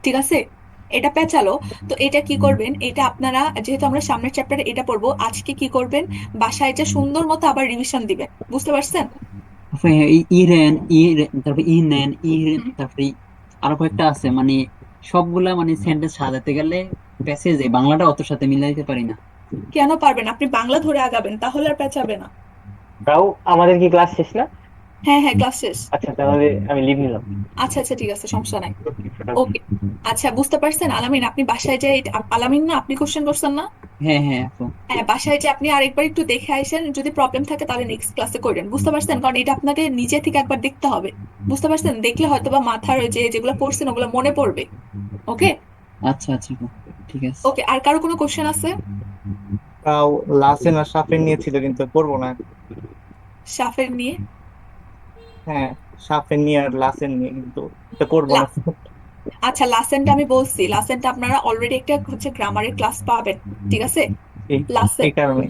ঠিক আছে? এটা পেঁচালো। তো এটা কি করবেন, এটা আপনারা যেহেতু আমরা সামনের চ্যাপ্টারে এটা পড়বো, আজকে কি করবেন, বাসায় যে সুন্দর মতো আবার রিভিশন দিবেন, বুঝতে পারছেন? আপু হ্যাঁ, ইরেন তারপরে ইনেন ইরেন, তারপরে আরো কয়েকটা আছে, মানে সবগুলা মানে সেন্টেন্স সাজাতে গেলে প্যাসেজে বাংলাটা অত সাথে মিলাইতে পারি না। কেন পারবেন? আপনি বাংলা ধরে আগাবেন, তাহলে আর পেঁচাবে না। তাও আমাদের কি ক্লাস শেষ না? হ্যাঁ হ্যাঁ, ক্লাস শেষ। আচ্ছা তাহলে আমি লিভ নিলাম। আচ্ছা আচ্ছা, ঠিক আছে, সমস্যা নাই। ওকে। আচ্ছা, বুঝতে পারছেন আলামিন, আপনি বাসায় যে আলামিন না, আপনি কোশ্চেন করছেন না? হ্যাঁ হ্যাঁ আপু। হ্যাঁ, বাসায় যে আপনি আরেকবার একটু দেখে আসেন, যদি প্রবলেম থাকে তাহলে নেক্সট ক্লাসে করেন, বুঝতে পারছেন? কারণ এটা আপনাকে নিজে থেকে একবার দেখতে হবে, বুঝতে পারছেন? দেখলে হয়তো বা মাথার যেগুলো পড়ছেন ওগুলো মনে পড়বে। ওকে আচ্ছা আচ্ছা আপু, ঠিক আছে। ওকে, আর কারো কোনো কোশ্চেন আছে? তাও লাসেন আর সাফের নিয়ে ছিল, কিন্তু পড়বো না। সাফের নিয়ে? হ্যাঁ, সাফের নিয়ে আর লাসেন নিয়ে, কিন্তু এটা পড়বো না। আচ্ছা, লাসেনটা আমি বলছি, লাসেনটা আপনারা অলরেডি একটা হচ্ছে গ্রামারের ক্লাস পাবেন, ঠিক আছে? লাসেন। এই কারণে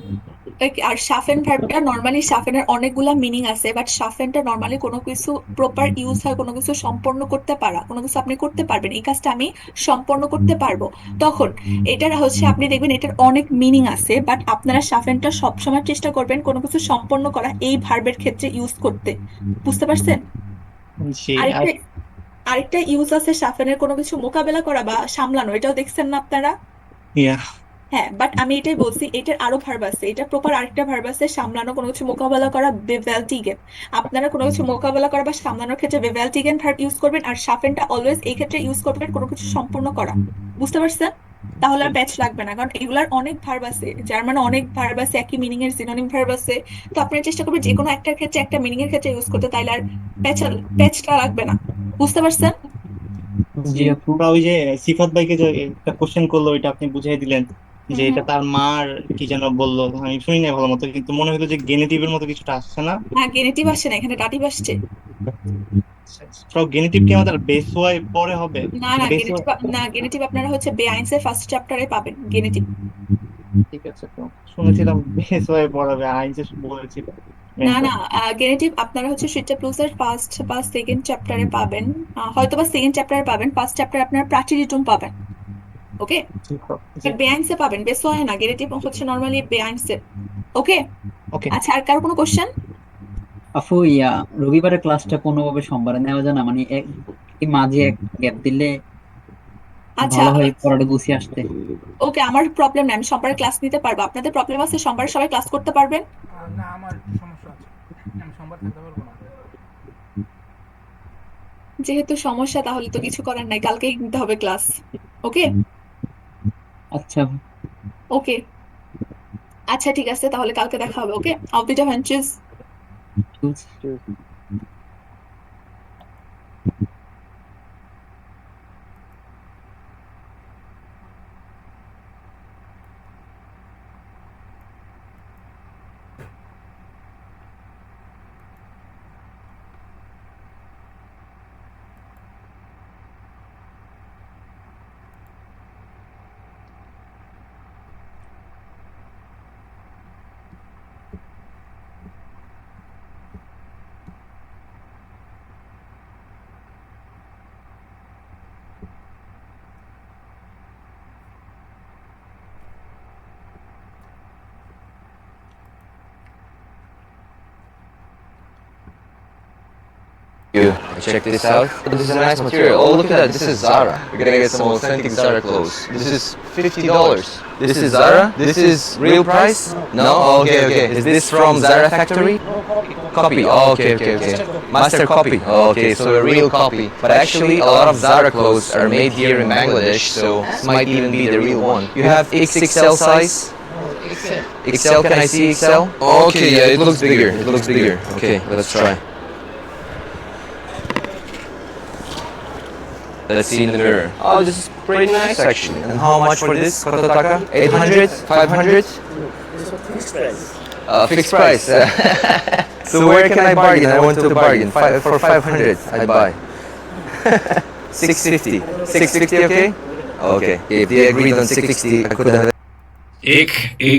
আর শাফেন ভার্বটা নর্মালি, শাফেনের অনেকগুলা মিনিং আছে, বাট শাফেনটা নর্মালি কোনো কিছু প্রপার ইউজ হয়, কোনো কিছু সম্পন্ন করতে পারা, কোনো কিছু আপনি করতে পারবেন, এই কাজটা আমি সম্পন্ন করতে পারবো, তখন এটার হচ্ছে আপনি দেখবেন এটার অনেক মিনিং আছে, বাট আপনারা শাফেনটা সবসময় চেষ্টা করবেন কোনো কিছু সম্পন্ন করা এই ভার্বের ক্ষেত্রে ইউজ করতে, বুঝতে পারছেন? আরেকটা আরেকটা ইউজ আছে শাফেনের, কোনো কিছু মোকাবেলা করা বা সামলানো, এটাও দেখছেন না আপনারা? ইয়া হ্যাঁ, বাট আমি এটাই বলছি, এটার আরো ভার্ব আছে, এটা প্রপার আরেকটা ভার্ব আছে, সামলানো, কোনো কিছু মোকাবেলা করা, বেভেলটিগেন। আপনারা কোনো কিছু মোকাবেলা করা বা সামলানোর ক্ষেত্রে বেভেলটিগেন ভার্ব ইউজ করবেন, আর শাফেনটা অলওয়েজ এই ক্ষেত্রে ইউজ করবেন কোনো কিছু সম্পূর্ণ করা, বুঝতে পারছেন? তাহলে আর প্যাচ লাগবে না, কারণ এগুলার অনেক ভার্ব আছে, যার মানে অনেক ভার্ব আছে, একই মিনিং এর সিনোনিম ভার্ব আছে, তো আপনারা চেষ্টা করবেন যে কোনো একটার ক্ষেত্রে, একটা মিনিং এর ক্ষেত্রে ইউজ করতে, তাইলে আর প্যাচটা লাগবে না, বুঝতে পারছেন? জি আপু। ওই যে সিফাত ভাইকে যে একটা কোশ্চেন করলো, ওইটা আপনি বুঝিয়ে দিলেন যে এটা তার মার কি যেন বললো, আমি শুনি না ভালো মতো, কিন্তু মনে হলো যে গেনেটিভের মতো কিছুটা আসছে না? হ্যাঁ, গেনেটিভ আসছে না, এখানে দাটিভ আসছে। সব গেনেটিভ কি আমাদের বেস ওয়াই পরে হবে? না না, বেস গেনেটিভ না, গেনেটিভ আপনারা হচ্ছে বেআইনসের ফার্স্ট চ্যাপ্টারে পাবেন গেনেটিভ। ঠিক আছে, তো শুনেছিলাম বেস ওয়াই পড়াবে, আইনসে বলেছিল। না না, গেনেটিভ আপনারা হচ্ছে সুইটা প্লুসের ফার্স্ট বা সেকেন্ড চ্যাপ্টারে পাবেন, হয়তো বা সেকেন্ড চ্যাপ্টারে পাবেন, ফার্স্ট চ্যাপ্টারে আপনারা প্রাচীরিটুম পাবেন। ওকে, বেআইনসে পাবেন, বেস হয় না, গেনেটিভ হচ্ছে নরমালি বেআইনসে। ওকে ওকে। আচ্ছা, আর কারো কোনো কোশ্চেন? আপু রবিবারের ক্লাসটা কোনোভাবে সোমবারে নেওয়া যায় না? মানে এই মাঝে এক গ্যাপ দিলে আচ্ছা, ভালো হয় পড়াটা গুছিয়ে আসতে। ওকে, আমার প্রবলেম নাই, আমি সোমবারে ক্লাস নিতে পারবো। আপনাদের প্রবলেম আছে সোমবারে সবাই ক্লাস করতে পারবেন? না, আমার সমস্যা আছে, আমি সোমবার থাকতে পারবো না। যেহেতু সমস্যা, তাহলে তো কিছু করার নাই, কালকেই নিতে হবে ক্লাস। ওকে আচ্ছা ওকে আচ্ছা, ঠিক আছে, তাহলে কালকে দেখা হবে। ওকে, auf Wiederhören, tschüss. Check this out. This is a nice material. Oh, look at that. This is Zara. We're gonna get some authentic Zara clothes. This is $50. This is Zara? This is real price? No? Okay, okay. Is this from Zara factory? Copy. Oh, okay, okay, okay. Master copy. Oh, okay, so a real copy. But actually, a lot of Zara clothes are made here in Bangladesh, so this might even be the real one. You have XXL size? XL, can I see XL? Okay, yeah, it looks bigger. It looks bigger. Okay, let's try. Let's see in the mirror. Oh, this is pretty nice actually. And how much for this? Koto taka? 800? 500? Fixed price. So where can I bargain? I want to bargain. For 500, I'd buy. 650. 650, okay? Okay. If they agreed on 660, I could have. एक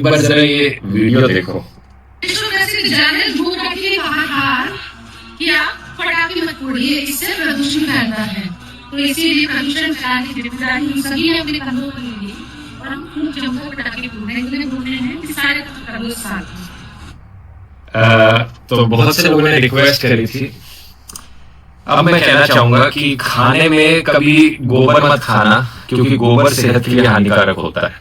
बार जरा ये video देखो। पटाखे मत फोड़िए, इससे प्रदूषण फैलता है। तो इसीलिए प्रदूषण फैलाने की जिम्मेदारी हम सभी ने अपने कंधों पर ली और हम खूब जमकर पटाखे फोड़ रहे हैं कि सारे प्रदूषण साथ। तो बहुत से लोगों ने रिक्वेस्ट करी थी। अब मैं कहना चाहूंगा कि खाने में कभी गोबर मत खाना, क्योंकि गोबर सेहत के लिए हानिकारक होता है।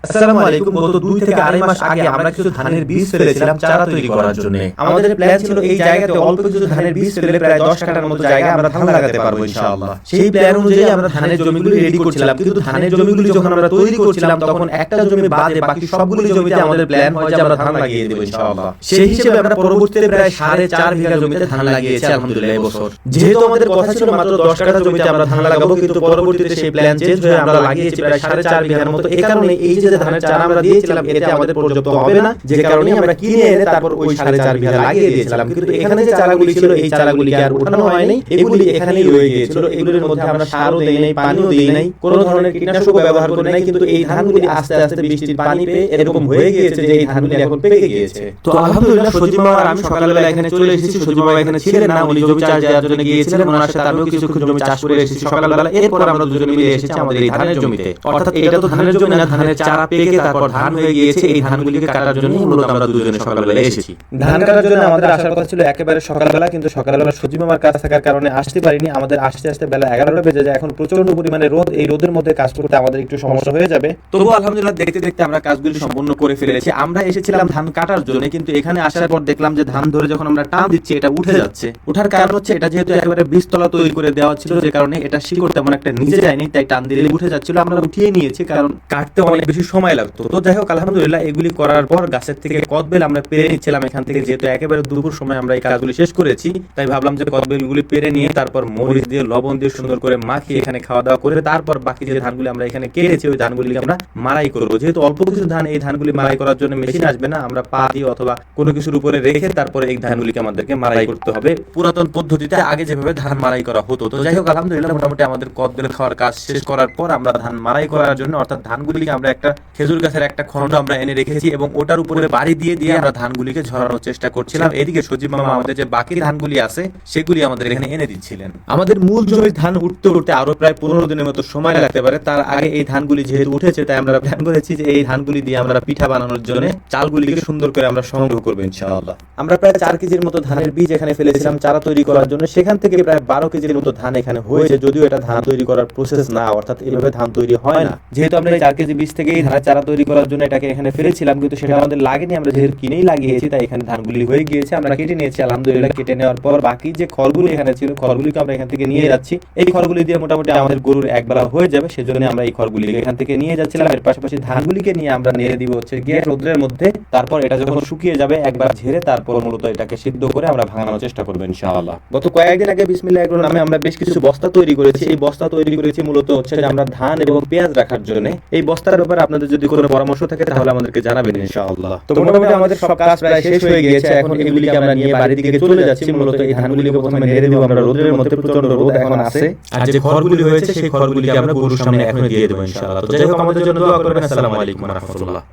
আসসালামু আলাইকুম। গত 2 থেকে 2.5 মাস আগে আমরা কিছু ধানের বীজ ফেলেছিলাম চারা তৈরি করার জন্য। আমাদের প্ল্যান ছিল এই জায়গাতে অল্প কিছু ধানের বীজ ফেলে প্রায় 10 কাঠার মতো জায়গা আমরা ধান লাগাতে পারবো ইনশাআল্লাহ। সেই প্ল্যান অনুযায়ী আমরা ধানের জমিগুলি রেডি করছিলাম, কিন্তু ধানের জমিগুলি যখন আমরা তৈরি করছিলাম তখন একটা জমি বাদে বাকি সবগুলো জমিতে আমাদের প্ল্যান হয় যে আমরা ধান লাগিয়ে দেব ইনশাআল্লাহ। সেই হিসেবে আমরা পরবর্তীতে প্রায় 4.5 বিঘা জমিতে ধান লাগিয়েছি আলহামদুলিল্লাহ এবছর। যেহেতু আমাদের কথা ছিল মাত্র 10 কাঠা জমিতে আমরা ধান লাগাবো, কিন্তু পরবর্তীতে সেই প্ল্যান চেঞ্জ হয়ে আমরা লাগিয়েছি প্রায় 4.5 বিঘার মতো। এই কারণে এই যে ধানের চারা আমরা দিয়েছিলাম এতে আমাদের পর্যাপ্ত হবে না, যে কারণে আমরা কিনে এনে তারপর ওই 4.5 বিঘা লাগিয়ে দিয়েছিলাম। কিন্তু এখানে যে চারাগুলি ছিল এই চারাগুলি আর উঠানো হয়নি, এগুলি এখানেই রয়ে গিয়েছিল। এগুলির মধ্যে আমরা সারও দেই নাই, পানিও দেই নাই, কোনো ধরনের কীটনাশকও ব্যবহার করি নাই, কিন্তু এই ধানগুলি আস্তে আস্তে বৃষ্টির পানি পেয়ে এরকম হয়ে গিয়েছে যে এই ধানগুলি এখন পেকে গিয়েছে। তো আলহামদুলিল্লাহ সজীব বাবা আর আমি সকালবেলা এখানে চলে এসেছি। সজীব বাবা এখানে ছিলেন না, উনি জমি চাষ দেওয়ার জন্য গিয়েছিলেন, ওনার সাথে আমিও কিছুক্ষণ জমি চাষ করে এসেছি সকালবেলা। এরপর আমরা দুজনে মিলে এসেছি আমাদের এই ধানের জমিতে। অর্থাৎ এটা তো ধানের জমি না, ধানের চারা পেকে তারপর ধান হয়ে গিয়েছে। এই ধানগুলিকে কাটার জন্য মূলত আমরা দুজনে সকালবেলা এসেছি। ধান কাটার জন্য আমাদের আসার কথা ছিল একেবারে সকালবেলা, কিন্তু সকালবেলা সজীব মামার কাজ থাকার কারণে আসতে পারিনি। আমাদের আসতে আসতে বেলা 11টা বেজে যায়। এখন প্রচন্ড পরিমাণে রোদ, এই রোদের মধ্যে কাজ করতে আমাদের একটু সমস্যা হয়ে যাবে। তবু আলহামদুলিল্লাহ দেখতে দেখতে আমরা কাজগুলি সম্পূর্ণ করে ফেলেছি। আমরা এসেছিলাম ধান কাটার জন্য, কিন্তু এখানে আসার পর দেখলাম যে ধান ধরে যখন আমরা টান দিচ্ছি এটা উঠে যাচ্ছে। ওঠার কারণ হচ্ছে এটা যেহেতু একেবারে বীজতলা তৈরি করে দেওয়া ছিল, যে কারণে এটা শিকড় তেমন একটা নিচে যায়নি, তাই টান দিলে উঠে যাচ্ছিল। আমরা উঠিয়ে নিয়েছি কারণ কাটতে অনেক বেশি সময় লাগতো। তো যাই হোক আলহামদুলিল্লাহ এগুলি করার পর গাছের থেকে কদবেল আমরা পেরে নিচ্ছিলাম এখান থেকে। যেহেতু একেবারে দুপুর সময় আমরা এই কাজগুলি শেষ করেছি, তাই ভাবলাম যে কদবেলগুলি পেরে নিয়ে তারপর মরিচ দিয়ে লবণ দিয়ে সুন্দর করে মাখিয়ে এখানে খাওয়া দাওয়া করে তারপর বাকি যে ধানগুলি আমরা এখানে কেটেছি ওই ধানগুলিকে আমরা মাড়াই করবো। যেহেতু অল্প কিছু ধান, এই ধানগুলি মাড়াই করার জন্য মেশিন আসবে না, আমরা পা দিয়ে অথবা কোনো কিছুর উপরে রেখে তারপরে এই ধানগুলিকে আমাদেরকে মাড়াই করতে হবে পুরাতন পদ্ধতিতে, আগে যেভাবে ধান মাড়াই করা হতো। তো যাই হোক আলহামদুলিল্লাহ মোটামুটি আমাদের কদবেল খাওয়ার কাজ শেষ করার পর আমরা ধান মাড়াই করার জন্য অর্থাৎ ধানগুলিকে আমরা একটা খেজুর গাছের একটা খন্ড আমরা এনে রেখেছি এবং ওটার উপরে বাড়ি দিয়ে দিয়ে আমরা ধানগুলিকে ঝরানোর চেষ্টা করছিলাম। এদিকে সজীব মামা আমাদের যে বাকি ধানগুলি আছে সেগুলি আমাদের এখানে এনে দিচ্ছিলেন। আমাদের মূল জমির ধান উঠতে উঠতে আরো প্রায় 15 দিনের মতো সময় লাগতে পারে। তার আগে এই ধানগুলি যেহেতু উঠেছে তাই আমরা প্ল্যান করেছি যে এই ধানগুলি দিয়ে আমরা পিঠা বানানোর জন্য চালগুলিকে সুন্দর করে আমরা সংগ্রহ করবো ইনশাআল্লাহ। আমরা প্রায় 4 কেজির মতো ধানের বীজ এখানে ফেলেছিলাম চারা তৈরি করার জন্য। সেখান থেকে প্রায় 12 কেজির মতো ধান এখানে হয়েছে, যদিও এটা ধান তৈরি করার প্রসেস না, অর্থাৎ এইভাবে ধান তৈরি হয় না। যেহেতু আমরা এই 4 কেজি বীজ থেকে এই ধানের চারা তৈরি করার জন্য এটাকে এখানে ফেলেছিলাম, কিন্তু সেটা আমাদের লাগেনি, আমরা যেহেতু কিনেই লাগিয়েছি তাই এখানে ধানগুলি হয়ে গিয়েছে। আমরা কেটে নিয়েছি আলহামদুলিল্লাহ। কেটে নেওয়ার পর বাকি যে খড়গুলি এখানে ছিল খড়গুলিকে আমরা এখান থেকে নিয়ে যাচ্ছি। এই খড়গুলি দিয়ে মোটামুটি আমাদের গরুর একবেলা হয়ে যাবে, সেজন্য আমরা এই খড়গুলিকে এখান থেকে নিয়ে যাচ্ছিলাম। এর পাশাপাশি ধানগুলিকে নিয়ে আমরা নেড়ে দিব হচ্ছে গিয়ে রোদ্রের মধ্যে। তারপর এটা যখন শুকিয়ে যাবে একবার ঝেড়ে তারপর মূলত এটাকে সিদ্ধ করে আমরা ভাঙানোর চেষ্টা করবো ইনশাআল্লাহ। গত কয়েকদিন আগে বিসমিল্লাহ এগ্রো নামে আমরা বেশ কিছু বস্তা তৈরি করেছি। এই বস্তা তৈরি করেছি মূলত হচ্ছে যে আমরা ধান এবং পেঁয়াজ রাখার জন্য। এই বস্তার ব্যাপারে আপনাদের যদি কোনো পরামর্শ থাকে তাহলে আমাদেরকে জানাবেন ইনশাআল্লাহ। তো মোটামুটি আমাদের সব কাজ প্রায় শেষ হয়ে গিয়েছে। এখন এগুলিকে আমরা নিয়ে বাড়ির দিকে চলে যাচ্ছি। মূলত এই ধানগুলিকে প্রথমে নেড়ে দেবো আমরা রোদের মধ্যে, প্রচন্ড রোদ এখন আছে। আর যে খড়গুলি হয়েছে সেই খড়গুলিকে আমরা গরুর সামনে এখন দিয়ে দেবো ইনশাআল্লাহ। তো যাই হোক আমাদের জন্য দোয়া করবেন। আসসালামু আলাইকুম ওয়া রাহমাতুল্লাহ।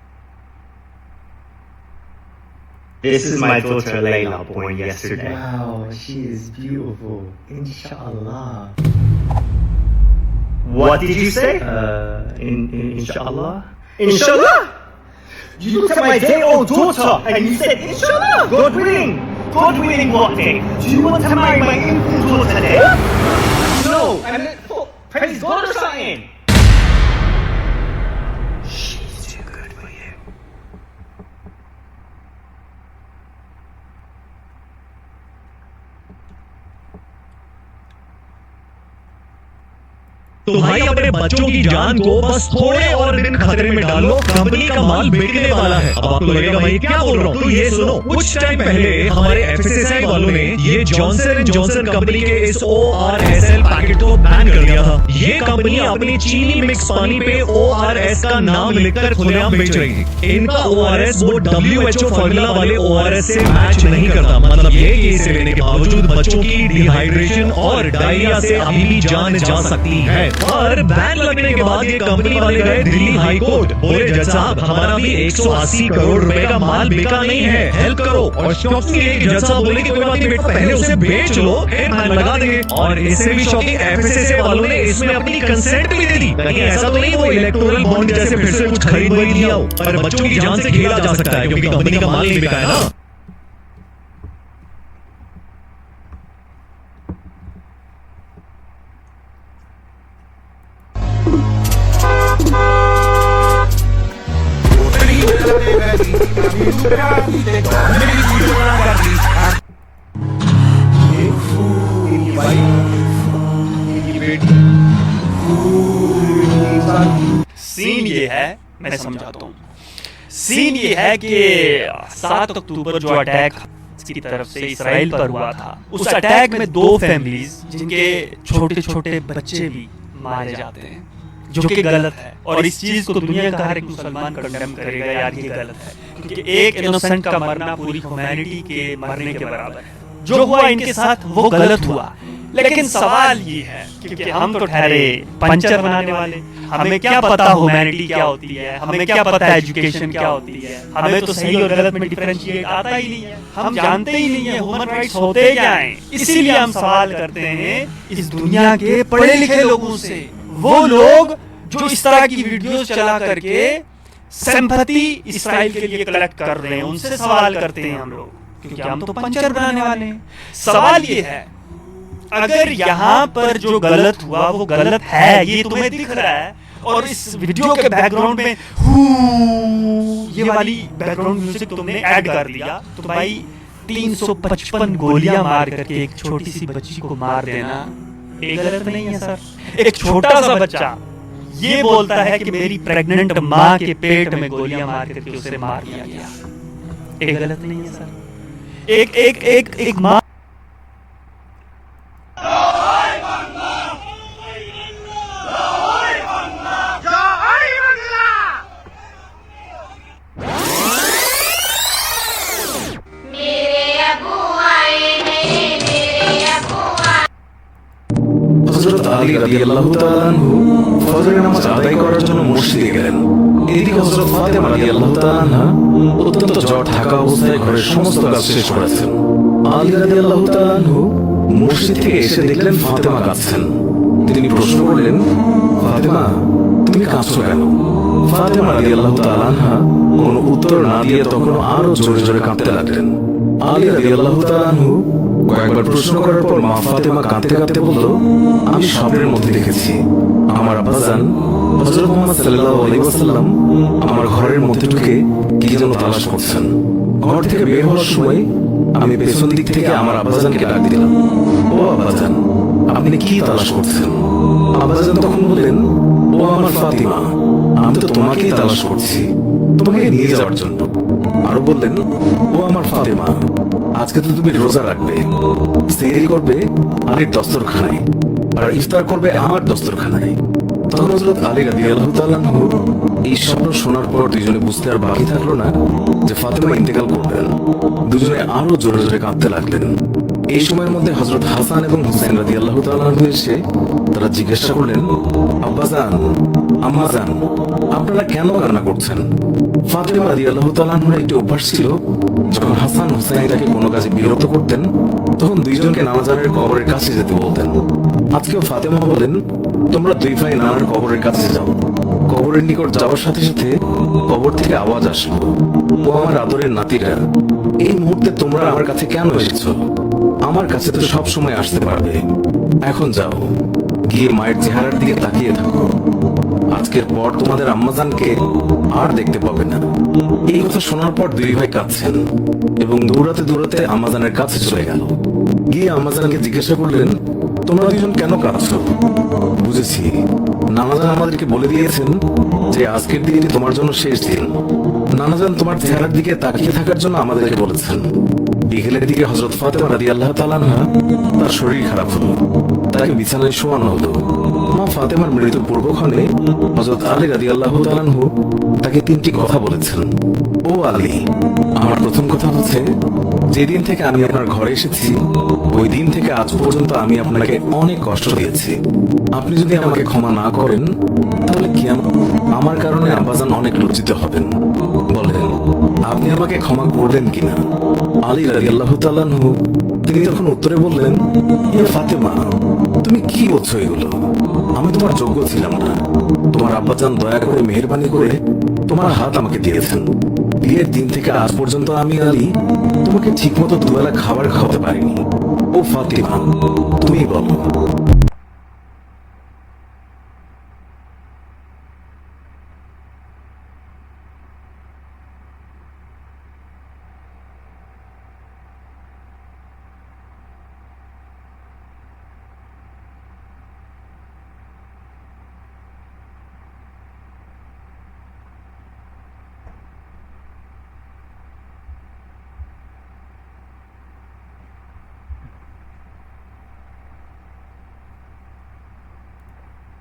This is my daughter Layla, born yesterday. Wow, she is beautiful. Inshallah. What did you say? Inshallah. Inshallah? You looked at my day-old daughter and you said Inshallah. God willing. God willing what day? Do you want to marry my infant daughter today? No. I mean, praise God or something. She's too good for you. तो भाई अपने बच्चों की जान को बस थोड़े और दिन खतरे में डालो, कंपनी का माल बिकने वाला है। अब आपको लगेगा भाई क्या बोल रहा हूँ, तो ये सुनो, कुछ टाइम पहले हमारे एफएसएसआई वालों ने ये जॉनसन एंड जॉनसन कंपनी के इस ORSL पैकेट को बैन कर दिया था। ये कंपनी अपनी चीनी मिक्स पानी पे ORS का नाम लिखकर खुलेआम बेच रही थी। इनका ORS वो WHO फॉर्मूला वाले ORS से मैच नहीं करता। मतलब ये कि इसे लेने के बावजूद बच्चों की डिहाइड्रेशन और डायरिया से अभी भी जान जा सकती है। और बैन लगने के बाद ये कंपनी वाले गए दिल्ली हाई कोर्ट, बोले जज साहब हमारा भी 180 करोड़ रुपए का माल बिका नहीं है, हेल्प करो। और शॉकिंग है कि जज साहब बोले कि कोई बात नहीं बेटा, पहले उसे बेच लो, फिर बैन लगा देंगे। और इससे भी शॉकिंग एफएसएसए वालों ने इसमें अपनी कंसेंट भी दे दी। कहीं ऐसा तो नहीं वो इलेक्टोरल बॉन्ड जैसे फिर से कुछ खरीद वरीद लिया हो, पर बच्चों की जान से खेला जा सकता है क्योंकि कंपनी का माल नहीं बिका है ना। मैं समझाता हूँ। सीन ये है कि 7 अक्टूबर जो अटैक की तरफ से इसराइल पर हुआ था, उस अटैक में 2 फैमिलीज जिनके छोटे छोटे बच्चे भी मारे जाते हैं, जो कि गलत है। और इस चीज को दुनिया का हर एक मुसलमान कंडेम करेगा, यार ये गलत है, क्योंकि एक इनोसेंट का मरना पूरी ह्यूमैनिटी के मरने के बराबर है। जो हुआ इनके साथ वो गलत हुआ, लेकिन सवाल ये है क्योंकि हम तो ठहरे पंचर बनाने वाले, हमें क्या पता ह्यूमैनिटी क्या होती है, हमें क्या पता एजुकेशन क्या होती है, हमें तो सही और गलत में डिफरेंशिएट आता ही नहीं है, हम जानते ही नहीं है ह्यूमन राइट्स होते क्या हैं। इसीलिए हम सवाल करते हैं इस दुनिया के पढ़े लिखे लोगों से, वो लोग जो इस तरह की वीडियोस चला करके सिंपैथी इसराइल के लिए कलेक्ट कर रहे हैं, उनसे सवाल करते हैं हम लोग, क्योंकि हम तो पंचर बनाने वाले हैं। सवाल ये है, अगर यहाँ पर जो गलत हुआ वो गलत है, ये तुम्हें दिख रहा है, और इस वीडियो के बैकग्राउंड में ये वाली बैकग्राउंड म्यूजिक तुमने ऐड कर दिया, तो भाई 355 गोलियां मार करके एक छोटी सी बच्ची को मार देना ये गलत नहीं है सर। एक छोटा सा बच्चा ये बोलता है कि मेरी प्रेग्नेंट माँ के पेट में गोलियां मार करके उसे मार दिया गया, ये गलत नहीं है सर। एक एक एक एक माँ হযরত আলী রাদিয়াল্লাহু তাআলা আনহু ফজরের নামাজ আদায় করার জন্য মসজিদে গেলেন। এদিকে হযরত ফাতেমা রাদিয়াল্লাহু তাআলা আনহা অত্যন্ত জ্বর থাকা অবস্থায় ঘরের সমস্ত কাজ শেষ করেছেন। আলী রাদিয়াল্লাহু তাআলা আনহু মসজিদ থেকে এসে দেখলেন ফাতেমা কাঁদছেন। তিনি প্রশ্ন করলেন, ফাতেমা তুমি কাঁদছো কেন? ফাতেমা রাদিয়াল্লাহু তাআলা আনহা কোনো উত্তর না দিয়ে তখন আরো জোরে জোরে কাঁদতে লাগলেন। আলী রাদিয়াল্লাহু তাআলা আনহু কয়েকবার প্রশ্ন করার পর মা ফাতেমা কাঁদতে কাঁদতে বলল, আমি স্বপ্নের মধ্যে দেখেছি আমার আব্বাজান হযরত মুহাম্মদ সাল্লাল্লাহু আলাইহি ওয়াসাল্লাম আমার ঘরের মধ্যে ঢুকে কি যেন তালাশ করছেন। ঘর থেকে বের হওয়ার সময় আমি পেছন দিক থেকে আমার আব্বাজানকে ডাক দিলাম, ও আব্বাজান আপনি কি তালাশ করছেন? আব্বাজান তখন বললেন, ও আমার ফাতিমা আমি তো তোমাকেই তালাশ করছি, তোমাকে নিয়ে যাওয়ার জন্য। আরো বললেন, ও আমার ফাতিমা আজকে তো তুমি রোজা রাখবে, সেহরি করবে আলীর দস্তরখানায় আর ইফতার করবে আমার দস্তরখানায়। তখন হযরত আলী রাদিয়াল্লাহু তাআলা আনহু এই স্বপ্ন শোনার পর দুজনে বুঝতে আর বাকি থাকলো না যে ফাতেমা ইন্তেকাল করবেন। দুজনে আরো জোরে জোরে কাঁদতে লাগলেন। এই সময়ের মধ্যে হযরত হাসান এবং হুসাইন রাদিয়াল্লাহু তাআলা আনহু এসে তারা জিজ্ঞাসা করলেন, আব্বাজান আম্মাজান আপনারা কেন কান্না করছেন? ফাতেমা রাদিয়াল্লাহু তাআলা আনহুর একটি অভ্যাস ছিল, যখন হাসান হুসাইন তাকে কোনো কাজে বিরত করতেন তখন দুইজনকে নামাজানের কবরের কাছে যেতে বলতেন। আজকেও ফাতেমা বলেন, তোমরা দুই ভাই নানার কবরের কাছে যাও। কবরের নিকট যাওয়ার সাথে সাথে কবর থেকে আওয়াজ আসলো, ও আমার আদরের নাতিরা এই মুহূর্তে তোমরা আমার কাছে কেন এসেছো? আমার কাছে তো সব সময় আসতে পারবে, এখন যাও গিয়ে মায়ের চেহারার দিকে তাকিয়ে থাকো, আজকের পর তোমাদের আম্মাজানকে আর দেখতে পাবে না। এই কথা শোনার পর দুই ভাই কাঁদছেন এবং দৌড়াতে দৌড়াতে আম্মাজানের কাছে চলে গেল। গিয়ে আম্মাজানকে জিজ্ঞাসা করলেন, তোমরা দুজন কেন কাঁদছো? বুঝেছি নানাজান আমাদেরকে বলে দিয়েছেন যে আজকের দিনটি তোমার জন্য শেষ দিন। নানাজান তোমার চেহারার দিকে তাকিয়ে থাকার জন্য আমাদেরকে বলেছেন। বিকেলের দিকে হযরত ফাতেমা রাদিয়াল্লাহু তাআলা আনহা তার শরীর খারাপ হলো, তাকে বিছানায় শোয়ানো হলো। মা ফাতেমার মৃত্যুর পূর্বক্ষণে হযরত আলী রাদিয়াল্লাহু তাআলা আনহু তাকে 3টি কথা বলেছেন। ও আলী, আমার প্রথম কথা হচ্ছে, যেদিন থেকে আমি আপনার ঘরে এসেছি ওই দিন থেকে আজ পর্যন্ত আমি আপনাকে অনেক কষ্ট দিয়েছি। আপনি যদি আমাকে ক্ষমা না করেন তাহলে কি আমার কারণে আব্বাজান অনেক লজ্জিত হবেন। বলেন আপনি আমাকে ক্ষমা করবেন কিনা? আলী রাদিয়াল্লাহু তাআলা আনহু তিনি তখন উত্তরে বললেন, ইয়া ফাতেমা তুমি কি বলছো এগুলো? আমি তোমার যোগ্য ছিলাম না। তোমার আব্বাজান দয়া করে মেহেরবানি করে তোমার হাত আমাকে দিয়েছেন। বিয়ের দিন থেকে আজ পর্যন্ত আমি আলী তোমাকে ঠিকমতো দুবেলা খাবার খাওয়াতে পারিনি। ও ফাতিমা তুমি বলো।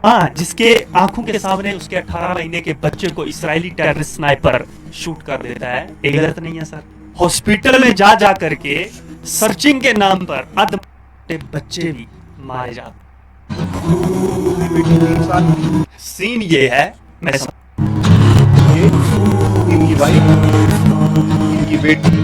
हाँ, जिसके आंखों के सामने उसके 18 महीने के बच्चे को इजरायली टेररिस्ट स्नाइपर शूट कर देता है, ये गलत नहीं है सर? हॉस्पिटल में जा जा करके सर्चिंग के नाम पर अधमरे बच्चे भी मारे जाते। सीन ये है, मैं इनकी वाइफ, इनकी बेटी,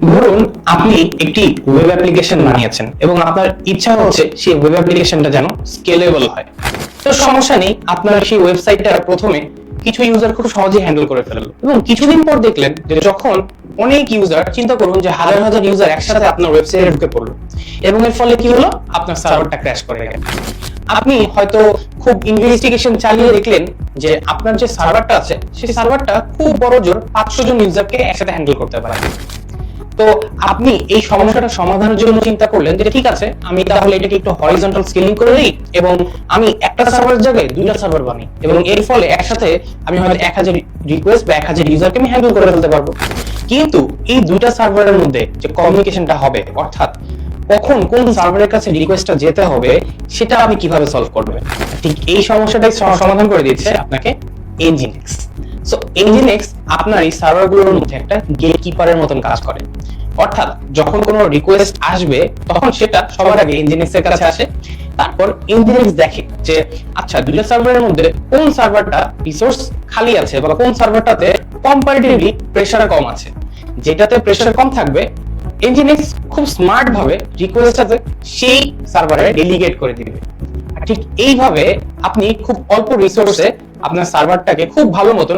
ধরুন আপনি একটি ওয়েব অ্যাপ্লিকেশন বানিয়েছেন এবং আপনার ইচ্ছা হচ্ছে সেই ওয়েব অ্যাপ্লিকেশনটা যেন স্কেলেবল হয়। তো সমস্যা নেই, আপনার সেই ওয়েবসাইটটা প্রথমে কিছু ইউজার খুব সহজে হ্যান্ডেল করে ফেললো এবং কিছুদিন পর দেখলেন যে যখন অনেক ইউজার, চিন্তা করুন যে হাজার হাজার ইউজার একসাথে আপনার ওয়েবসাইটে ঢুকে পড়লো এবং এর ফলে কি হলো, আপনার সার্ভারটা ক্র্যাশ করে গেল। আপনি হয়তো খুব ইনভেস্টিগেশন চালিয়ে দেখলেন যে আপনার যে সার্ভারটা আছে সেই সার্ভারটা খুব বড় জোর 500 জন ইউজারকে একসাথে হ্যান্ডেল করতে পারে। তো আপনি এই সমস্যাটা সমাধানের জন্য চিন্তা করলেন যে ঠিক আছে, আমি তাহলে এটাকে একটু হরিজন্টাল স্কেলিং করে দিই এবং আমি একটা সার্ভারের জায়গায় দুইটা সার্ভার বানাই এবং এর ফলে একসাথে আমি হয়তো 1000 রিকোয়েস্ট বা 1000 ইউজারকে আমি হ্যান্ডেল করে ফেলতে পারবো। কিন্তু এই দুইটা সার্ভারের মধ্যে যে কমিউনিকেশনটা হবে, অর্থাৎ কখন কোন সার্ভারের কাছে রিকোয়েস্টটা যেতে হবে, সেটা আপনি কিভাবে সলভ করবেন? ঠিক এই সমস্যাটাই সমাধান করে দিচ্ছে আপনাকে Nginx। সো Nginx আপনার এই সার্ভারগুলোর মধ্যে একটা গেটকিপারের মতন কাজ করে। অর্থাৎ যখন কোনো রিকোয়েস্ট আসবে তখন সেটা সবার আগে Nginx এর কাছে আসে, তারপর Nginx দেখে যে আচ্ছা দুইটা সার্ভারের মধ্যে কোন সার্ভারটা রিসোর্স খালি আছে বা কোন সার্ভারটাতে কম্পারেটিভলি প্রেসার কম আছে। যেটাতে প্রেসার কম থাকবে Nginx খুব স্মার্ট ভাবে রিকোয়েস্টটাতে সেই সার্ভারে ডেলিগেট করে দিবে। ঠিক এইভাবে আপনি খুব অল্প রিসোর্সে আপনার সার্ভারটাকে খুব ভালো মতন